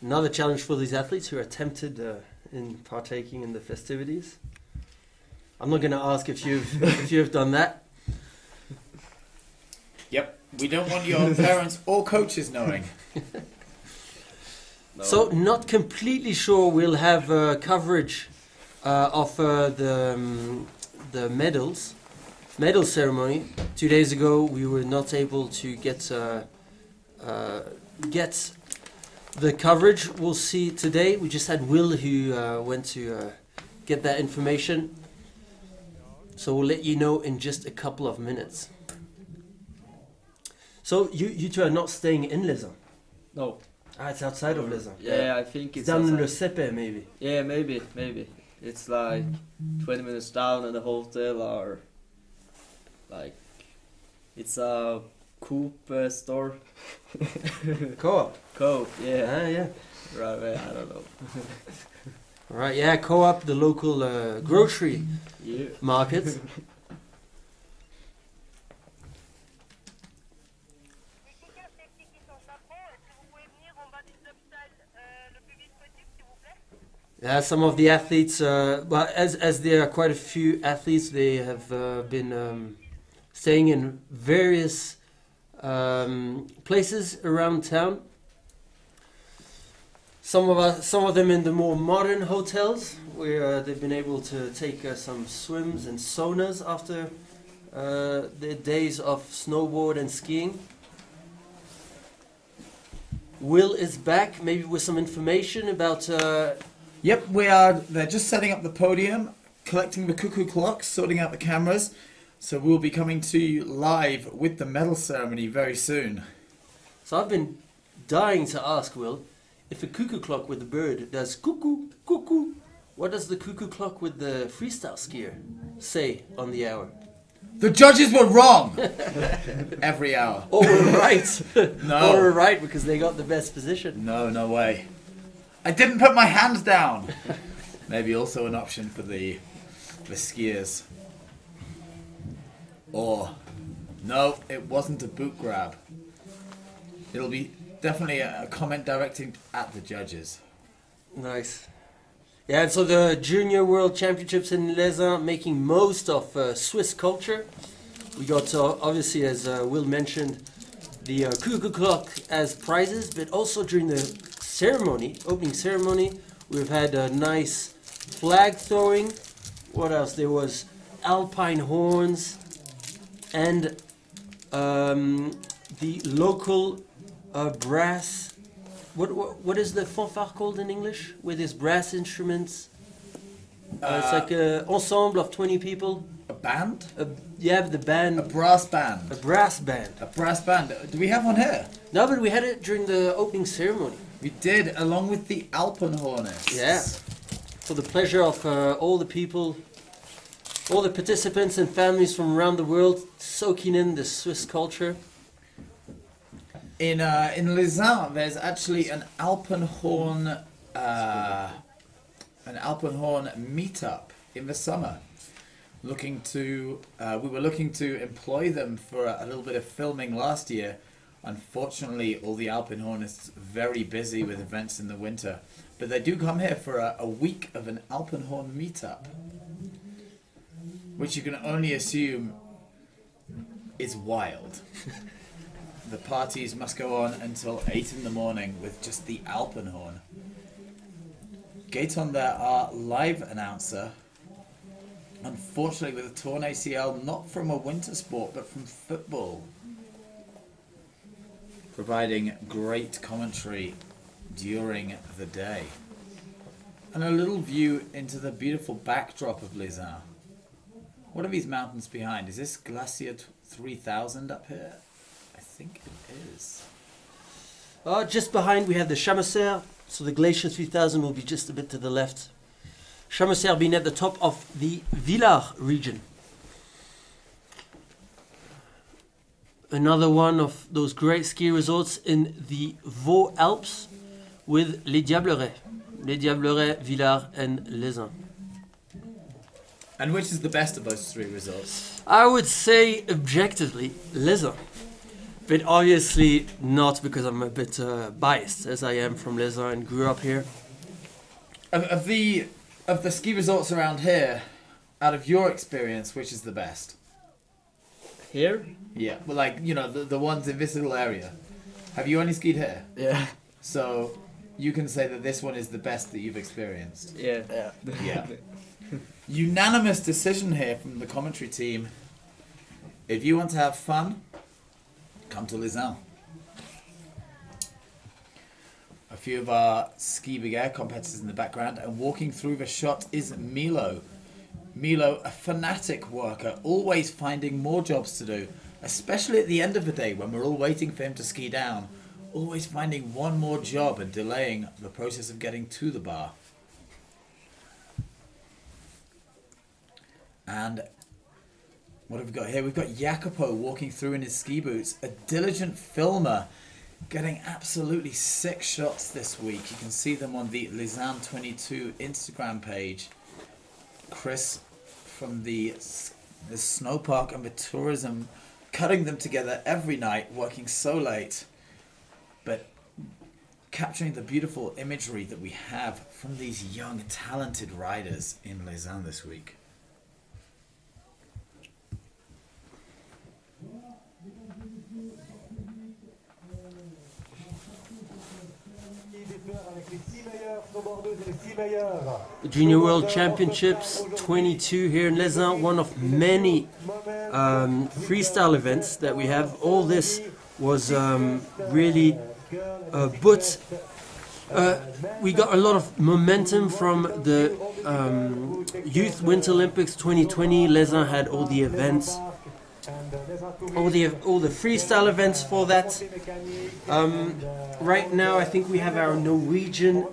Another challenge for these athletes who are tempted in partaking in the festivities. I'm not going to ask if you've done that. Yep, we don't want your parents or coaches knowing. No. So not completely sure we'll have coverage of the medal ceremony. 2 days ago we were not able to get the coverage. We'll see today. We just had Will who went to get that information. So we'll let you know in just a couple of minutes. So you two are not staying in Leysin? No. Ah, it's outside of Leysin. Yeah, I think It's it's down in Le outside. Sepe, maybe. Yeah, maybe. It's like 20 minutes down, and the hotel are like it's a Coop store. Co-op. Coop, yeah. Ah, yeah. Right away, I don't know. All right, yeah, Co-op, the local grocery Yeah. market. Les kickers safety qui sont chapeau, est-ce que vous pouvez venir en bas du slopestyle le plus vite possible, s'il vous plaît? Yeah, some of the athletes, well, as there are quite a few athletes, they have been staying in various places around town. Some of them in the more modern hotels, where they've been able to take some swims and saunas after their days of snowboard and skiing. Will is back, maybe with some information about. Yep, we are. They're just setting up the podium, collecting the cuckoo clocks, sorting out the cameras. So we'll be coming to you live with the medal ceremony very soon. So I've been dying to ask Will, if a cuckoo clock with the bird does cuckoo, cuckoo, what does the cuckoo clock with the freestyle skier say on the hour? The judges were wrong every hour. Oh, we're right. No. Oh, we're right because they got the best position. No, no way. I didn't put my hands down. Maybe also an option for the skiers. Or, no, it wasn't a boot grab. It'll be definitely a comment directed at the judges. Nice. Yeah, and so the Junior World Championships in Leysin making most of Swiss culture. We got, obviously, as Will mentioned, the cuckoo clock as prizes, but also during the ceremony, opening ceremony, we've had a nice flag throwing. What else? There was alpine horns and the local brass. What is the fanfare called in English? Where there's brass instruments. It's like an ensemble of 20 people. A band? Yeah, the band. A brass band. A brass band. A brass band. Do we have one here? No, but we had it during the opening ceremony. We did, along with the Alpenhornists. Yeah. For the pleasure of all the people, all the participants and families from around the world soaking in the Swiss culture. In Leysin, there's actually an Alpenhorn meetup in the summer. We were looking to employ them for a little bit of filming last year. Unfortunately, all the Alpenhornists very busy with events in the winter, but they do come here for a week of an Alpenhorn meetup, which you can only assume is wild. The parties must go on until 8 in the morning with just the Alpenhorn. Gaeton there, our live announcer, unfortunately with a torn ACL, not from a winter sport but from football, providing great commentary during the day. And a little view into the beautiful backdrop of Leysin. What are these mountains behind? Is this Glacier 3000 up here? I think it is. Just behind we have the Chamoisère, so the Glacier 3000 will be just a bit to the left. Chamoisère being at the top of the Villars region. Another one of those great ski resorts in the Vaud Alps with Les Diablerets. Les Diablerets, Villars and Leysin. And which is the best of those three resorts? I would say objectively Leysin. But obviously not, because I'm a bit biased, as I am from Leysin and grew up here. Of the ski resorts around here, out of your experience, which is the best? Here? Yeah, well, like, you know, the ones in this little area. Have you only skied here? Yeah. So you can say that this one is the best that you've experienced. Yeah. Yeah. Yeah. Unanimous decision here from the commentary team. If you want to have fun, come to Leysin. A few of our ski big air competitors in the background, and walking through the shot is Milo. Milo, a fanatic worker, always finding more jobs to do, especially at the end of the day when we're all waiting for him to ski down, always finding one more job and delaying the process of getting to the bar. And what have we got here? We've got Jacopo walking through in his ski boots, a diligent filmer, getting absolutely sick shots this week. You can see them on the Leysin22 Instagram page. Chris from the snow park and the tourism, cutting them together every night, working so late, but capturing the beautiful imagery that we have from these young, talented riders in Leysin this week. Junior World Championships 22 here in Leysin, one of many freestyle events that we have. All this was really but we got a lot of momentum from the Youth Winter Olympics 2020. Leysin had all the events, all the freestyle events for that. Right now I think we have our Norwegian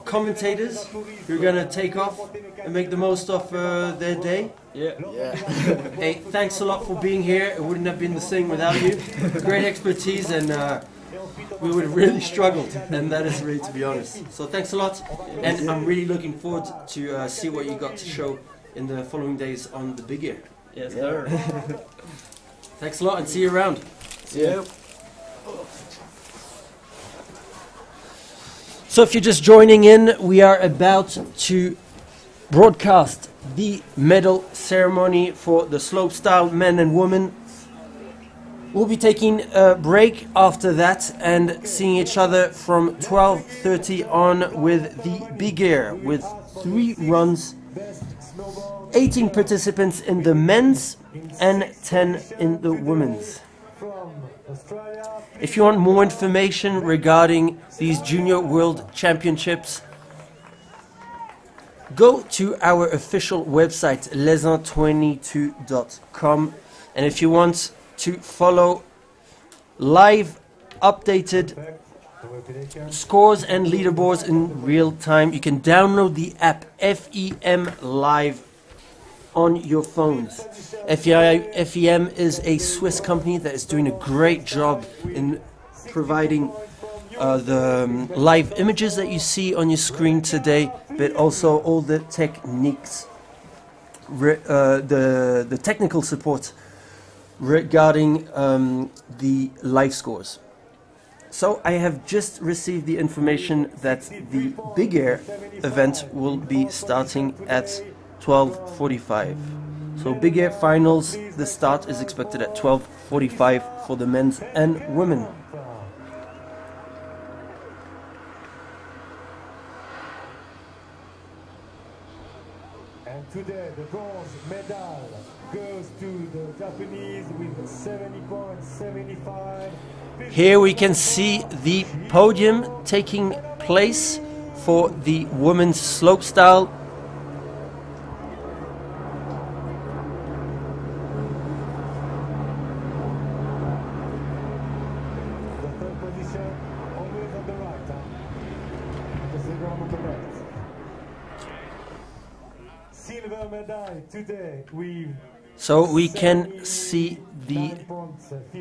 commentators who are gonna take off and make the most of their day. Yeah. Yeah. Hey, thanks a lot for being here. It wouldn't have been the same without you. Great expertise, and we would have really struggled, and that is really, to be honest. So thanks a lot, and I'm really looking forward to see what you got to show in the following days on the big air. Yes, sir. Thanks a lot, and see you around. Yeah. So if you're just joining in, we are about to broadcast the medal ceremony for the slopestyle men and women. We'll be taking a break after that and seeing each other from 12:30 on with the big air, with 3 runs, 18 participants in the men's and 10 in the women's. If you want more information regarding these Junior World Championships, go to our official website, Leysin22.com, and if you want to follow live updated scores and leaderboards in real time, you can download the app FEM Live on your phones. FEM is a Swiss company that is doing a great job in providing the live images that you see on your screen today, but also all the techniques, the technical support regarding the live scores. So I have just received the information that the big air event will be starting at 12:45. So big air finals, the start is expected at 12:45 for the men's and women. And today the bronze medal goes to the Japanese with 70.75. Here we can see the podium taking place for the women's slopestyle. silver medal today with So we can see the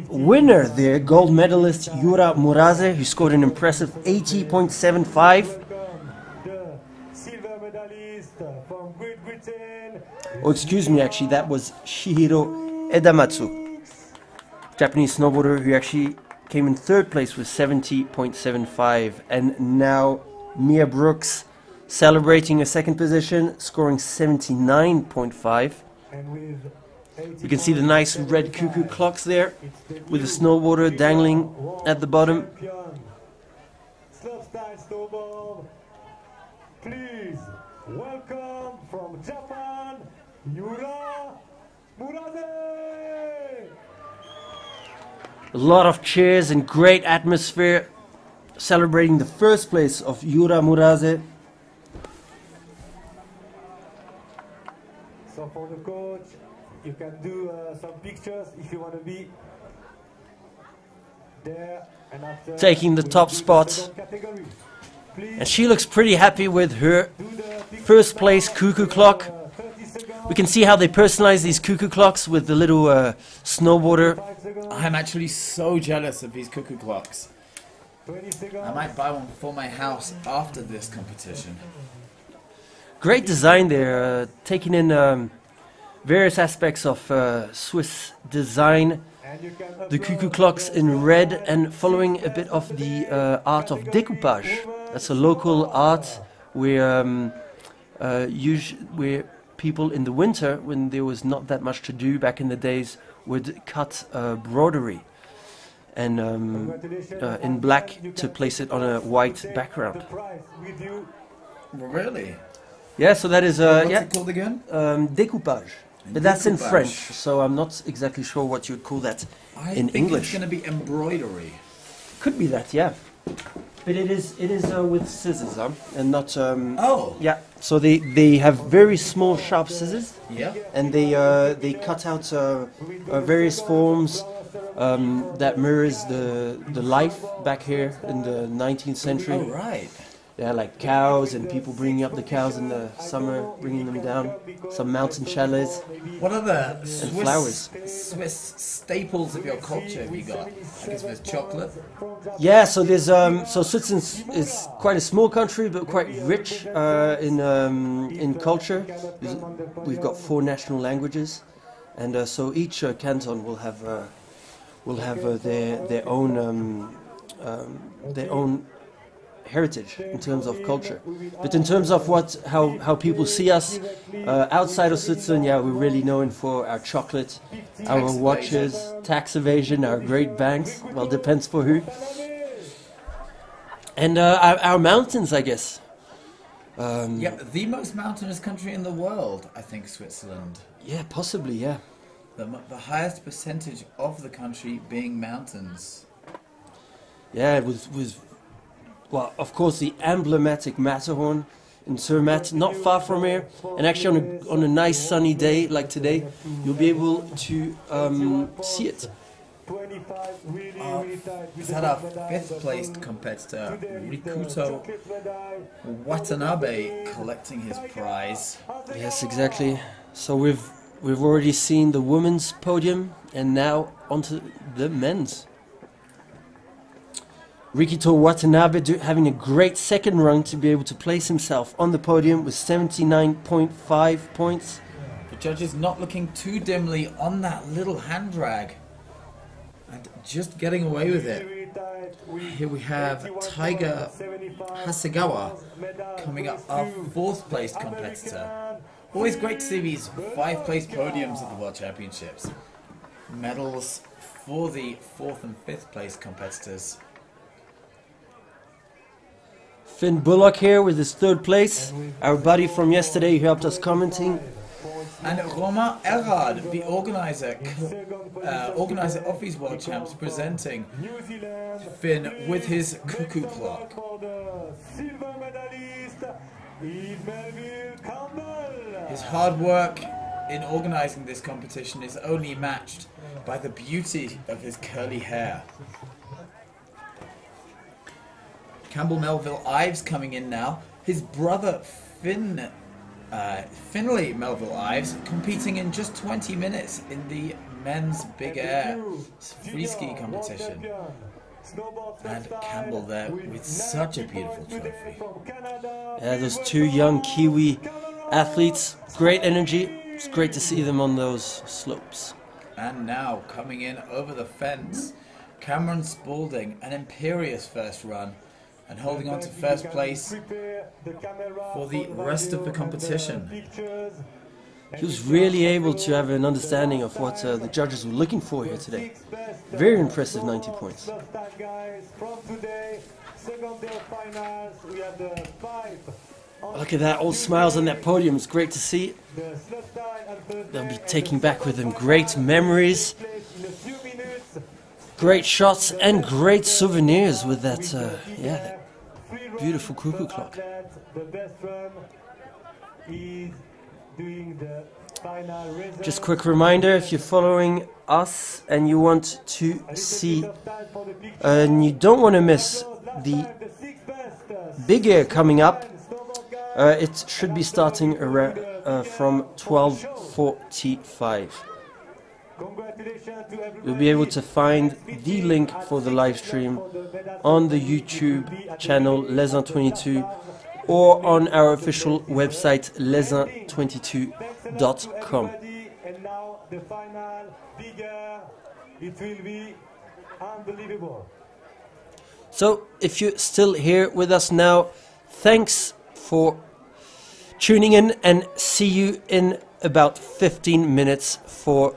winner there, gold medalist Jura Muraze, who scored an impressive 80.75. welcome the silver medalist from Great Britain. Oh, excuse me, actually, that was Shihiro Edamatsu, Japanese snowboarder who actually came in third place with 70.75. And now Mia Brooks celebrating a second position, scoring 79.5. And with You can see the nice red cuckoo clocks there, with the snowboarder dangling at the bottom. Slopestyle Snowboard. Please welcome from Japan, Yura Murase. A lot of cheers and great atmosphere, celebrating the first place of Jura Muraze. So for the coach, you can do some pictures if you want to be there. And after Taking the we'll top do the spot. second category. Please And she looks pretty happy with her do the picture first place cuckoo clock. 30 seconds, We can see how they personalize these cuckoo clocks with the little snowboarder. 5 seconds, I'm actually so jealous of these cuckoo clocks. 20 seconds. I might buy one for my house after this competition. Great design there, taking in various aspects of Swiss design. And you can The upload cuckoo clocks the in red and following a bit of the art of découpage. That's a local art where, where people in the winter, when there was not that much to do back in the days, would cut broderie and congratulations. in black to place it on a white Take background. the prize with you. Really? Yeah, so that is What's yeah, it called again? découpage. But that's in Découpage. French, so I'm not exactly sure what you'd call that I in think English. it's going to be embroidery. Could be that, yeah. But it is with scissors, huh? And not Oh. yeah. So they have very small sharp scissors, Yeah. and they cut out various forms that mirrors the life back here in the 19th century. Oh, right. Yeah, like cows and people bringing up the cows in the summer, bringing them down. Some mountain chalets. What other flowers. Swiss staples of your culture have you got? I guess there's chocolate. Yeah, so there's so Switzerland is quite a small country, but quite rich in culture. We've got 4 national languages, and so each canton will have their own heritage in terms of culture. But in terms of how people see us outside of Switzerland, yeah, we're really known for our chocolate, our watches, tax evasion, our great banks. Well, depends for who. And our mountains, I guess. Yep, the most mountainous country in the world, I think, Switzerland. Yeah, possibly, yeah. The highest percentage of the country being mountains. Yeah, with well, of course, the emblematic Matterhorn in Zermatt, not far from here. And actually, on a nice sunny day like today, you'll be able to see it. 25 really tight. Is that our 5th placed competitor, Rikuto Watanabe, collecting his prize? Yes, exactly. So we've already seen the women's podium, and now onto the men's. Rikito Watanabe having a great second run to be able to place himself on the podium with 79.5 points. The judges not looking too dimly on that little hand drag and just getting away with it. Here we have Tiger Hasegawa coming up, our 4th placed competitor. Always great to see these 5th placed podiums at the World Championships. Medals for the 4th and 5th placed competitors. Finn Bullock here with his 3rd place. Our buddy from yesterday who helped us commenting. And Romain Erhard, the organizer of these World Champs, presenting Finn with his cuckoo clock. His hard work in organizing this competition is only matched by the beauty of his curly hair. Campbell Melville Ives coming in now. His brother Finn Finley Melville Ives competing in just 20 minutes in the men's big air free ski competition. And Campbell there with such a beautiful trophy. Yeah, those two young Kiwi athletes, great energy. It's great to see them on those slopes. And now coming in over the fence, Cameron Spalding, an imperious first run and holding on to first place for the rest of the competition. He was really able to have an understanding of what the judges were looking for here today. Very impressive 90 points. Look at that, all smiles on that podium. It's great to see. They'll be taking back with them great memories, great shots and great souvenirs with that, that beautiful cuckoo clock. Just quick reminder, if you're following us and you want to see and you don't want to miss the big air coming up, it should be starting around from 12:45. You'll be able to find the link for the live stream on the YouTube channel Leysin22 or on our official website Leysin22.com. And now the final figure, it will be unbelievable. So if you're still here with us now, thanks for tuning in and see you in about 15 minutes for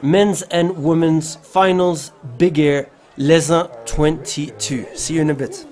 men's and women's finals big air Leysin22. See you in a bit.